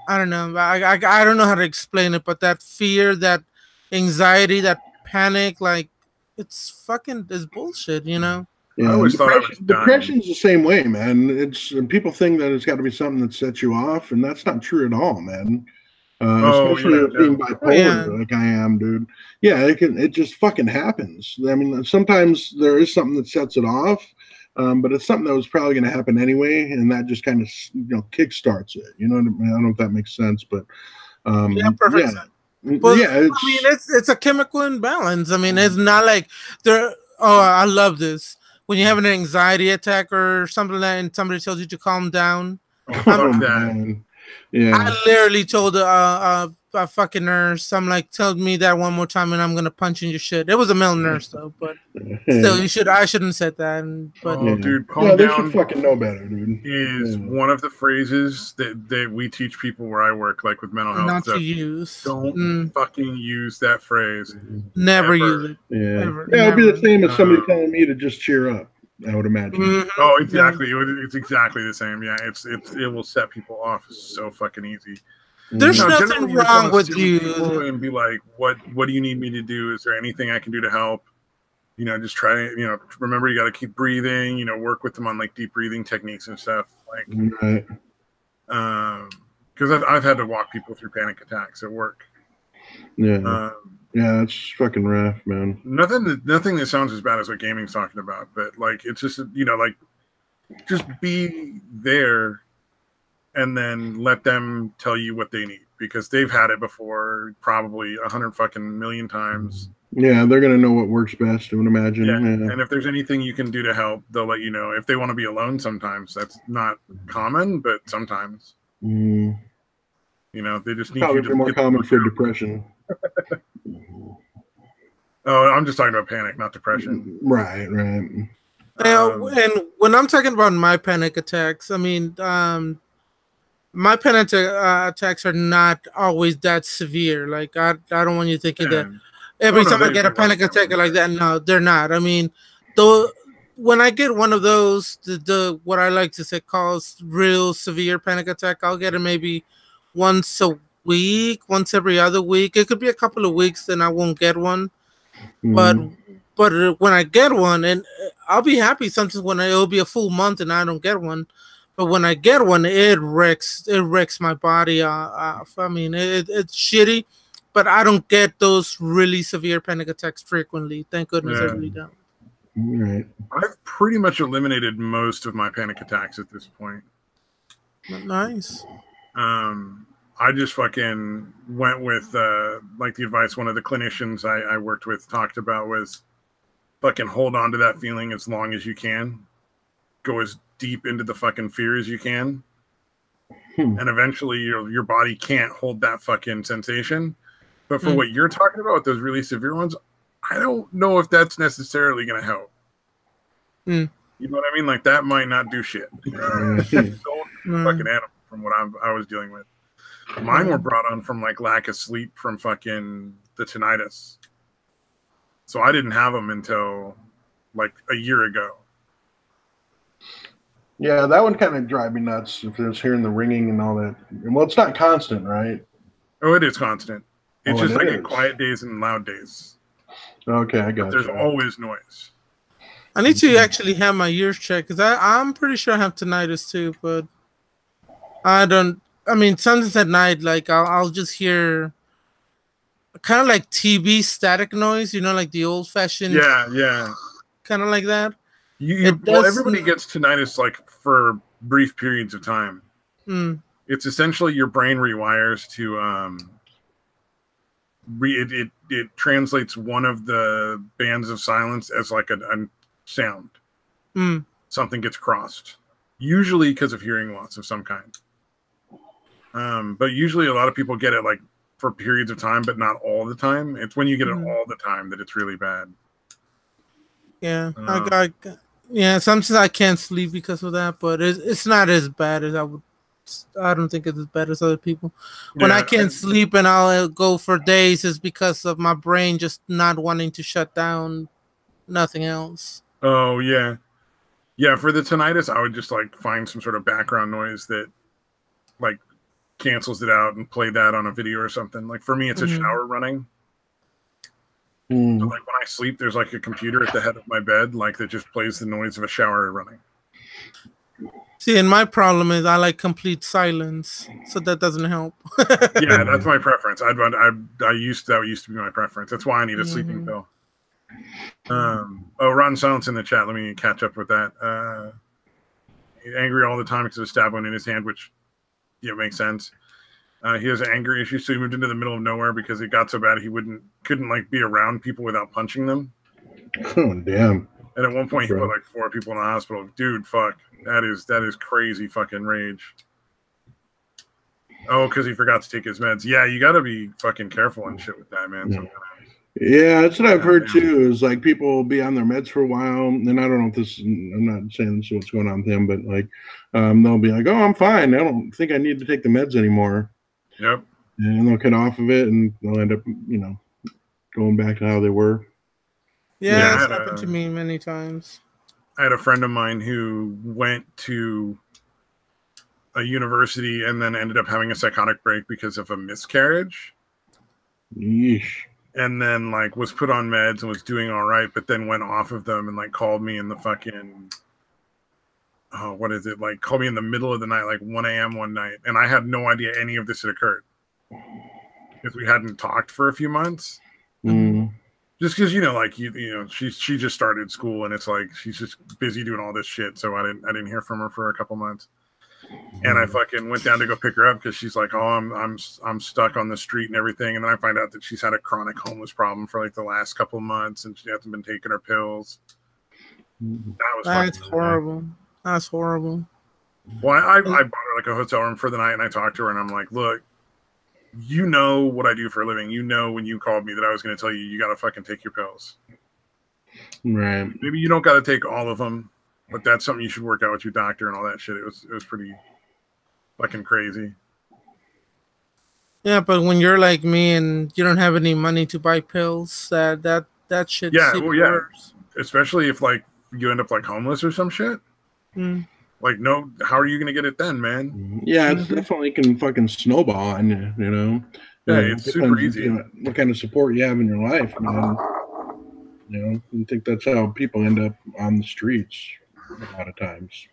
I don't know. I don't know how to explain it, but that fear, that anxiety, that panic, like it's bullshit, you know? Yeah, I always thought depression's the same way, man. It's people think that it's got to be something that sets you off, and that's not true at all, man. Especially being bipolar, like I am, dude. Yeah, it just fucking happens. I mean, sometimes there is something that sets it off, but it's something that was probably going to happen anyway, and that just kind of kickstarts it. You know what I mean? I don't know if that makes sense, but perfect sense. Well, I mean, it's a chemical imbalance. I mean, it's not like there. Oh, I love this. When you have an anxiety attack or something like that, and somebody tells you to calm down. Man. Yeah. I literally told a fucking nurse, I'm like, tell me that one more time and I'm gonna punch in your shit. It was a male nurse though, but still, I shouldn't have said that. But dude, calm down. They should fucking know better, dude. Is one of the phrases that we teach people where I work, like with mental health. Not to use. Don't fucking use that phrase. Never use it. Yeah. Ever. Yeah, it would be the same as somebody telling me to just cheer up. I would imagine. Oh, exactly. It's exactly the same. Yeah, it will set people off so fucking easy. There's nothing wrong with you. And be like, what do you need me to do? Is there anything I can do to help? Just try. Remember, you got to keep breathing. Work with them on like deep breathing techniques and stuff. Like, because I've had to walk people through panic attacks at work. Yeah. Yeah, it's fucking rough, man. Nothing that sounds as bad as what gaming's talking about, but like it's just like just be there and then let them tell you what they need because they've had it before, probably 100 fucking million times. Yeah, they're gonna know what works best. I would imagine. Yeah. And if there's anything you can do to help, they'll let you know. If they want to be alone, sometimes that's not common, but sometimes they just need probably you to more common for depression. Oh, I'm just talking about panic, not depression. Right. And when I'm talking about my panic attacks, I mean, my panic attacks are not always that severe. Like I don't want you thinking that every time I get a panic attack like that. No, they're not. I mean, though, when I get one of those, the what I like to say calls real severe panic attack, I'll get it maybe once a week, once every other week. It could be a couple of weeks, then I won't get one. But when I get one, and I'll be happy sometimes when it'll be a full month and I don't get one. But when I get one, it wrecks my body off. I mean, it's shitty, but I don't get those really severe panic attacks frequently. Thank goodness I really don't. Right. I've pretty much eliminated most of my panic attacks at this point. Nice. I just fucking went with like the advice one of the clinicians I worked with talked about was fucking hold on to that feeling as long as you can. Go as deep into the fucking fear as you can. And eventually your body can't hold that fucking sensation. But for what you're talking about, those really severe ones, I don't know if that's necessarily going to help. You know what I mean? Like that might not do shit. Fucking animal from what I was dealing with. Mine were brought on from like lack of sleep from fucking the tinnitus. So I didn't have them until like a year ago. Yeah, that one kind of drive me nuts if there's hearing the ringing and all that. Well, it's not constant, right? Oh, it is constant. It's just I get quiet days and loud days. Okay, I got you. There's always noise. I need to actually have my ears checked because I'm pretty sure I have tinnitus too, but I don't. I mean, sometimes at night, like I'll just hear kind of like TV static noise, you know, like the old-fashioned. Yeah. Kind of like that. Well, everybody gets tinnitus like for brief periods of time. It's essentially your brain rewires to it translates one of the bands of silence as like a sound. Something gets crossed, usually because of hearing loss of some kind. But usually a lot of people get it like for periods of time, but not all the time. It's when you get it all the time that it's really bad. Yeah, sometimes I can't sleep because of that, but it's not as bad as I don't think it's as bad as other people. When I can't sleep and I'll go for days, is because of my brain just not wanting to shut down. Nothing else. Oh yeah. For the tinnitus, I would just like find some sort of background noise that like cancels it out and play that on a video or something. Like for me, it's a shower running. So like when I sleep, there's like a computer at the head of my bed, like that just plays the noise of a shower running. See, and my problem is I like complete silence, so that doesn't help. Yeah, that's my preference. That used to be my preference. That's why I need a sleeping pill. Rotten Silence in the chat. Let me catch up with that. He's angry all the time because of a stab wound in his hand, which makes sense. He has anger issues, so he moved into the middle of nowhere because it got so bad he couldn't like be around people without punching them. Oh damn! And at one point, he put like 4 people in the hospital. Dude, fuck, that is crazy fucking rage. Oh, because he forgot to take his meds. Yeah, you got to be fucking careful and shit with that, man. Sometimes. Yeah, that's what I've heard too. Is like people will be on their meds for a while, and I don't know if this. I'm not saying this is what's going on with him, but like they'll be like, "Oh, I'm fine. I don't think I need to take the meds anymore." Yep. And they'll get off of it, and they'll end up, going back to how they were. Yeah, it's happened to me many times. I had a friend of mine who went to a university and then ended up having a psychotic break because of a miscarriage. Yeesh. And then like was put on meds and was doing all right, but then went off of them and like called me in the fucking called me in the middle of the night, like 1 a.m. one night, and I had no idea any of this had occurred because we hadn't talked for a few months. Just because she just started school and it's like she's just busy doing all this shit, so I didn't hear from her for a couple months. And I fucking went down to go pick her up because she's like, "Oh, I'm stuck on the street and everything." And then I find out that she's had a chronic homeless problem for like the last couple of months, and she hasn't been taking her pills. That's horrible. That's horrible. Well, I bought her like a hotel room for the night, and I talked to her, and I'm like, "Look, you know what I do for a living. You know when you called me that I was going to tell you, you got to fucking take your pills. Right. Maybe you don't got to take all of them, but that's something you should work out with your doctor and all that shit. It was pretty fucking crazy. Yeah, but when you're like me and you don't have any money to buy pills, that shit's worse. Especially if like you end up like homeless or some shit. Like, no, how are you gonna get it then, man? Yeah, it's definitely can fucking snowball on you, you know. Yeah, it's super easy. You know, what kind of support you have in your life, man. You know, I think that's how people end up on the streets a lot of times.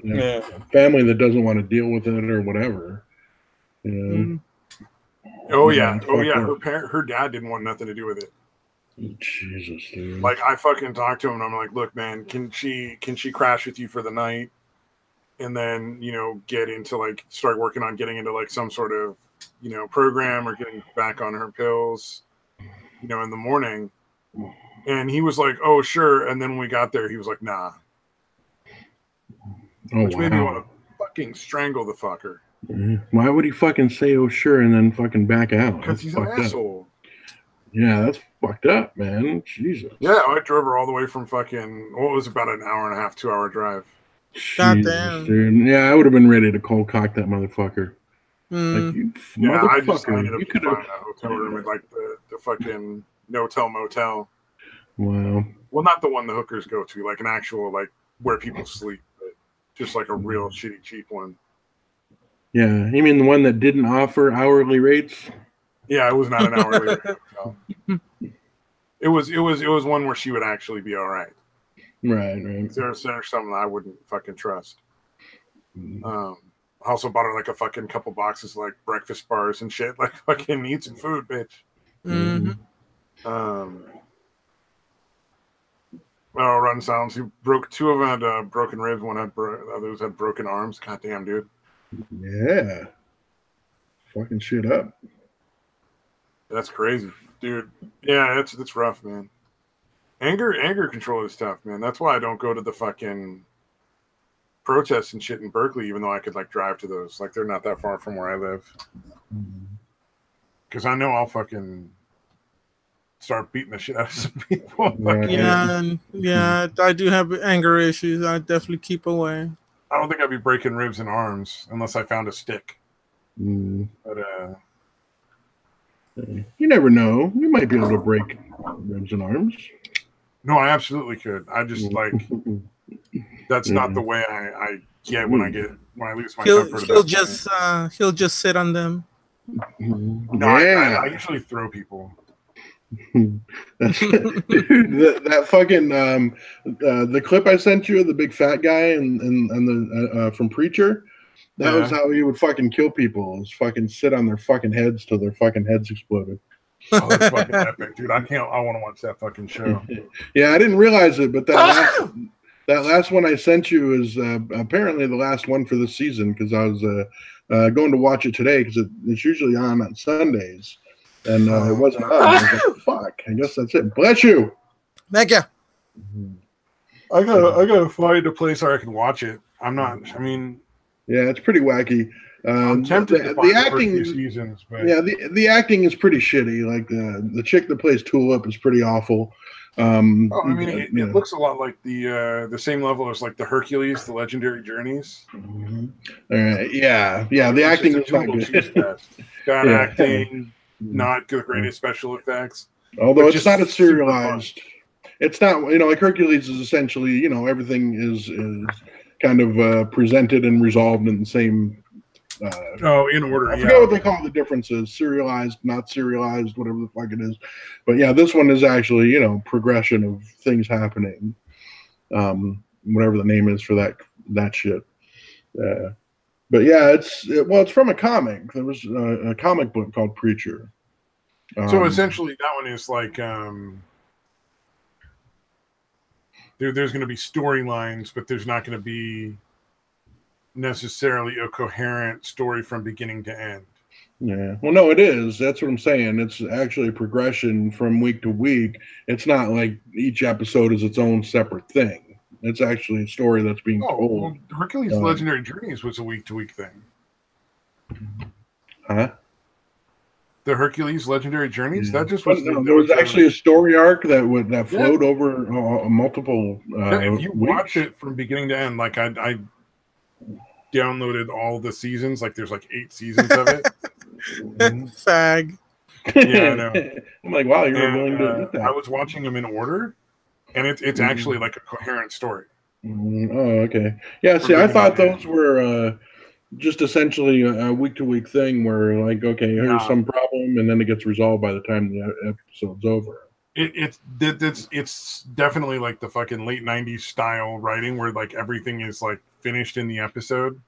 You know, a family that doesn't want to deal with it or whatever. You know. Oh yeah. Her dad didn't want nothing to do with it. Jesus, dude. Like, I fucking talked to him and I'm like, look, man, can she crash with you for the night and then, you know, get into like start working on getting into like some sort of, you know, program or getting back on her pills, you know, in the morning. And he was like, oh sure. And then when we got there, he was like, nah. Which made me want to fucking strangle the fucker. Why would he fucking say oh sure and then fucking back out? Because he's an asshole. Yeah, that's fucked up, man. Jesus. Yeah, I drove her all the way from fucking, well, it was about an hour and a half, 2-hour drive. Jesus, dude. Yeah, I would have been ready to cold cock that motherfucker. Like, you I just ended up finding a hotel room at like the fucking no-tell motel. Wow. Well, not the one the hookers go to, like an actual, like, where people sleep, but just like a real shitty, cheap one. Yeah, you mean the one that didn't offer hourly rates? Yeah, it was not an hourly rate hotel. It was one where she would actually be all right. Right. There's something I wouldn't fucking trust. I also bought her like a fucking couple boxes of like breakfast bars and shit. Like, fucking eat some food, bitch. Run sounds. Two of them had broken ribs. One had others had broken arms. Goddamn, dude. Yeah. Fucking shit up. That's crazy, dude. Yeah, it's rough, man. Anger control is tough, man. That's why I don't go to the fucking protests and shit in Berkeley, even though I could like drive to those. Like, they're not that far from where I live. Because I know I'll fucking start beating the shit out of some people. Yeah, I do have anger issues. I definitely keep away. I don't think I'd be breaking ribs and arms unless I found a stick. But you never know. You might be able to break ribs and arms. No, I absolutely could. I just like that's not the way I get when I lose my temper. He'll just sit on them. No, I usually throw people. Dude, that fucking the clip I sent you of the big fat guy and the from Preacher. That was how he would fucking kill people. Was fucking sit on their fucking heads till their fucking heads exploded. Oh, that's fucking epic, dude. I want to watch that fucking show. Yeah, I didn't realize it, but that last one I sent you is apparently the last one for this season because I was going to watch it today because it's usually on Sundays, and it wasn't on. I was like, fuck, I guess that's it. Bless you. Thank you. I gotta find a place where I can watch it. I'm not. I mean. Yeah, it's pretty wacky. I'm tempted to find the acting, first few seasons, but yeah, the acting is pretty shitty. Like the chick that plays Tulip is pretty awful. I mean, it looks a lot like the same level as like the Hercules, the Legendary Journeys. Yeah. The acting is not good. Bad acting, not the greatest special effects. Although it's not a serialized. It's not, like Hercules is essentially, everything is kind of presented and resolved in the same in order. I forget what they call the differences: serialized, not serialized, whatever the fuck it is. But yeah, this one is actually progression of things happening, whatever the name is for that shit. But yeah, it's from a comic. There was a comic book called Preacher. So essentially, that one is like there's going to be storylines, but there's not going to be necessarily a coherent story from beginning to end. Yeah. Well, no, it is. That's what I'm saying. It's actually a progression from week to week. It's not like each episode is its own separate thing. It's actually a story that's being told. Well, Hercules' Legendary Journeys was a week-to-week thing. Huh? The Hercules Legendary Journeys. That just was. There was actually a story arc that flowed over multiple. If you weeks. watch it from beginning to end, like I downloaded all the seasons. Like there's like 8 seasons of it. Fag. Yeah, I know. I'm like, wow, you're willing to eat that. I was watching them in order, and it's actually like a coherent story. Oh, okay. Yeah. See, I thought those were just essentially a week-to-week thing where, like, okay, here's some problem, and then it gets resolved by the time the episode's over. It's definitely like the fucking late 90s style writing where like everything is like finished in the episode.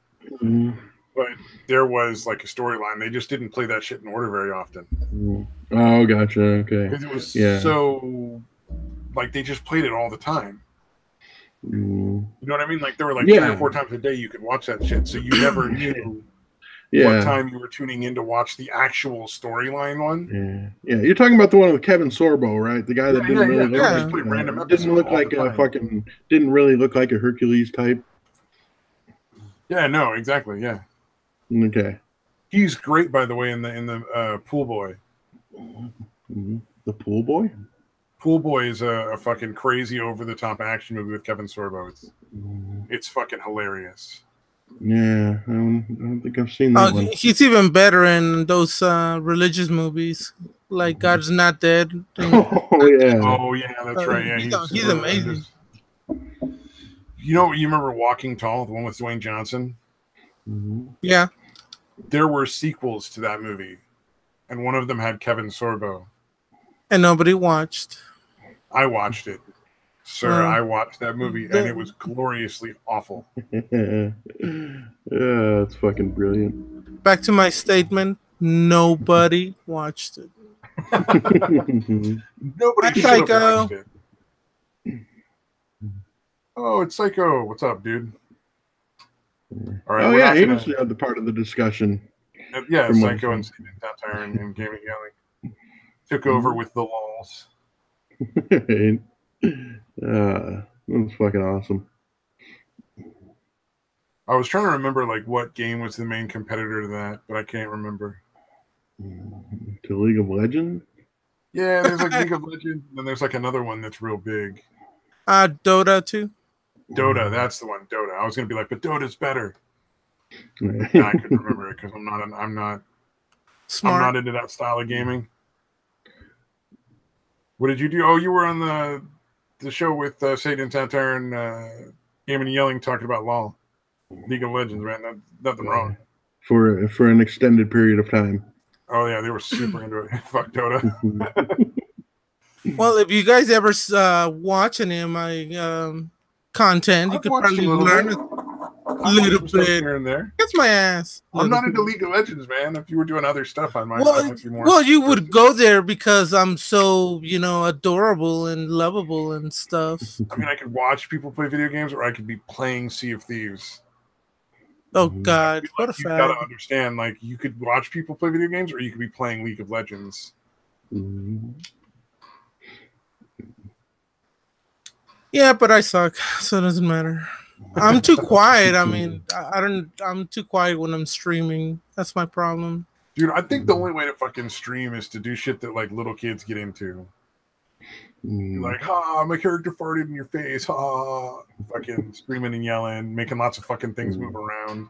But there was like a storyline. They just didn't play that shit in order very often. Oh, gotcha. Okay. Because it was so like they just played it all the time. You know what I mean? Like there were like 3 or 4 times a day you could watch that shit, so you never knew what time you were tuning in to watch the actual storyline one. Yeah, you're talking about the one with Kevin Sorbo, right? The guy that didn't really didn't really look like a Hercules type. Yeah, no, exactly. Yeah. Okay. He's great, by the way, in the Pool Boy. The Pool Boy? Pool Boy is a fucking crazy over-the-top action movie with Kevin Sorbo. It's fucking hilarious. Yeah, I don't think I've seen that one. He's even better in those religious movies, like God's Not Dead. Oh yeah, that's right. Yeah, he's amazing. You remember Walking Tall, the one with Dwayne Johnson? Yeah. There were sequels to that movie, and one of them had Kevin Sorbo. And nobody watched. I watched it. Sir, I watched that movie, and it was gloriously awful. Yeah, it's fucking brilliant. Back to my statement, nobody watched it. Nobody should have watched it. Oh, it's Psycho. What's up, dude? All right, he was the part of the discussion. Yeah, Psycho and Satire and Gaming Yelling took over with the lulls. That was fucking awesome. I was trying to remember like what game was the main competitor to that, but I can't remember. To League of Legends? Yeah, there's like League of Legends, and then there's like another one that's real big. Dota too. Dota, that's the one. Dota. I was gonna be like, but Dota's better. No, I couldn't remember it because I'm not smart. I'm not into that style of gaming. What did you do? Oh, you were on the show with Satan Tatar and Gaming and Yelling talking about LOL. League of Legends, man. Nothing wrong. For an extended period of time. Oh yeah, they were super into it. Fuck Dota. Well, if you guys ever watch any of my content, you could probably learn a little bit here and there. That's my ass. I'm not into League of Legends, man. If you were doing other stuff, I might be more. Well, you would go there because I'm so, adorable and lovable and stuff. I mean, I could watch people play video games, or I could be playing Sea of Thieves. Oh God, what a fact! You gotta understand, like, you could watch people play video games, or you could be playing League of Legends. Yeah, but I suck, so it doesn't matter. I'm too quiet. I mean, I'm too quiet when I'm streaming. That's my problem. Dude, I think the only way to fucking stream is to do shit that like little kids get into. Like, my character farted in your face. Fucking screaming and yelling, making lots of fucking things move around.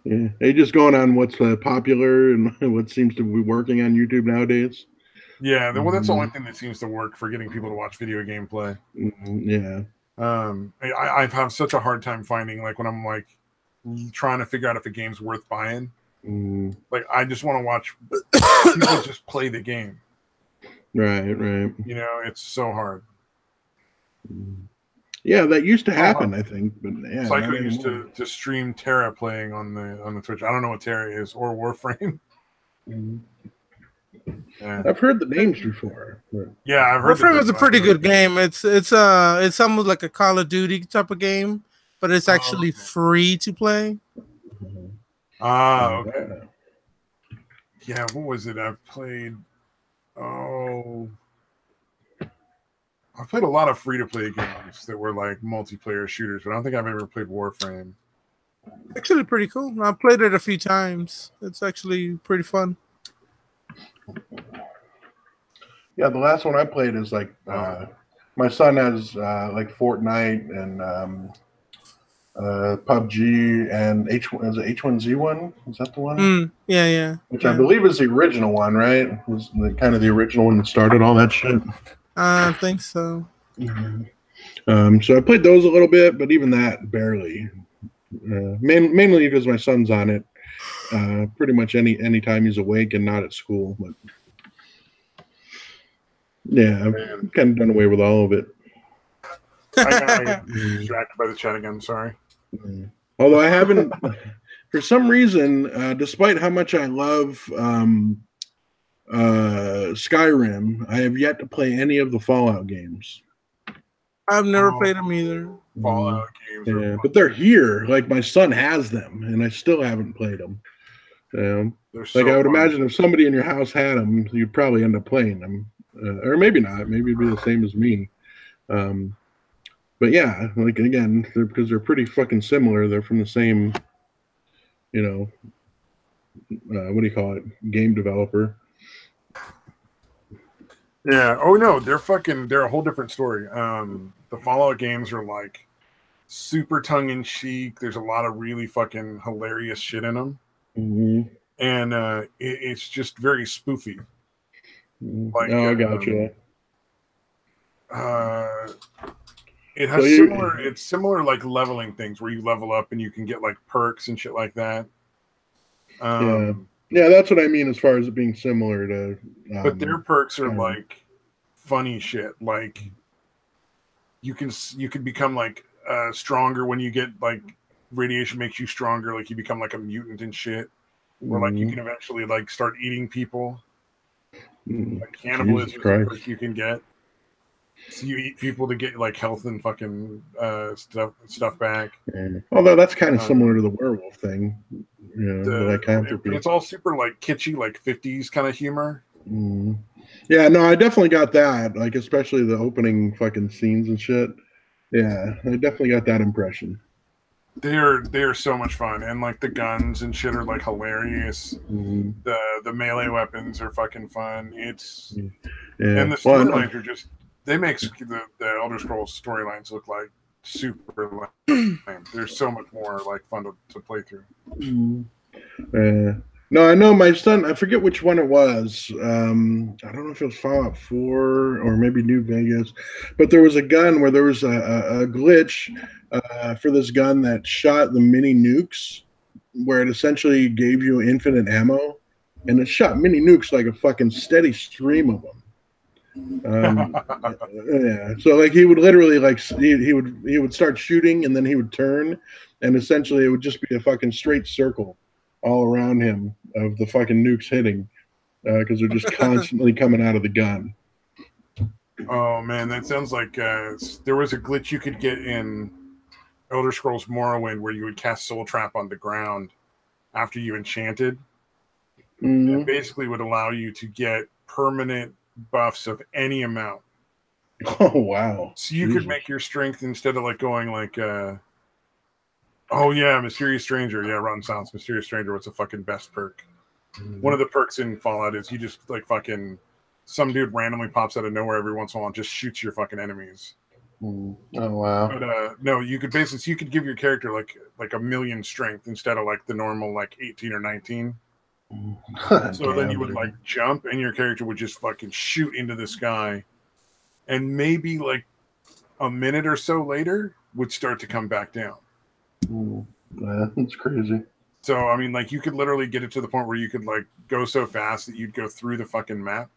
Yeah, they just going on what's popular and what seems to be working on YouTube nowadays. Yeah, well, that's the only thing that seems to work for getting people to watch video game play. Yeah. I've had such a hard time finding, like, when I'm like trying to figure out if a game's worth buying. Like, I just want to watch people just play the game. Right. It's so hard. Yeah, that used to happen, I think. But yeah, Psycho used to stream Terra playing on the Twitch. I don't know what Terra is, or Warframe. Yeah. I've heard the names before. Yeah, I've heard. Warframe is a pretty good game. It's almost like a Call of Duty type of game, but it's actually free to play. Okay. Yeah, what was it? I've played. I've played a lot of free-to-play games that were like multiplayer shooters, but I don't think I've ever played Warframe. Actually, pretty cool. I played it a few times. It's actually pretty fun. Yeah, the last one I played is like my son has like Fortnite and PUBG and H1Z1. Is that the one? Yeah. Which I believe is the original one, right? Was kind of the original one that started all that shit. I think so. So I played those a little bit, but even that barely. Mainly because my son's on it. Pretty much any time he's awake and not at school. But yeah, I've kind of done away with all of it. I got distracted by the chat again. Sorry. Although I haven't, for some reason, despite how much I love Skyrim, I have yet to play any of the Fallout games. I've never played them either. Fallout games. Yeah, but they're here. Like my son has them, and I still haven't played them. Like I would imagine if somebody in your house had them, you'd probably end up playing them, or maybe not. Maybe it'd be the same as me. But yeah, like again, because they're pretty fucking similar. They're from the same, what do you call it? Game developer. Yeah. Oh no, they're a whole different story. The Fallout games are like super tongue in cheek. There's a lot of really fucking hilarious shit in them, and it's just very spoofy. Like, I gotcha. It has similar. It's similar like leveling things where you level up and you can get like perks and shit like that. Yeah, that's what I mean as far as it being similar to. But their perks are like funny shit. Like you can become like stronger when you get like radiation makes you stronger. Like you become like a mutant and shit. Or like you can eventually like start eating people. Like cannibalism is a perk you can get. So you eat people to get like health and fucking stuff back. Although that's kind of similar to the werewolf thing. It's all super like kitschy, like 50s kind of humor. Yeah, no, I definitely got that. Like especially the opening fucking scenes and shit. Yeah, I definitely got that impression. They are so much fun, and like the guns and shit are like hilarious. The melee weapons are fucking fun. And the storylines are just they make the Elder Scrolls storylines look like super lame. There's so much more like fun to play through. No, I know my son. I forget which one it was. I don't know if it was Fallout 4 or maybe New Vegas, but there was a gun where there was a glitch for this gun that shot the mini nukes, where it essentially gave you infinite ammo, and it shot mini nukes like a fucking steady stream of them. Yeah, so like he would literally like he would start shooting and then he would turn, and essentially it would just be a fucking straight circle all around him of the fucking nukes hitting because they're just constantly coming out of the gun. Oh man, that sounds like there was a glitch you could get in Elder Scrolls Morrowind where you would cast Soul Trap on the ground after you enchanted. It basically would allow you to get permanent buffs of any amount. Oh wow. So you could make your strength instead of like going like oh yeah, Mysterious Stranger. Yeah, Rotten Silence, Mysterious Stranger. What's the fucking best perk? One of the perks in Fallout is you just like fucking some dude randomly pops out of nowhere every once in a while and just shoots your fucking enemies. Oh wow. But no, you could give your character like 1,000,000 strength instead of like the normal like 18 or 19. So then you would like jump and your character would just fucking shoot into the sky, and maybe like a minute or so later would start to come back down. That's crazy. So I mean, like you could literally get it to the point where you could like go so fast that you'd go through the fucking map.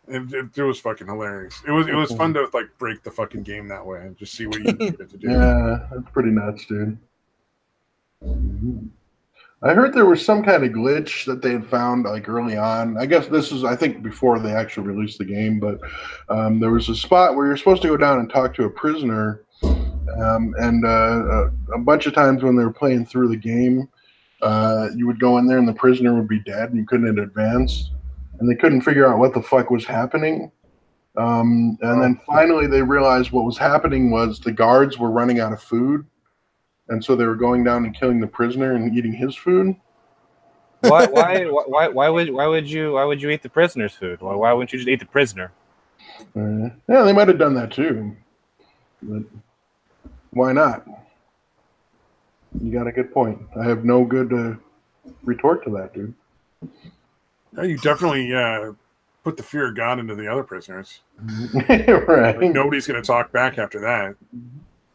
And it was fucking hilarious. It was fun to like break the fucking game that way and just see what you can get it to do. Yeah, that's pretty nuts, dude. I heard there was some kind of glitch that they had found like early on. I guess this is, I think, before they actually released the game, but there was a spot where you're supposed to go down and talk to a prisoner. And a bunch of times when they were playing through the game, you would go in there and the prisoner would be dead and you couldn't advance. And they couldn't figure out what the fuck was happening. And then finally they realized what was happening was the guards were running out of food. and so they were going down and killing the prisoner and eating his food. Why would you eat the prisoner's food? Why wouldn't you just eat the prisoner? Yeah, they might have done that too. But why not? You got a good point. I have no good retort to that, dude. Yeah, you definitely put the fear of God into the other prisoners. Right. Like, nobody's going to talk back after that.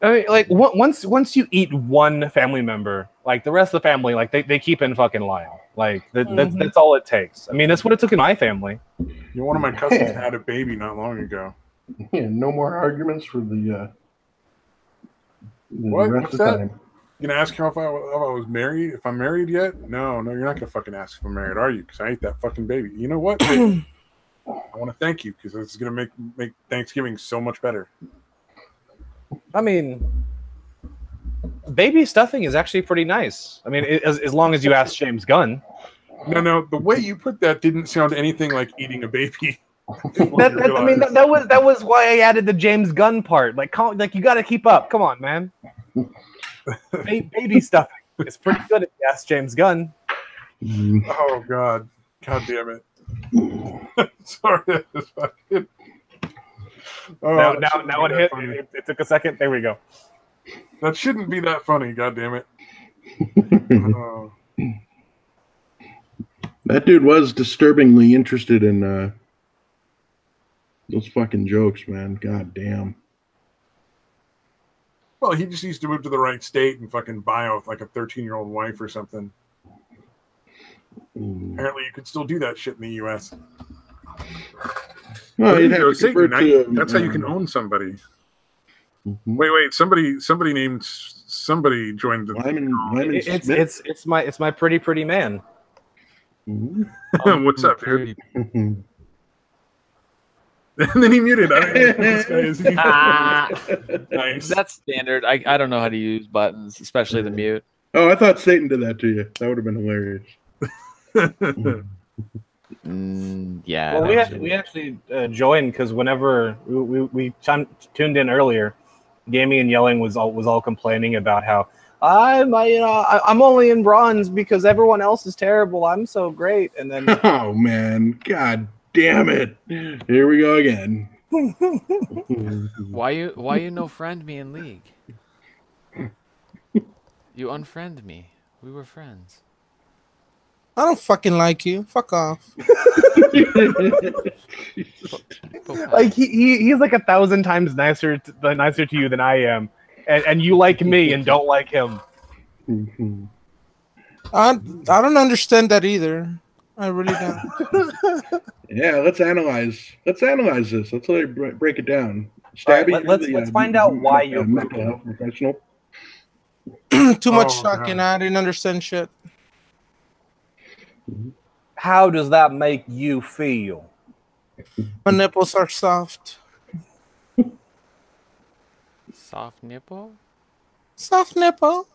I mean, like once you eat one family member, like the rest of the family, like they keep in fucking line. Like that's all it takes. I mean, that's what it took in my family. One of my cousins had a baby not long ago. Yeah, no more arguments for the rest What's of the time. You gonna ask him if I was married? If I'm married yet? No, you're not gonna fucking ask if I'm married, are you? Because I ate that fucking baby. You know what? I want to thank you because it's gonna make Thanksgiving so much better. I mean, baby stuffing is actually pretty nice. I mean, as long as you ask James Gunn. No, the way you put that didn't sound anything like eating a baby. that was why I added the James Gunn part. Like you got to keep up. Come on, man. Baby stuffing is pretty good if you ask James Gunn. Oh God damn it! Sorry, now it hit. It took a second. There we go. That shouldn't be that funny. God damn it! That dude was disturbingly interested in those fucking jokes, man. God damn. Well, he just needs to move to the right state and fucking buy with like a 13-year-old wife or something. Apparently, you could still do that shit in the U.S. Well, you'd have to that's how you can own somebody. Mm-hmm. Wait! Somebody joined the. It's my pretty man. Mm-hmm. What's up, dude? And then he muted. I don't know who this guy is. Nice. That's standard. I don't know how to use buttons, especially the mute. Oh, I thought Satan did that to you. That would have been hilarious. Yeah. Well, we actually joined because whenever we tuned in earlier, Gaming and Yelling was all complaining about how I'm only in bronze because everyone else is terrible. I'm so great, and then oh man, God damn it! Here we go again. Why you no friend me in League? You unfriend me. We were friends. I don't fucking like you. Fuck off. Like he's like 1,000 times nicer to you than I am, and you like me and don't like him. I don't understand that either. I really don't. Yeah, let's analyze this. Let's break it down. Stabby, let's find out why you're mental health professional. Too much talking. I didn't understand shit. How does that make you feel? My nipples are soft. Soft nipple? Soft nipple.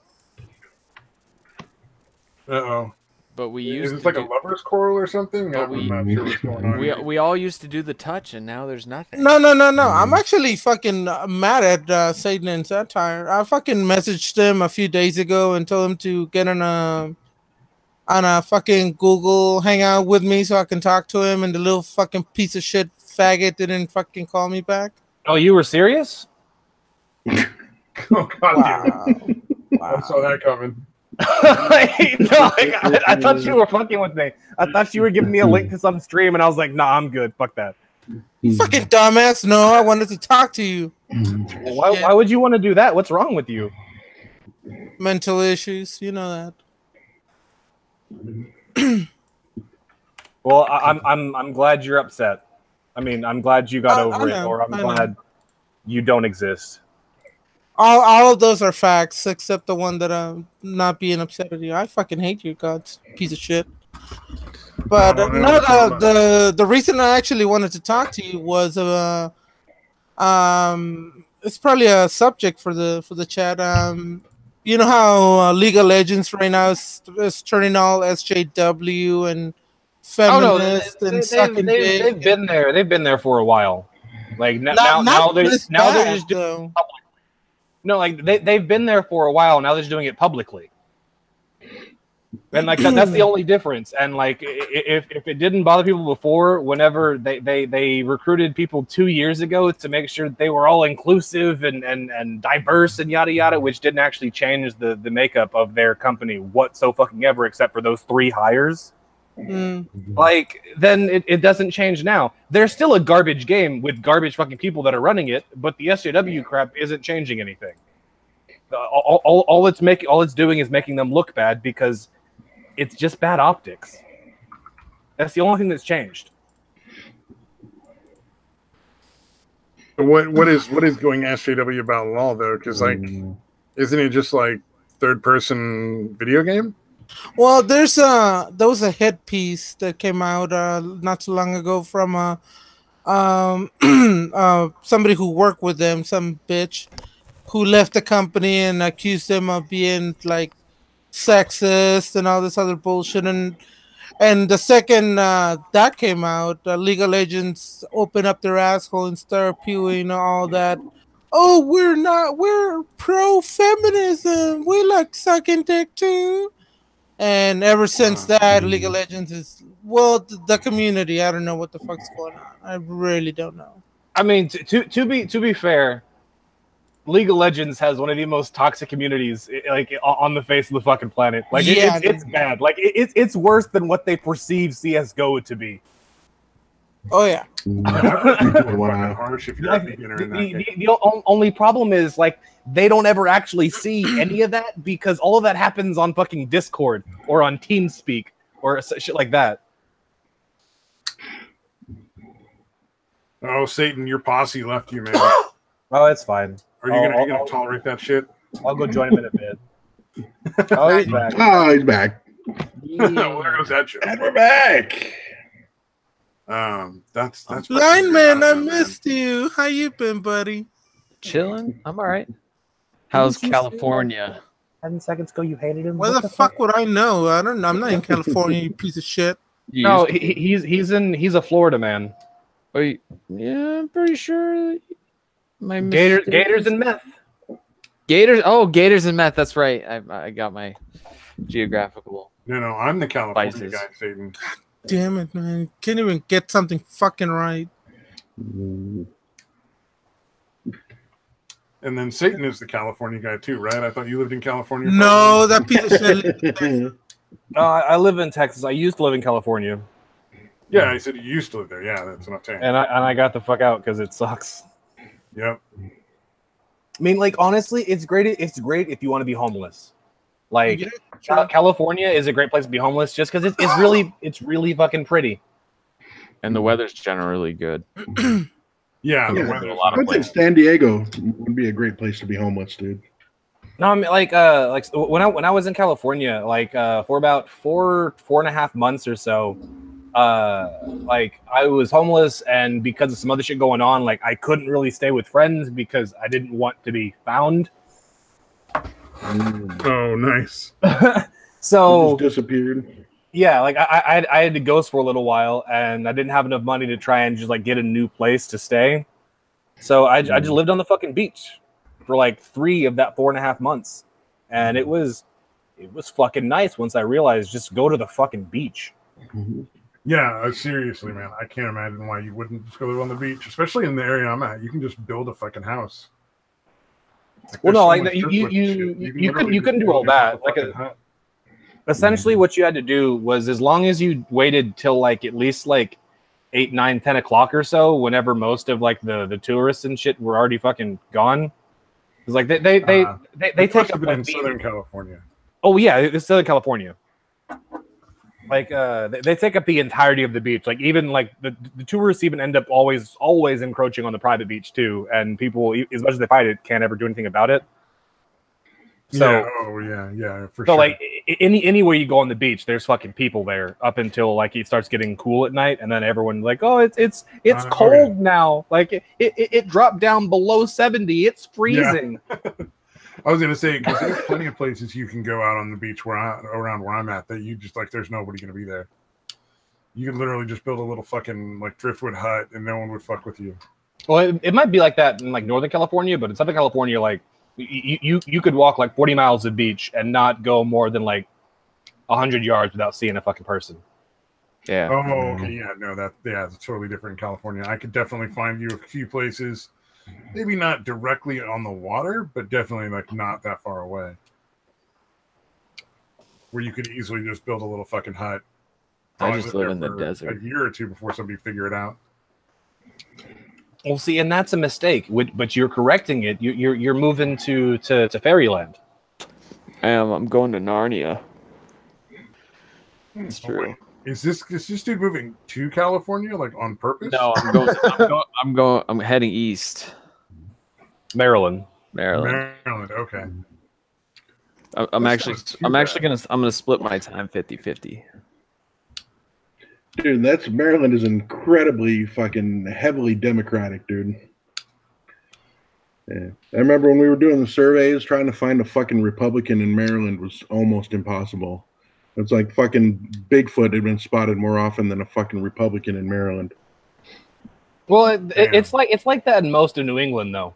Uh-oh. But we used Is it like a lover's quarrel or something? I'm not sure what's going on. We all used to do the touch, and now there's nothing. No. I'm actually fucking mad at Satan and Satire. I fucking messaged him a few days ago and told him to get on a fucking Google Hangout with me so I can talk to him, and the little fucking piece of shit faggot didn't fucking call me back. Oh, you were serious? Oh, God, wow. I saw that coming. I thought you were fucking with me. I thought you were giving me a link to some stream, and I was like, nah, I'm good. Fuck that. You fucking dumbass. No, I wanted to talk to you. Why would you want to do that? What's wrong with you? Mental issues. You know that. Well, I'm glad you're upset. I mean, I'm glad you got over it, or I'm glad you don't exist. All of those are facts, except the one that I'm not being upset at you. I fucking hate you, God's piece of shit. But the reason I actually wanted to talk to you was it's probably a subject for the chat. You know how League of Legends right now is turning all SJW and feminist and sucking dick. They've been there. They've been there for a while. Like now they're just doing public. No, like they've been there for a while. Now they're just doing it publicly. And like that's the only difference. And like if it didn't bother people before, whenever they recruited people 2 years ago to make sure that they were all inclusive and diverse and yada yada, which didn't actually change the makeup of their company whatsoever, except for those 3 hires. Like then it doesn't change now. There's still a garbage game with garbage fucking people that are running it, but the SJW crap isn't changing anything. All it's doing is making them look bad because it's just bad optics. That's the only thing that's changed. What is going SJW about law though? Because like, isn't it just like third person video game? Well, there was a hit piece that came out not too long ago from somebody who worked with them, some bitch who left the company and accused them of being like sexist and all this other bullshit. And the second that came out, legal agents open up their asshole and start spewing all that. Oh, we're pro-feminism. We like sucking dick too. And ever since that, League of Legends is, well, the community. I don't know what the fuck's going on. I really don't know. I mean, to be fair, League of Legends has one of the most toxic communities like on the face of the fucking planet. Like it's bad. Like it's worse than what they perceive CS:GO to be. Oh yeah. The only problem is like they don't ever actually see any of that because all of that happens on fucking Discord or on TeamSpeak or shit like that. Oh, Satan, your posse left you, man. Oh, it's fine. Are you gonna tolerate that shit? I'll go join him in a bit. Oh, he's back. Oh, he's back. Where goes that shit? And we're back. That's Blind man, I missed you. How you been, buddy? Chilling. I'm all right. How's California? 10 seconds ago, you hated him. Where the fuck would I know? I don't know. I'm not in California, you piece of shit. No, he's a Florida man. Wait, yeah, I'm pretty sure. Gators and meth. Gators and meth. That's right. I got my geographical. No, I'm the California Spices. guy, Satan. Damn it, man. Can't even get something fucking right. And then Satan is the California guy too, right? I thought you lived in California. No, that piece of shit. I live in Texas. I used to live in California. Yeah, I said you used to live there. Yeah, that's what I'm saying. And I got the fuck out because it sucks. Yep. I mean, like honestly, it's great. It's great if you want to be homeless. Like California is a great place to be homeless just because it's really fucking pretty. And the weather's generally good. Yeah, I think San Diego would be a great place to be homeless, dude. No, I mean like when I was in California, like for about 4.5 months or so, like I was homeless, and because of some other shit going on, like I couldn't really stay with friends because I didn't want to be found. Oh, nice. So you just disappeared. Yeah, like I had to ghost for a little while, and I didn't have enough money to try and just like get a new place to stay. So I just lived on the fucking beach for like 3 of that 4.5 months, and it was fucking nice once I realized just go to the fucking beach. Yeah, seriously, man, I can't imagine why you wouldn't just go live on the beach, especially in the area I'm at. You can just build a fucking house. Like, well, no, like you couldn't do all that. Like essentially, what you had to do was, as long as you waited till like at least like 8, 9, 10 o'clock or so, whenever most of like the tourists and shit were already fucking gone. It's like they take up in Southern California. Oh yeah, it's Southern California. Like they take up the entirety of the beach. Like even like the tourists even end up always encroaching on the private beach too, and people, as much as they fight it, can't ever do anything about it. So for sure. So like anywhere you go on the beach, there's fucking people there up until like it starts getting cool at night, and then everyone's like, oh, it's cold now. Like it dropped down below 70. It's freezing. Yeah. I was gonna say, because there's plenty of places you can go out on the beach around where I'm at that you just like there's nobody gonna be there. You could literally just build a little fucking like driftwood hut and no one would fuck with you. Well, it might be like that in like Northern California, but in Southern California, like You could walk like 40 miles of beach and not go more than like 100 yards without seeing a fucking person. Yeah. Oh, okay. Yeah, no, it's totally different in California. I could definitely find you a few places, maybe not directly on the water, but definitely like not that far away, where you could easily just build a little fucking hut. I just live in the desert. A year or two before somebody figure it out. Well, see, and that's a mistake. But you're correcting it. You're moving to fairyland. I am. I'm going to Narnia. It's true. Wait, is this dude moving to California like on purpose? No, I'm heading east. Maryland. Okay. I'm gonna split my time 50-50. Dude, Maryland is incredibly fucking heavily Democratic, dude. Yeah. I remember when we were doing the surveys, trying to find a fucking Republican in Maryland was almost impossible. It's like fucking Bigfoot had been spotted more often than a fucking Republican in Maryland. Well, it's like that in most of New England, though,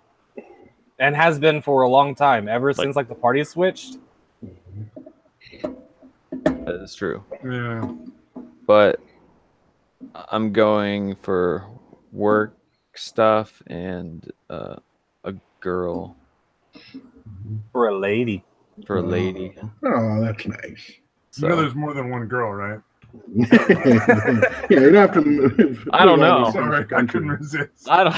and has been for a long time, ever since like the party switched. That is true. Yeah. But I'm going for work stuff and a girl. For a lady. Oh, that's nice. So. You know there's more than one girl, right? Yeah, you'd have to. I don't know. Sorry, I couldn't resist. I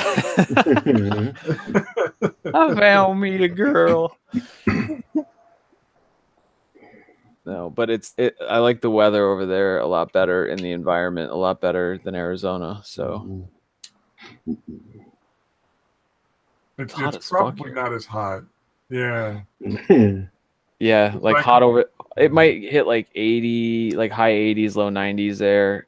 found me a girl. No, but I like the weather over there a lot better, and the environment a lot better than Arizona. So it's probably not as hot. Yeah. Yeah, like hot over. It might hit like 80, like high 80s, low 90s there,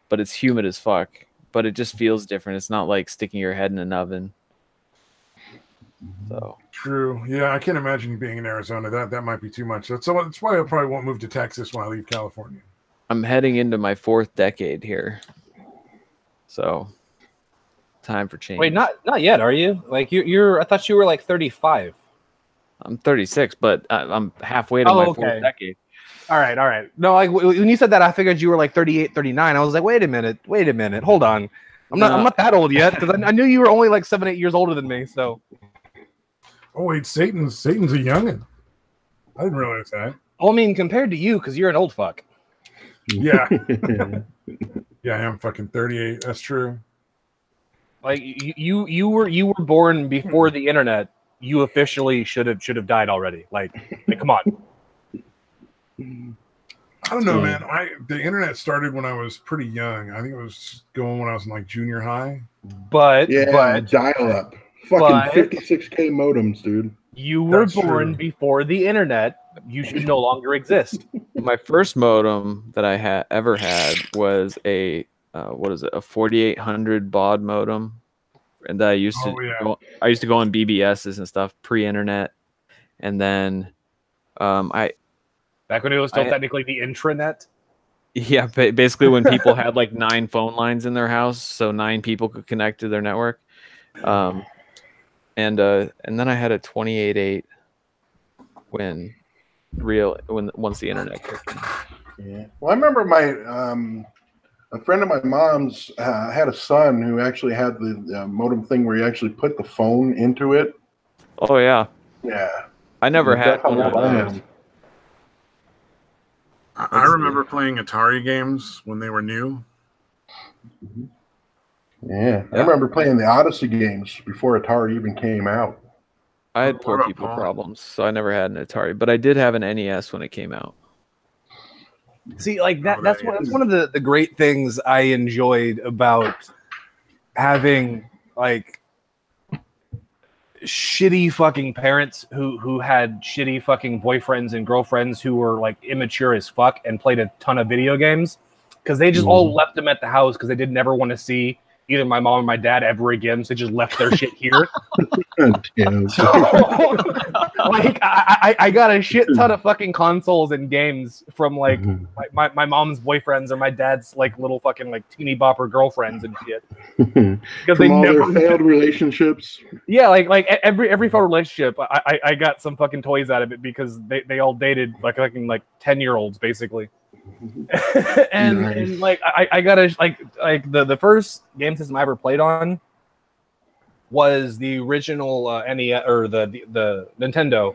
but it's humid as fuck. But it just feels different. It's not like sticking your head in an oven. So true. Yeah, I can't imagine you being in Arizona. That might be too much. That's why I probably won't move to Texas when I leave California. I'm heading into my 4th decade here, so time for change. Wait, not yet, are you? Like you're? I thought you were like 35. I'm 36, but I'm halfway to my 4th decade. All right. No, like when you said that, I figured you were like 38, 39. I was like, wait a minute. Hold on. I'm not that old yet because I knew you were only like 7, 8 years older than me. So. Oh wait, Satan's a youngin'. I didn't realize that. Well, I mean, compared to you, because you're an old fuck. Yeah. Yeah, I am fucking 38. That's true. Like you were born before the internet. You officially should have died already. Like come on. I don't know, man. The internet started when I was pretty young. I think it was going when I was in like junior high. But dial up. Fucking 56K modems, dude. You were born before the internet. You should no longer exist. My first modem that I ever had was a 4800 baud modem, and that I used to go on BBSs and stuff pre-internet, and then back when it was still technically the intranet. Yeah, basically when people had like 9 phone lines in their house, so 9 people could connect to their network. And then I had a 28.8 once the internet kicked in. Yeah. Well, I remember a friend of my mom's had a son who actually had the modem thing where you actually put the phone into it. Oh yeah. Yeah. I never had one of those. I remember playing Atari games when they were new. Yeah, I remember playing the Odyssey games before Atari even came out. I had poor people problems, so I never had an Atari, but I did have an NES when it came out. See, like that's one of the great things I enjoyed about having like shitty fucking parents who had shitty fucking boyfriends and girlfriends who were like immature as fuck and played a ton of video games because they just all left them at the house because they didn't ever want to see either my mom or my dad ever again, so they just left their shit here. So, like, I got a shit ton of fucking consoles and games from like my mom's boyfriends or my dad's like little fucking like teeny bopper girlfriends and shit. Because they all never their failed relationships. Yeah, like every failed relationship, I got some fucking toys out of it because they all dated like 10-year-olds basically. and Nice. and like I got a like the first game system I ever played on was the original NES or the Nintendo,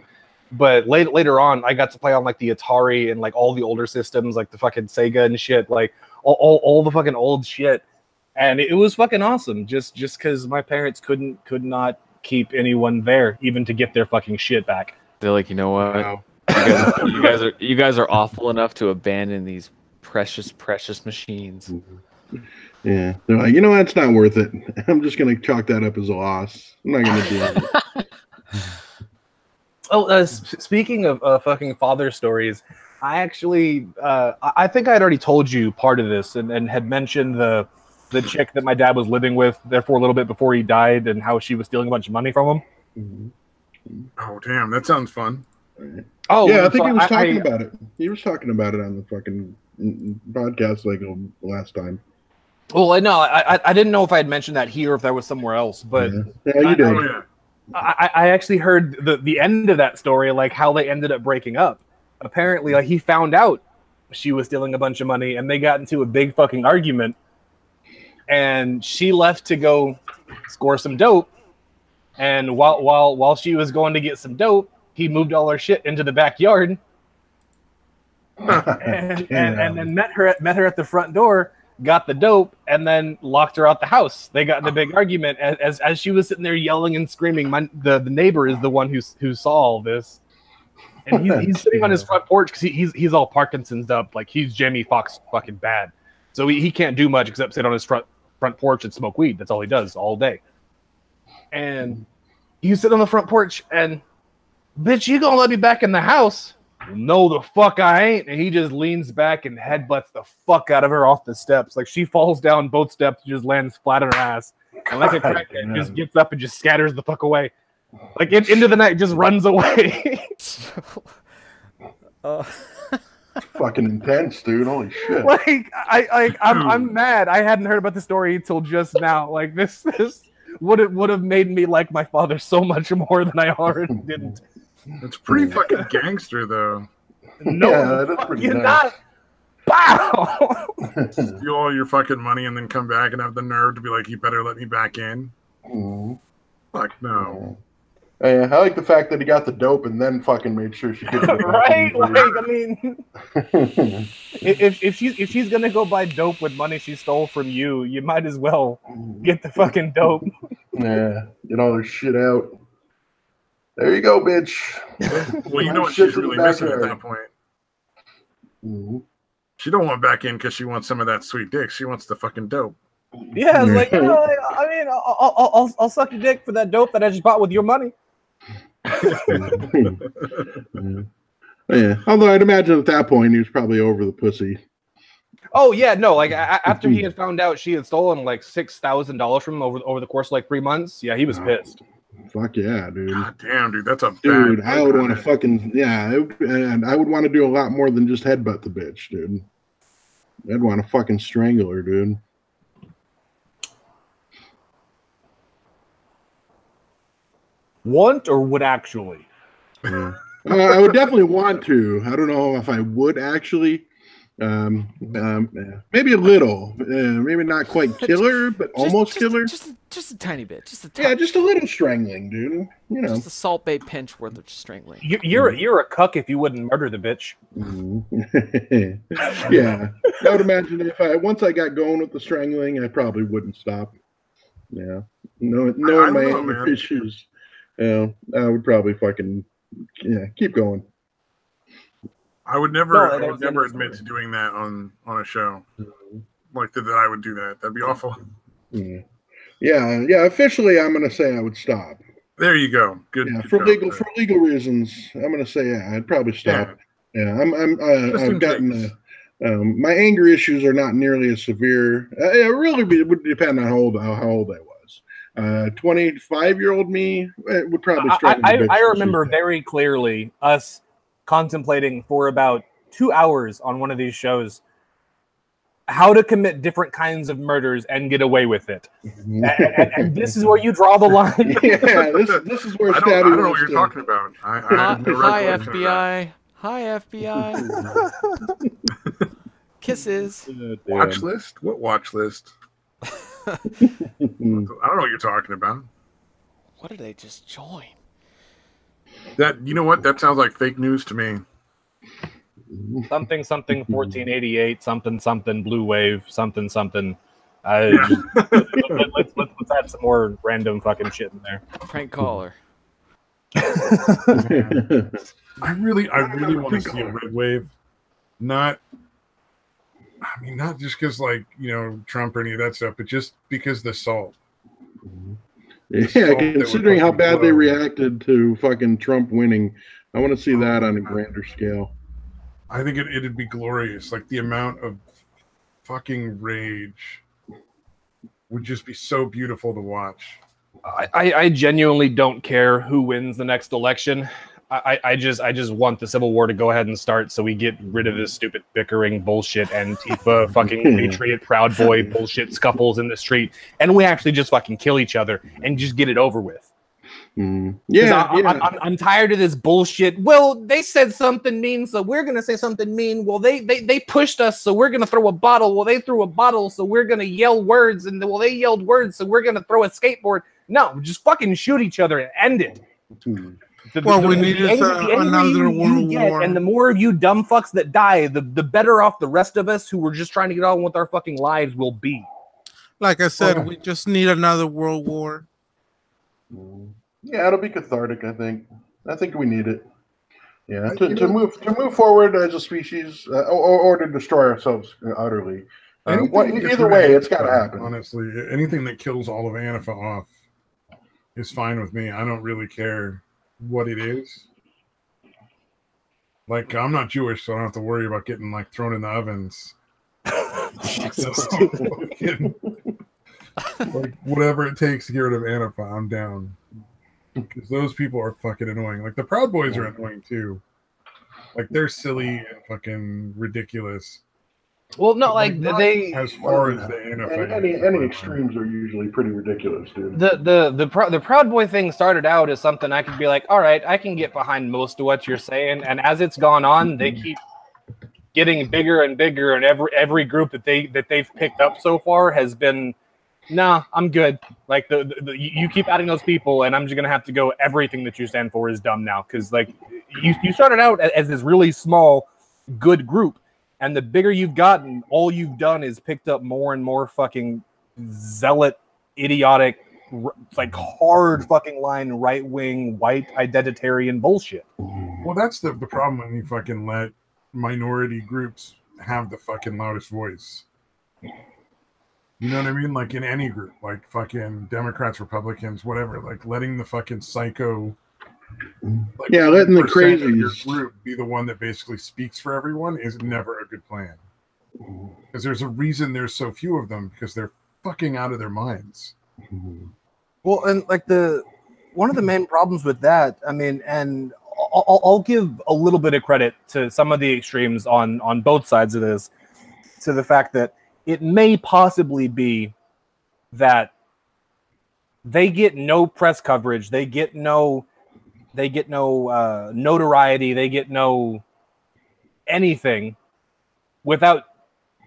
but later on I got to play on like the Atari and like all the older systems like the fucking Sega and shit, like all the fucking old shit, and it was fucking awesome just because my parents could not keep anyone there even to get their fucking shit back. They're like, you know what? Wow. You guys are awful enough to abandon these precious precious machines. Yeah, they're like, you know what? It's not worth it. I'm just gonna chalk that up as a loss. I'm not gonna do it. Oh, speaking of fucking father stories, I actually I think I had already told you part of this and had mentioned the chick that my dad was living with there for a little bit before he died and how she was stealing a bunch of money from him. Oh damn, that sounds fun. Oh yeah, I think he was talking about it. He was talking about it on the fucking podcast like last time. Well, no, I didn't know if I had mentioned that here or if that was somewhere else, but yeah you did. I actually heard the end of that story, like how they ended up breaking up. Apparently, like he found out she was stealing a bunch of money, and they got into a big fucking argument. And she left to go score some dope, and while she was going to get some dope, he moved all her shit into the backyard, and then met her at the front door, got the dope, and then locked her out the house. They got in a big argument as she was sitting there yelling and screaming. The neighbor is the one who saw all this, and he's sitting on his front porch because he's all Parkinson's up, like he's Jamie Foxx fucking bad, so he can't do much except sit on his front porch and smoke weed. That's all he does all day. And you sit on the front porch and, bitch, you gonna let me back in the house? No, the fuck I ain't. And he just leans back and headbutts the fuck out of her off the steps. Like she falls down both steps, just lands flat on her ass. And like a crackhead just gets up and just scatters the fuck away. Like into the night, just runs away. Fucking intense, dude. Holy shit. Like I'm mad. I hadn't heard about the story until just now. Like this would have made me like my father so much more than I already didn't. It's pretty fucking gangster, though. No, yeah, that's pretty you're nice. not. Bow. Steal all your fucking money and then come back and have the nerve to be like, you better let me back in. Fuck no. I like the fact that he got the dope and then fucking made sure she could. Right? Like, I mean, if she's gonna go buy dope with money she stole from you, you might as well get the fucking dope. Yeah, get all her shit out. There you go, bitch. Well, you know what she's really missing at that point. She don't want back in because she wants some of that sweet dick. She wants the fucking dope. Yeah, it's like, I mean, I'll suck your dick for that dope that I just bought with your money. Yeah. Although I'd imagine at that point he was probably over the pussy. Oh yeah, no. Like after he had found out she had stolen like $6,000 from him over the course of like 3 months, yeah, he was pissed. Fuck yeah, dude. God damn, dude, that's a dude. bad I would want to fucking and I would want to do a lot more than just headbutt the bitch, dude. I'd want to fucking strangle her, dude. Want or would actually? Yeah. I would definitely want to. I don't know if I would actually. Maybe a little. Maybe not quite killer, but almost killer. Just a tiny bit. Just a little strangling, dude. You know, just a Salt Bay pinch worth of strangling. You're a cuck if you wouldn't murder the bitch. Yeah, I would imagine if once I got going with the strangling, I probably wouldn't stop. Yeah, knowing my own issues, I would probably fucking keep going. I would never admit to doing that on a show. Like that I would do that. That'd be awful. Yeah. Officially, I'm gonna say I would stop. There you go. Good. Yeah, good for legal reasons, I'm gonna say I'd probably stop. Yeah, I've gotten My anger issues are not nearly as severe. It really would depend on how old I was. 25-year-old me would probably struggle. I remember very clearly us contemplating for about 2 hours on one of these shows how to commit different kinds of murders and get away with it. And this is where you draw the line. Yeah, this is where I don't know what you're talking about. Hi, FBI. Hi, FBI. Kisses. Watch list? What watch list? I don't know what you're talking about. What did I just join? You know what? That sounds like fake news to me. Something 1488 something blue wave something. Let's add some more random fucking shit in there. Prank caller. I really want to see a red wave. Not just because Trump or any of that stuff, but just because the salt. Yeah, considering how bad they reacted to fucking Trump winning, I want to see that on a grander scale. I think it'd be glorious. Like the amount of fucking rage would just be so beautiful to watch. I genuinely don't care who wins the next election. I just want the Civil War to go ahead and start so we get rid of this stupid bickering bullshit Antifa fucking Patriot Proud Boy bullshit scuffles in the street, and we actually just fucking kill each other and just get it over with. I'm tired of this bullshit. Well, they said something mean, so we're gonna say something mean. Well, they pushed us, so we're gonna throw a bottle. Well, they threw a bottle, so we're gonna yell words, and they yelled words, so we're gonna throw a skateboard. No, just fucking shoot each other and end it. We needed another world war. And the more of you dumb fucks that die, the better off the rest of us who were just trying to get on with our fucking lives will be. Like I said, we just need another world war. Yeah, it'll be cathartic. I think we need it. Yeah, to move forward as a species, or to destroy ourselves utterly. Either way, it's got to happen. Honestly, anything that kills all of Antifa off is fine with me. I don't really care what it is. Like, I'm not Jewish, so I don't have to worry about getting thrown in the ovens. Like, whatever it takes to get rid of Antifa, I'm down. Because those people are fucking annoying. Like, the Proud Boys are annoying too. Like, they're silly and fucking ridiculous. Well, no, they as far as the Antifa. Any extremes are usually pretty ridiculous, dude. The Proud Boy thing started out as something I could be like, all right, I can get behind most of what you're saying, and as it's gone on, they keep getting bigger and bigger, and every group that they've picked up so far has been, nah, I'm good. Like you keep adding those people, and I'm just gonna have to go. Everything that you stand for is dumb now, because you started out as this really small, good group. And the bigger you've gotten, all you've done is picked up more and more fucking zealot, idiotic, hard fucking line, right-wing, white identitarian bullshit. Well, that's the problem when you fucking let minority groups have the fucking loudest voice. You know what I mean? Like in any group, like fucking Democrats, Republicans, whatever, like letting the fucking psycho... letting the crazies group be the one that basically speaks for everyone is never a good plan. Because there's a reason there's so few of them, because they're fucking out of their minds. Well, and one of the main problems with that, I mean, and I'll give a little bit of credit to some of the extremes on both sides of this, to the fact that it may possibly be that they get no press coverage, they get no notoriety, they get no anything without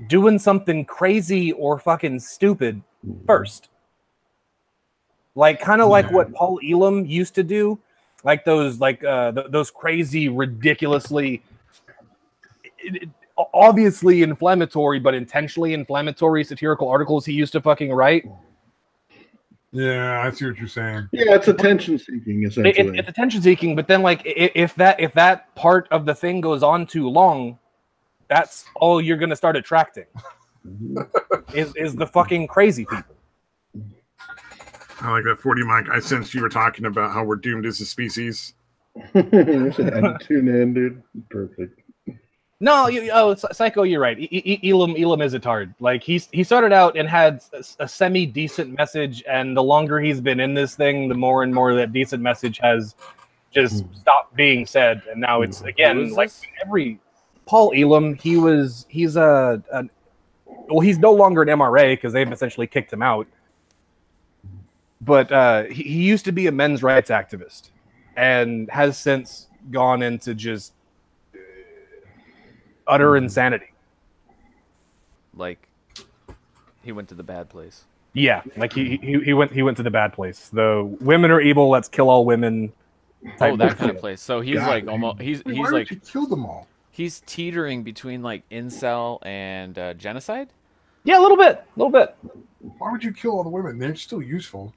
doing something crazy or fucking stupid first. Like kind of like what Paul Elam used to do, like those crazy, ridiculously obviously inflammatory but intentionally inflammatory satirical articles he used to fucking write. Yeah, I see what you're saying. Yeah, it's attention seeking, essentially. It's attention seeking, but then if that part of the thing goes on too long, that's all you're gonna start attracting. is the fucking crazy people. I like that 40 mic. I sensed you were talking about how we're doomed as a species. Tune in, dude. Perfect. No, Psycho, you're right. Elam is a tard. Like he started out and had a semi decent message, and the longer he's been in this thing, the more and more that decent message has just stopped being said, and now it's again like every Paul Elam. He's he's no longer an MRA because they've essentially kicked him out. But he used to be a men's rights activist, and has since gone into just utter insanity. Like he went to the bad place. Yeah, like he went to the bad place. The women are evil. Let's kill all women. Oh, that kind of place. So he's like almost he's like you kill them all. He's teetering between like incel and genocide. Yeah, a little bit. Why would you kill all the women? They're still useful.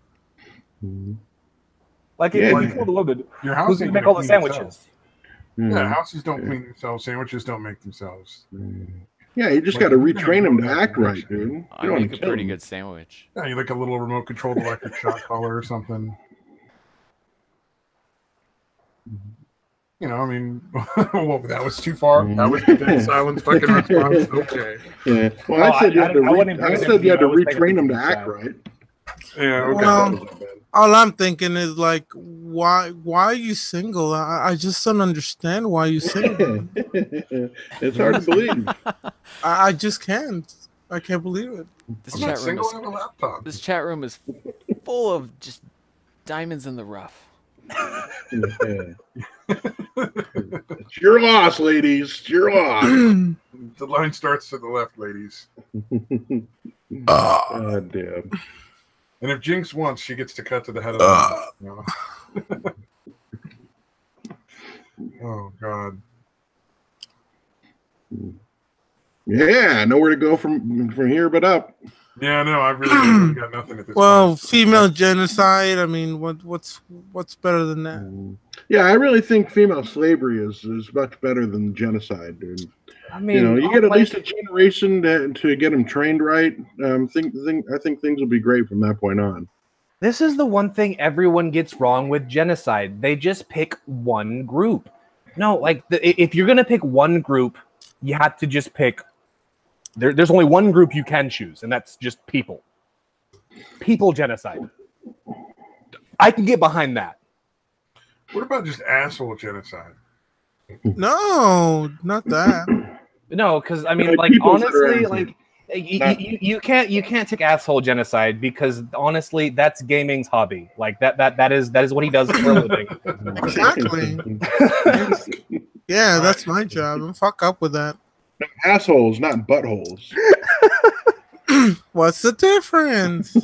Like if you kill the women, your house who's gonna make all the sandwiches? Yeah, houses don't clean themselves. Sandwiches don't make themselves. Yeah, you just got to retrain them to act right, dude. I make a pretty good sandwich. Yeah, you like a little remote-controlled electric shock collar or something. You know, I mean, well, that was too far. That was the dead silence fucking response. Okay. Yeah. Well, I said you had to retrain them to act right. Yeah. Okay. Well, all I'm thinking is like, why are you single? I just don't understand why you single. It's hard to believe. I just can't. I can't believe it. This chat room is full of just diamonds in the rough. It's your loss, ladies. It's your loss. The line starts to the left, ladies. God damn. And if Jinx wants, she gets to cut to the head of the no. Oh God. Yeah, nowhere to go from here but up. Yeah, no, I really got nothing at this point. Female genocide. I mean, what's better than that? Yeah, I really think female slavery is much better than genocide, dude. I mean, you get at least a generation to get them trained right. I think things will be great from that point on. This is the one thing everyone gets wrong with genocide. They just pick one group. No, like if you're gonna pick one group, you have to just pick. There's only one group you can choose, and that's just people. People genocide. I can get behind that. What about just asshole genocide? No, not that. No, because I mean, like honestly, like you can't take asshole genocide because honestly, that's gaming's hobby. Like that is what he does for a living. Exactly. Yeah, that's my job. I'm fuck up with that. Assholes, not buttholes. What's the difference?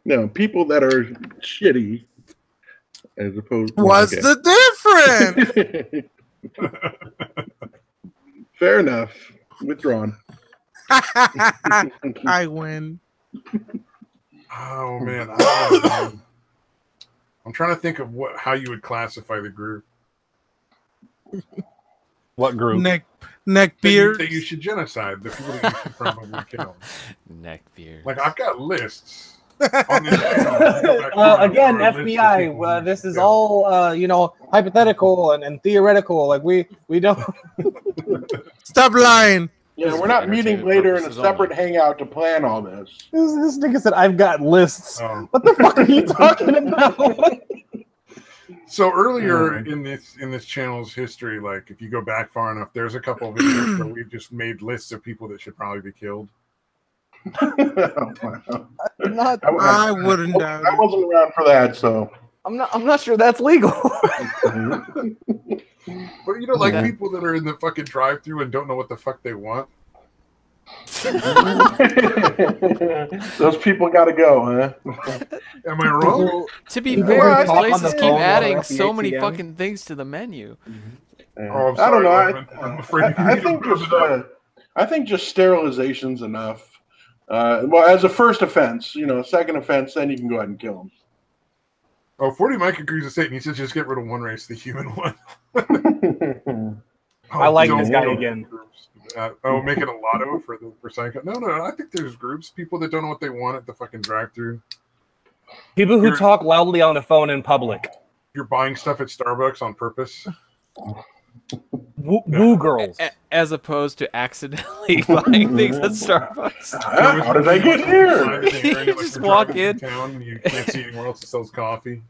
No, people that are shitty, as opposed. What's the difference? Fair enough. Withdrawn. I win. Oh man, I'm trying to think of how you would classify the group. What group? Neck beards. That you should genocide the people that you should probably kill. Neck beards. Like I've got lists. On this well, again, FBI. This is all hypothetical and theoretical. Like we don't. Stop lying. Yeah, we're not meeting later in a separate hangout to plan all this. This nigga said I've got lists. Oh. What the fuck are you talking about? So earlier in this channel's history, like if you go back far enough, there's a couple of videos where we've just made lists of people that should probably be killed. I wouldn't. I wasn't around for that, so I'm not sure that's legal. But like people that are in the fucking drive-thru and don't know what the fuck they want. Those people got to go, huh? Am I wrong? Well, to be fair, these places keep adding so many fucking things to the menu. Oh, I'm sorry, I don't know. I'm afraid I think just sterilization's enough. Well, as a first offense, second offense, then you can go ahead and kill them. Oh, 40 Mike agrees with Satan. He says just get rid of one race, the human one. I like this guy again. Make it a lotto for Psycho. No, I think there's groups, people that don't know what they want at the fucking drive-thru. People who talk loudly on the phone in public. You're buying stuff at Starbucks on purpose. Woo girls. As opposed to accidentally buying things at Starbucks. How did I get here? You just walk in. Town and you can't see anywhere else that sells coffee.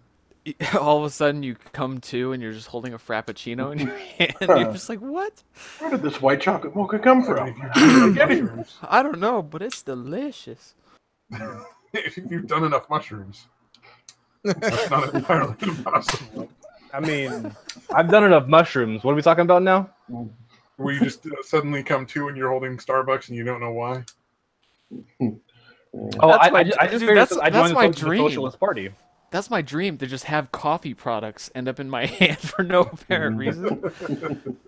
All of a sudden, you come to and you're just holding a frappuccino in your hand. You're just like, what? Where did this white chocolate mocha come from? I don't know, but it's delicious. If you've done enough mushrooms, that's not entirely impossible. I mean, I've done enough mushrooms. What are we talking about now? Where you just suddenly come to and you're holding Starbucks and you don't know why. Oh, I just figured that's I joined my the dream. socialist party. That's my dream, to just have coffee products end up in my hand for no apparent reason.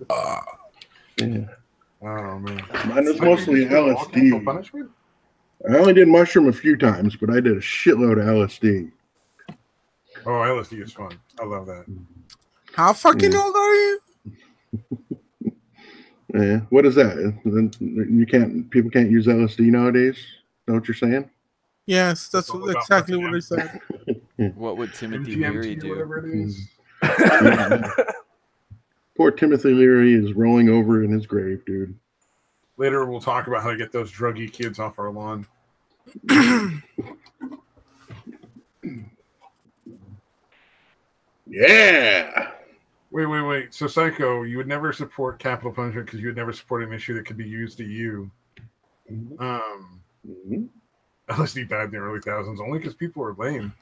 Oh man, mine was mostly LSD. Punishment? I only did mushroom a few times, but I did a shitload of LSD. Oh, LSD is fun. I love that. How fucking old are you? Yeah, what is that? People can't use LSD nowadays. Is that what you're saying? Yes, that's exactly what I said. What would Timothy Leary do? Whatever it is. Poor Timothy Leary is rolling over in his grave, dude. Later, we'll talk about how to get those druggy kids off our lawn. Yeah. Wait. So, Psycho, you would never support capital punishment because you would never support an issue that could be used to you. LSD died in the early thousands only because people were lame.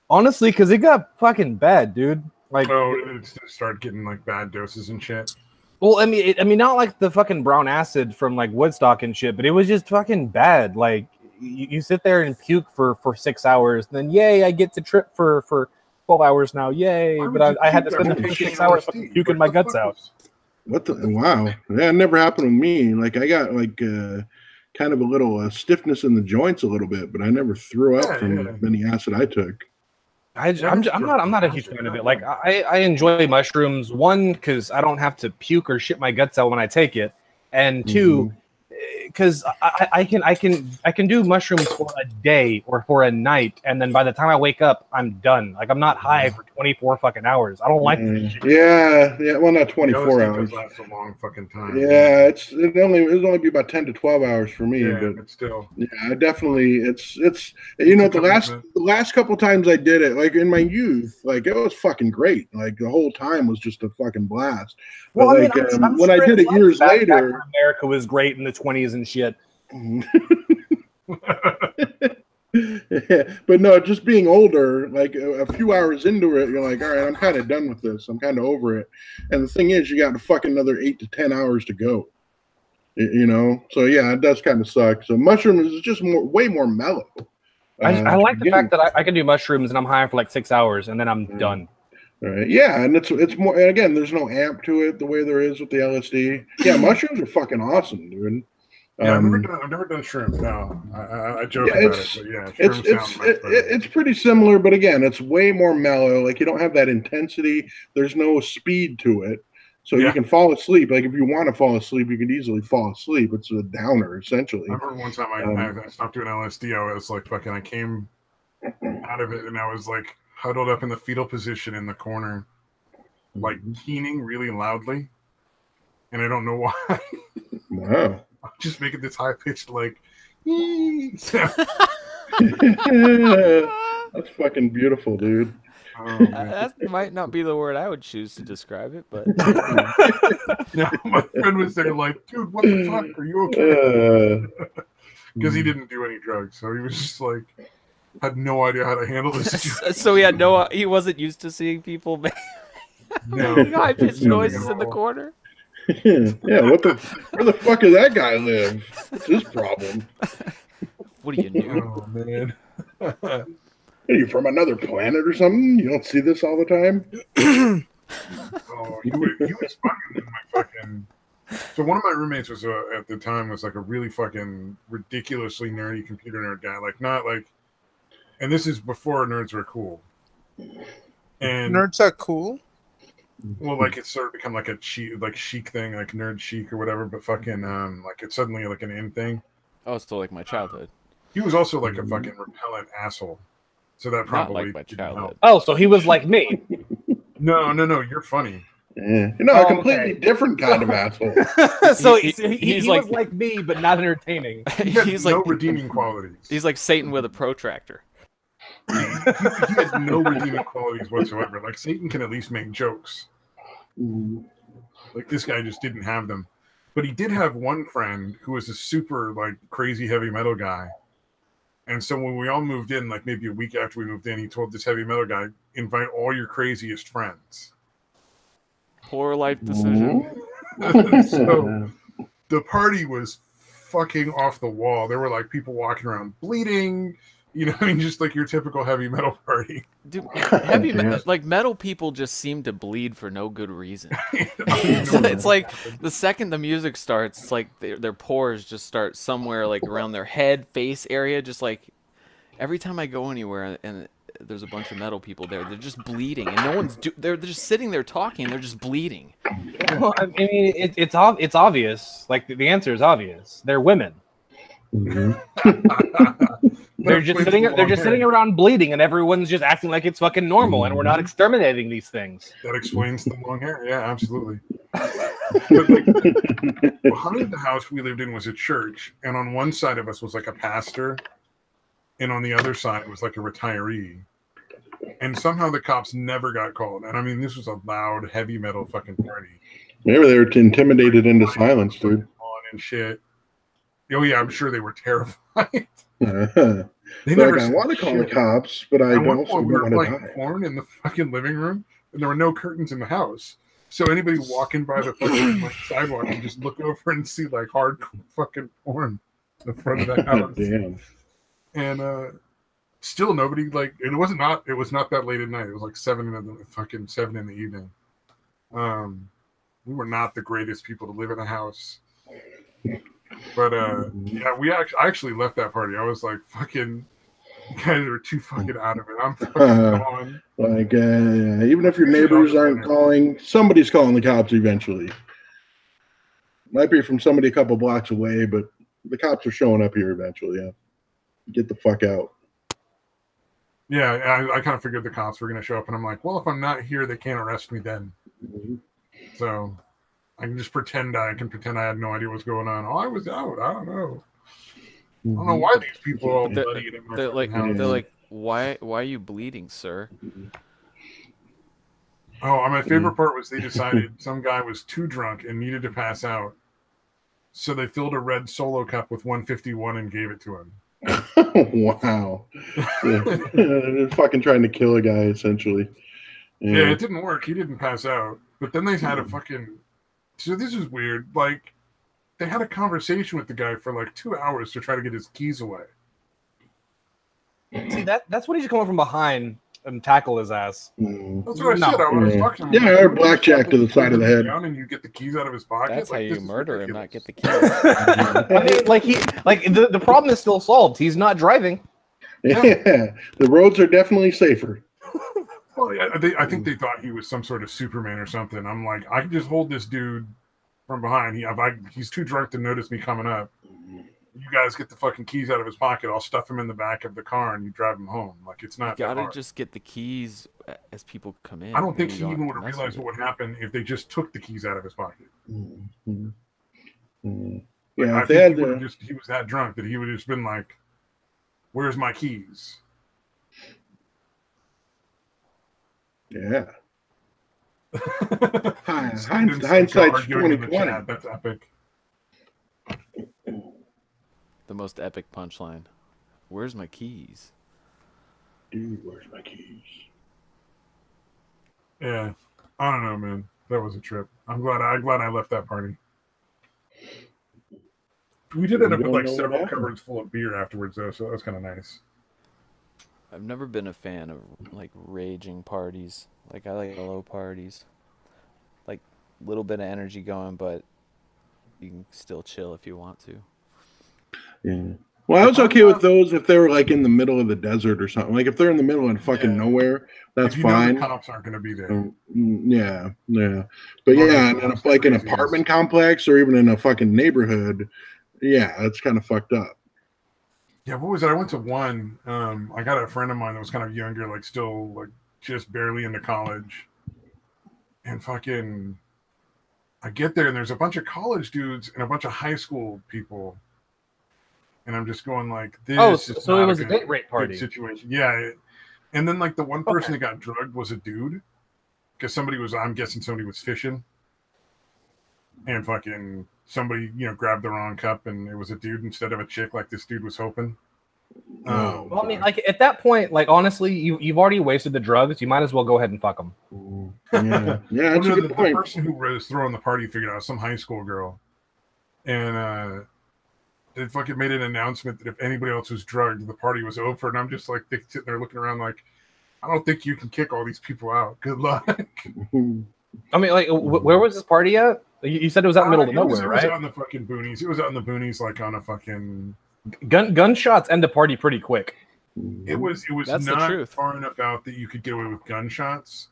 Honestly, because it got fucking bad, dude. Like, it started getting like bad doses and shit. Well, I mean, not like the fucking brown acid from like Woodstock and shit, but it was just fucking bad. Like, you sit there and puke for 6 hours, and then yay, I get to trip for 12 hours now, yay! But I had to spend the 6 hours puking my guts out. What the? Wow, yeah, it never happened with me. Like, I got like kind of a little stiffness in the joints a little bit, but I never threw up from any acid I took. I'm not a huge fan of it. Like, I enjoy mushrooms, one, because I don't have to puke or shit my guts out when I take it, and two, because I can do mushrooms for a day or for a night, and then by the time I wake up, I'm done. Like, I'm not high for 24 fucking hours. I don't like this shit. Yeah. Well, not 24 hours. Lasts a long fucking time. Yeah, it'll only be about 10 to 12 hours for me. Yeah, but still. Yeah, I definitely. It's the last couple times I did it, like in my youth, like it was fucking great. Like the whole time was just a fucking blast. But Well, like when I did it years later, America was great in the 20s and shit. Yeah, but no, just being older, like a few hours into it, you're like, all right, I'm kind of done with this. I'm kind of over it. And the thing is, you got a fucking another 8 to 10 hours to go. You know, so yeah, it does kind of suck. So mushrooms is just way more mellow. I like the fact that I can do mushrooms and I'm high for like 6 hours and then I'm done. Right. Yeah, and it's more. And again, there's no amp to it the way there is with the LSD. Yeah, mushrooms are fucking awesome, dude. Yeah, I've never done shrimp. No, I joke about it, but yeah, it's pretty similar, but again, it's way more mellow. Like you don't have that intensity. There's no speed to it, so you can fall asleep. Like if you want to fall asleep, you can easily fall asleep. It's a downer essentially. I remember one time I stopped doing LSD. I was like fucking. I came out of it and I was like huddled up in the fetal position in the corner, like keening really loudly, and I don't know why. Wow. I'm just making this high pitched like. That's fucking beautiful, dude. Oh, that might not be the word I would choose to describe it, but yeah, my friend was there like, dude, what the fuck? Are you okay? Because he didn't do any drugs, so he was just like, had no idea how to handle this. So he wasn't used to seeing people make high pitched noises in the corner. Yeah, where the fuck does that guy live? It's his problem. What do you do? Oh man. Are you from another planet or something? You don't see this all the time? Oh, he was fucking my fucking. So one of my roommates was at the time was like a really fucking ridiculously nerdy computer nerd guy. Like not like, and this is before nerds were cool. And nerds are cool. Well, like it's sort of become like a chic thing, like nerd chic or whatever. But fucking like it's suddenly like an in thing. Oh, it's still like my childhood. He was also like a fucking repellent asshole. So that probably not like my childhood. Oh, so he was like me. No, you're funny. Yeah. A completely different kind of asshole. So he was like me, but not entertaining. He's like no redeeming qualities. He's like Satan with a protractor. He had no redeeming qualities whatsoever. Like Satan can at least make jokes. Like this guy just didn't have them. But he did have one friend who was a super like crazy heavy metal guy. And so when we all moved in, like maybe a week after we moved in, he told this heavy metal guy, invite all your craziest friends. Poor life decision. So the party was fucking off the wall. There were like people walking around bleeding, just like your typical heavy metal party. Dude, metal people just seem to bleed for no good reason. It's like the second the music starts, it's like their pores just start somewhere like around their head, face area. Just like every time I go anywhere and there's a bunch of metal people there, they're just bleeding, and no one's they're just sitting there talking, they're just bleeding. Well, I mean, it's obvious. Like the answer is obvious. They're women. They're just sitting around bleeding, and everyone's just acting like it's fucking normal, and we're not exterminating these things. That explains the long hair. Yeah, absolutely. But like, behind the house we lived in was a church, and on one side of us was like a pastor, and on the other side was like a retiree. And somehow the cops never got called. And I mean, this was a loud, heavy metal fucking party. Maybe they were intimidated into silence, dude. On and shit. Oh yeah, I'm sure they were terrified. They never want to call the cops, but I don't want to die. Porn in the fucking living room, and there were no curtains in the house. So anybody walking by the fucking sidewalk can just look over and see like hardcore fucking porn in the front of the house. Damn. And still nobody it was not that late at night. It was like 7 in the evening. We were not the greatest people to live in a house. But yeah, I actually left that party. I was like, fucking, you guys are too fucking out of it. I'm fucking gone. Even if your neighbors aren't calling, somebody's calling the cops eventually. Might be from somebody a couple blocks away, but the cops are showing up here eventually. Yeah, get the fuck out. Yeah, I kind of figured the cops were going to show up, and I'm like, well, if I'm not here, they can't arrest me then. So I can just pretend I had no idea what's going on. Oh, I was out. I don't know. I don't know why these people are all bloody. They're like, why are you bleeding, sir? Oh, my favorite part was they decided some guy was too drunk and needed to pass out, so they filled a red Solo cup with 151 and gave it to him. Wow. They're fucking trying to kill a guy, essentially. Yeah, it didn't work. He didn't pass out. But then they had a fucking... So this is weird. Like, they had a conversation with the guy for like 2 hours to try to get his keys away. See, that's when he should come up from behind and tackle his ass. That's what I said. I was talking to him. Yeah, or blackjack to the side of the head. And you get the keys out of his pocket. That's how you murder him, not get the keys. I mean, the problem is still solved. He's not driving. Yeah, the roads are definitely safer. Well, I think they thought he was some sort of Superman or something. I'm like, I can just hold this dude from behind. He's too drunk to notice me coming up. You guys get the fucking keys out of his pocket. I'll stuff him in the back of the car and you drive him home. Like, it's not. You gotta just get the keys as people come in. I don't think he even would have realized what would happen if they just took the keys out of his pocket. Yeah, I think he was that drunk that he would have just been like, "Where's my keys?" Yeah. Hindsight's 2020. That's epic. The most epic punchline. Where's my keys? Dude, where's my keys? Yeah. I don't know, man. That was a trip. I'm glad I left that party. We did end up with like several cupboards full of beer afterwards, though, so that was kind of nice. I've never been a fan of like raging parties. Like I like low parties, like a little bit of energy going, but you can still chill if you want to. Yeah. Well, I was okay with those if they were like in the middle of the desert or something. Like if they're in the middle of fucking nowhere, that's fine. The cops aren't going to be there. Yeah. But yeah, in like an apartment complex or even in a fucking neighborhood, yeah, that's kind of fucked up. Yeah, what was it? I went to one. I got a friend of mine that was kind of younger, like still like just barely into college. And fucking, I get there and there's a bunch of college dudes and a bunch of high school people. And I'm just going like, this is so it was a date rape party situation. Yeah. And then like the one person that got drugged was a dude. Because I'm guessing somebody was fishing. And fucking somebody, grabbed the wrong cup and it was a dude instead of a chick like this dude was hoping. Well, I mean, like at that point, like honestly, you've already wasted the drugs. You might as well go ahead and fuck them. Yeah, that's a good point. The person who was throwing the party figured out some high school girl, and they fucking made an announcement that if anybody else was drugged, the party was over. And I'm just like sitting there looking around, like, I don't think you can kick all these people out. Good luck. I mean, like, where was this party at? You said it was out in the middle of nowhere, right? It was out in the fucking boonies. It was out in the boonies, like on a fucking. Gunshots end the party pretty quick. It was That's not far enough out that you could get away with gunshots,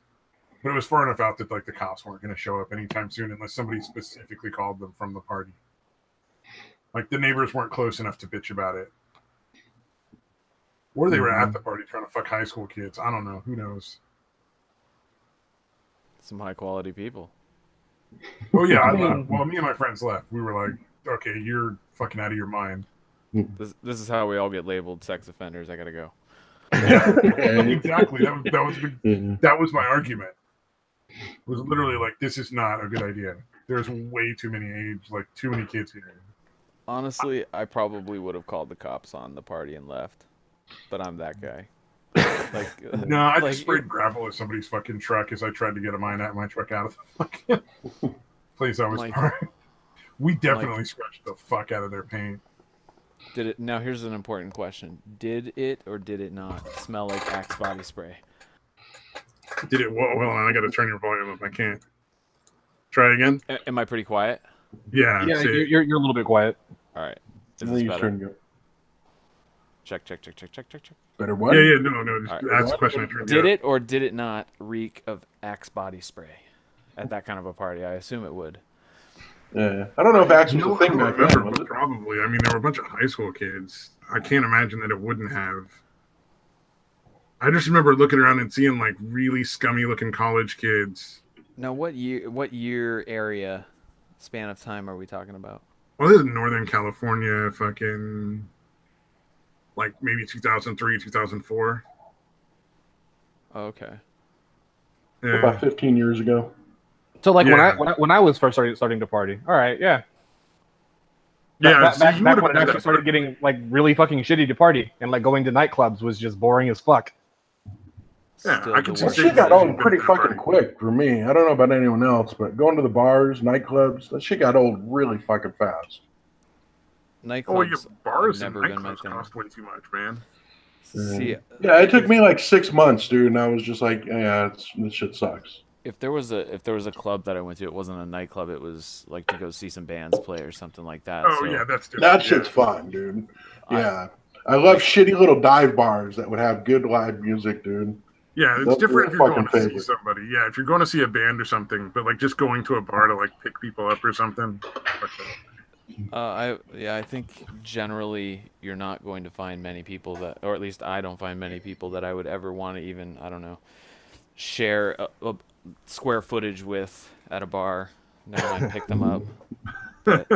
but it was far enough out that like the cops weren't going to show up anytime soon unless somebody specifically called them from the party. Like the neighbors weren't close enough to bitch about it, or they were at the party trying to fuck high school kids. I don't know. Who knows? Some high quality people. Oh yeah, well, me and my friends left. We were like, okay, you're fucking out of your mind. This is how we all get labeled sex offenders. I gotta go. Yeah, exactly. That was my argument. It was literally like, this is not a good idea. There's way too many too many kids here. Honestly, I probably would have called the cops on the party and left, but I'm that guy. No, I just sprayed gravel at somebody's fucking truck as I tried to get my truck out of the fucking place I was parked. We definitely scratched the fuck out of their paint. Did it? Now here's an important question: did it or did it not smell like Axe body spray? Did it? Well, I got to turn your volume up. I can't. Try again. Am I pretty quiet? Yeah. You're a little bit quiet. All right. Is this better? Check. Better what? Yeah. No. Just ask the question. Did it or did it not reek of Axe body spray at that kind of a party? I assume it would. Yeah, I don't know if Axe was a thing back then. Probably. I mean, there were a bunch of high school kids. I can't imagine that it wouldn't have. I just remember looking around and seeing like really scummy looking college kids. Now, what year area span of time are we talking about? Well, this is Northern California, fucking like maybe 2003, 2004. Oh, okay. Yeah. About 15 years ago. So, like when I was first starting to party, all right, yeah. Yeah, back when I actually started getting like really fucking shitty to party and like going to nightclubs was just boring as fuck. Yeah, I can see. Shit got old pretty fucking quick for me. I don't know about anyone else, but going to the bars, nightclubs, that shit got old really fucking fast. Nightclubs. Bars and nightclubs cost way too much, man. See, yeah, it took me like 6 months, dude, and I was just like, yeah, this shit sucks. If there was a club that I went to, it wasn't a nightclub. It was like to go see some bands play or something like that. Oh, so, yeah, that's different. That shit's fun, dude. Yeah. I love shitty little dive bars that would have good live music, dude. Yeah, it's different if you're going to see somebody. Yeah, if you're going to see a band or something, but like just going to a bar to like pick people up or something. I think generally you're not going to find many people that, or at least I don't find many people that I would ever want to even, I don't know, share a square footage with at a bar. Never mind pick them up. But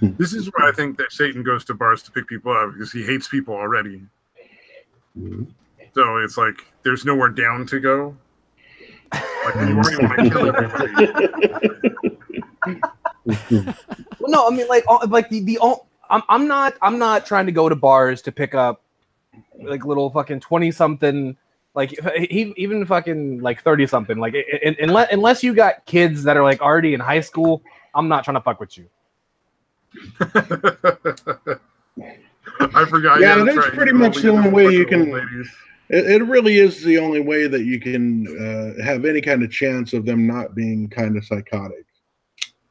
this is why I think that Satan goes to bars to pick people up, because he hates people already. So it's like there's nowhere down to go. Like you already want to kill everybody. Well, no, I mean I'm not trying to go to bars to pick up like little fucking 20-something. Like even fucking like 30-something, like unless you got kids that are like already in high school, I'm not trying to fuck with you. I forgot. Yeah, that's pretty much the only way you can. It really is the only way that you can have any kind of chance of them not being kind of psychotic.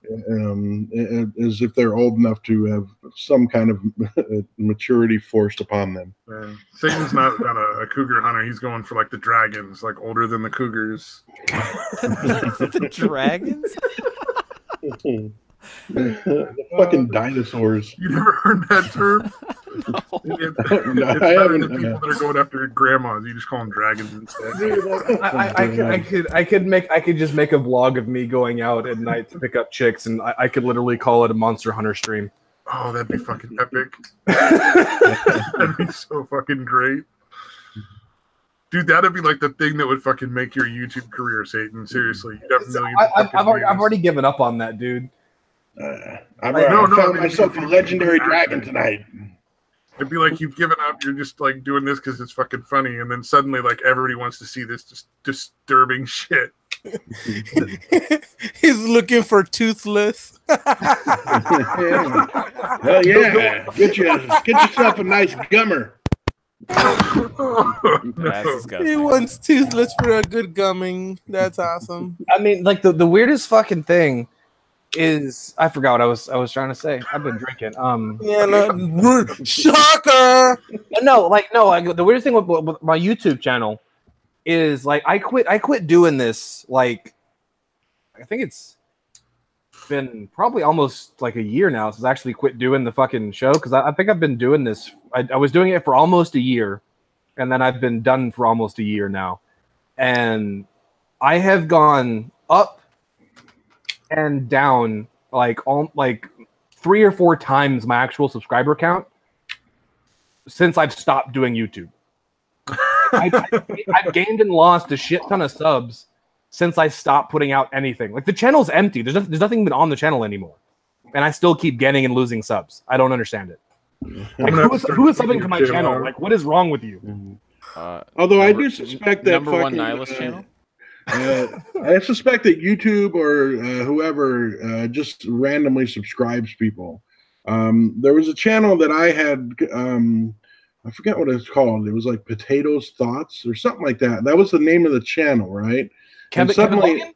Is if they're old enough to have some kind of maturity forced upon them. Satan's not a cougar hunter. He's going for like the dragons, like older than the cougars. The dragons? The fucking dinosaurs. You never heard that term? No. It's better than people that are going after grandmas. You just call them dragons instead. Dude, I could just make a vlog of me going out at night to pick up chicks, and I could literally call it a Monster Hunter stream. Oh, that'd be fucking epic. That'd be so fucking great. Dude, that'd be like the thing that would fucking make your YouTube career, Satan. Seriously. You'd have millions I've already given up on that, dude. I found myself a legendary dragon tonight. It'd be like you've given up. You're just like doing this because it's fucking funny, and then suddenly, like everybody wants to see this just disturbing shit. He's looking for Toothless. Hell yeah! Get yourself a nice gummer. That's disgusting. He wants Toothless for a good gumming. That's awesome. I mean, like the weirdest fucking thing is I forgot what I was trying to say. I've been drinking. Yeah, no, shocker. No, the weirdest thing with my YouTube channel is like I quit doing this. Like I think it's been probably almost like a year now since I actually quit doing the fucking show, because I think I've been doing this. I was doing it for almost a year, and then I've been done for almost a year now, and I have gone up and down like 3 or 4 times my actual subscriber count since I've stopped doing YouTube. I've gained and lost a shit ton of subs since I stopped putting out anything. Like the channel's empty. There's nothing even on the channel anymore, and I still keep getting and losing subs. I don't understand it. Like who is subbing to my channel? Like what is wrong with you? Although I do suspect that number one nihilist channel. I suspect that YouTube or whoever just randomly subscribes people. There was a channel that I had, I forget what it's called. It was like Potatoes Thoughts or something like that. That was the name of the channel, right? Kevin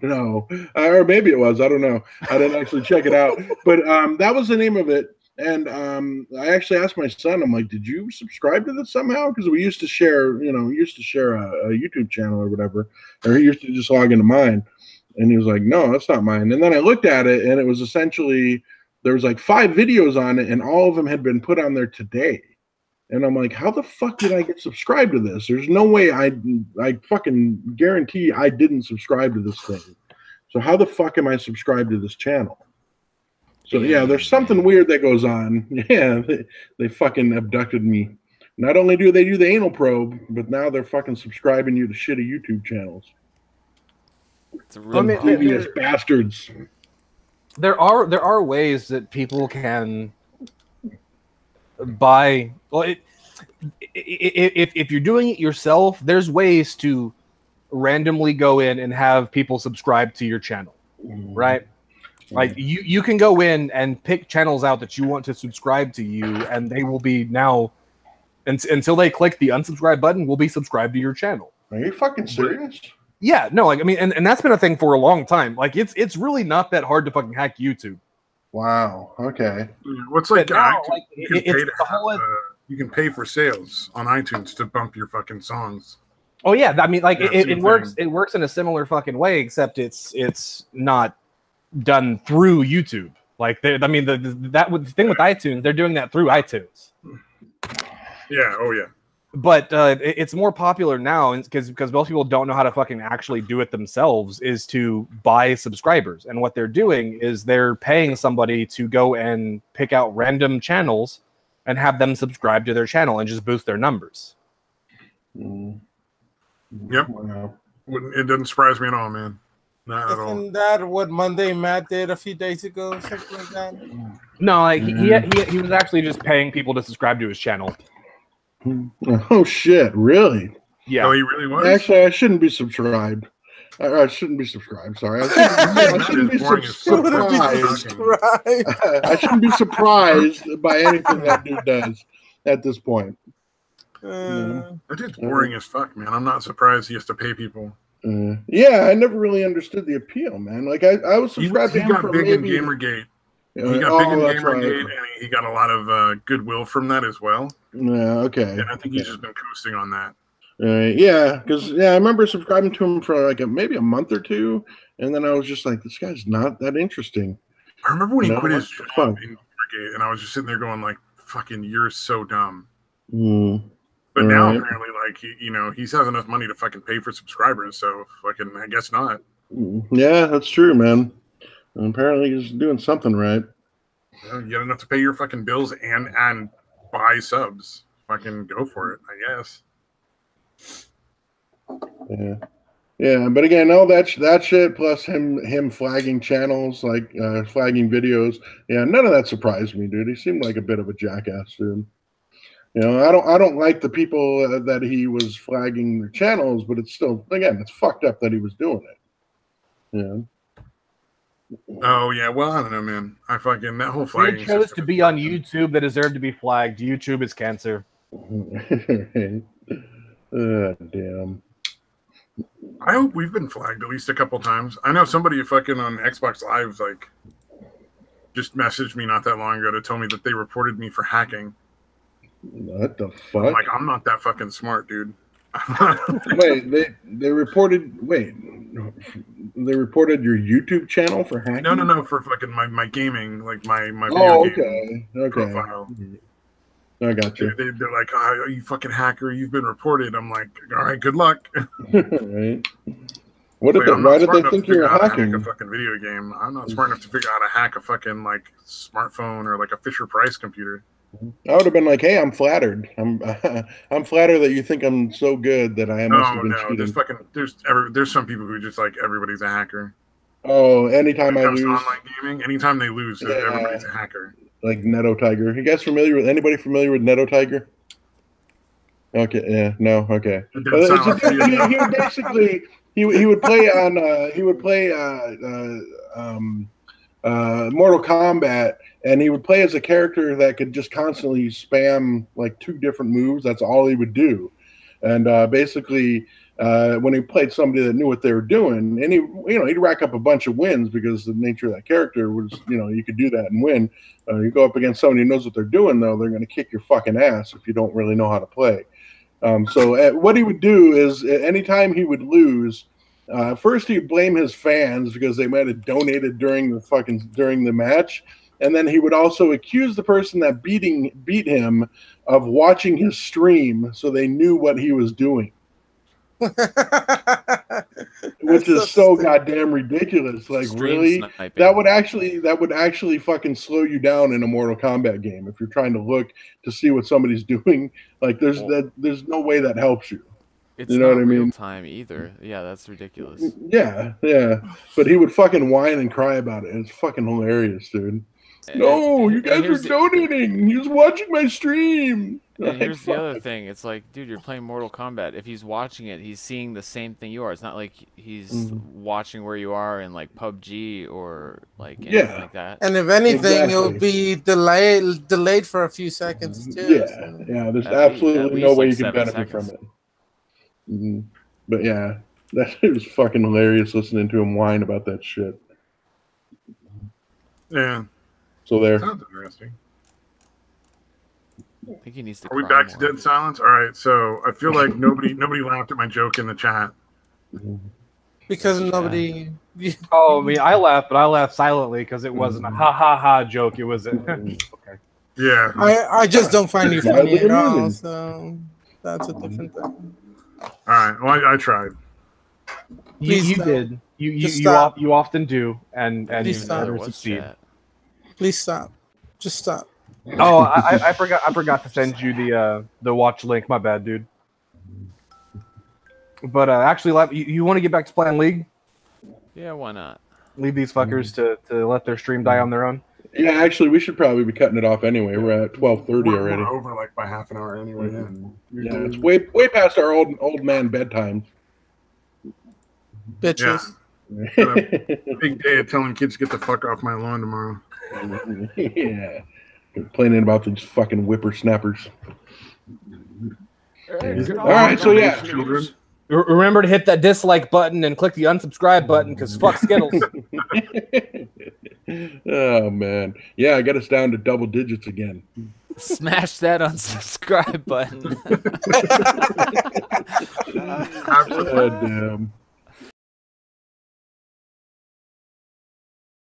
no, or maybe it was. I don't know. I didn't actually check it out, but that was the name of it. And I actually asked my son, I'm like, did you subscribe to this somehow? Because we used to share, a YouTube channel or whatever, or he used to just log into mine. And he was like, no, that's not mine. And then I looked at it, and it was essentially, there was like 5 videos on it, and all of them had been put on there today. And I'm like, how the fuck did I get subscribed to this? There's no way I fucking guarantee I didn't subscribe to this thing. So how the fuck am I subscribed to this channel? So yeah, there's something weird that goes on. Yeah, they fucking abducted me. Not only do they do the anal probe, but now they're fucking subscribing you to shitty YouTube channels. It's really devious bastards. There are ways that people can buy. Well, if you're doing it yourself, there's ways to randomly go in and have people subscribe to your channel, right? Like you can go in and pick channels out that you want to subscribe to you, and they will be now until they click the unsubscribe button, will be subscribed to your channel. Are you fucking serious? Yeah, no, like I mean, and that's been a thing for a long time. Like it's really not that hard to fucking hack YouTube. Wow. Okay. What's like, now, you can pay for sales on iTunes to bump your fucking songs. Oh yeah, I mean, like it works. It works in a similar fucking way, except it's not done through YouTube. Like, the thing with iTunes, they're doing that through iTunes. Yeah. Oh yeah. But it's more popular now because most people don't know how to fucking actually do it themselves, is to buy subscribers. And what they're doing is they're paying somebody to go and pick out random channels and have them subscribe to their channel and just boost their numbers. Yep. Wow. It doesn't surprise me at all, man. Not at all. Isn't that what Monday Matt did a few days ago? Something like that? No, like he was actually just paying people to subscribe to his channel. Oh shit! Really? Yeah. Oh, he really was. Actually, I shouldn't be subscribed. I shouldn't be subscribed. Sorry, I shouldn't be surprised. I shouldn't be surprised by anything that dude does at this point. That dude's boring as fuck, man. I'm not surprised he has to pay people. Yeah, I never really understood the appeal, man. Like I was subscribed to him for big maybe... in Gamergate. He got big in Gamergate, and he got a lot of goodwill from that as well. Yeah, okay. And I think he's just been coasting on that. Yeah, because I remember subscribing to him for like maybe a month or two, And then I was just like, this guy's not that interesting. I remember when he quit his job in Watergate, and I was just sitting there going like, fucking, you're so dumb. But now apparently, like, he's has enough money to fucking pay for subscribers, so fucking, I guess not. Yeah, that's true, man. And apparently he's doing something right. You got enough to pay your fucking bills and buy subs. Fucking go for it, I guess. Yeah, but again, all that shit plus him flagging channels, like flagging videos. Yeah, none of that surprised me, dude. He seemed like a bit of a jackass, dude. I don't like the people that he was flagging their channels, but it's still, again, it's fucked up that he was doing it. Yeah. Oh yeah, well, I don't know, man. I fucking that whole flagging. They chose to be on YouTube that deserved to be flagged. YouTube is cancer. Damn. I hope we've been flagged at least a couple times. I know somebody fucking on Xbox Live like just messaged me not that long ago to tell me that they reported me for hacking. What the fuck? I'm like, I'm not that fucking smart, dude. Wait, they reported your YouTube channel for hacking? No, for fucking my gaming, like my video game profile. I got you. They're like, oh, you fucking hacker, you've been reported. I'm like, all right, good luck. Right. Why did they think you were hacking a fucking video game? I'm not smart enough to figure out how to hack a fucking like smartphone or like a Fisher Price computer. I would have been like, hey, I'm flattered. I'm flattered that you think I'm so good that I must have been cheating. There's some people who just like everybody's a hacker. Oh, anytime I lose online gaming, anytime they lose, everybody's a hacker. Like Netto Tiger. You guys anybody familiar with Netto Tiger? Okay, yeah, no, okay. He would play on Mortal Kombat, and he would play as a character that could just constantly spam like 2 different moves. That's all he would do. And basically, when he played somebody that knew what they were doing, and he'd rack up a bunch of wins because the nature of that character was, you could do that and win. You go up against somebody who knows what they're doing, though, they're going to kick your fucking ass if you don't really know how to play. So what he would do is anytime he would lose, first he'd blame his fans because they might have donated during the match. And then he would also accuse the person that beat him of watching his stream so they knew what he was doing. Which is so goddamn ridiculous. Like, really? Sniping. That would actually fucking slow you down in a Mortal Kombat game if you're trying to look to see what somebody's doing. Like, there's no way that helps you. It's not real time either. Yeah, that's ridiculous. Yeah. But he would fucking whine and cry about it. It's fucking hilarious, dude. No, you guys are donating. He was watching my stream. And here's the other thing. It's like, dude, you're playing Mortal Kombat. If he's watching it, he's seeing the same thing you are. It's not like he's watching where you are in like PUBG or like anything like that. And if anything, it'll be delayed for a few seconds too. Yeah. There's absolutely no way you can benefit from it. But yeah, that was fucking hilarious listening to him whine about that shit. Yeah. So there. Sounds interesting. I think he needs to. Are we back to dead silence? All right. So I feel like nobody laughed at my joke in the chat because nobody. Oh, I mean, I laughed, but I laughed silently because it wasn't a ha ha ha joke. It was okay. Yeah. I just don't find you funny at all. So that's a different thing. All right. Well, I tried. You did. You often do, and you never succeed. Please stop. Just stop. Oh, I forgot to send you the watch link. My bad, dude. But actually, you want to get back to playing League? Yeah, why not? Leave these fuckers to let their stream die on their own. Yeah, actually, we should probably be cutting it off ananyway. We're at 12:30 already. We're over like by half an hour anyway. Yeah, it's way past our old man bedtime. Bitches. Yeah. Big day of telling kids to get the fuck off my lawn tomorrow. Yeah. Complaining about these fucking whippersnappers. All right, so yeah. Children. Remember to hit that dislike button and click the unsubscribe button because fuck Skittles. Oh, man. Yeah, I got us down to double digits again. Smash that unsubscribe button. Oh, damn.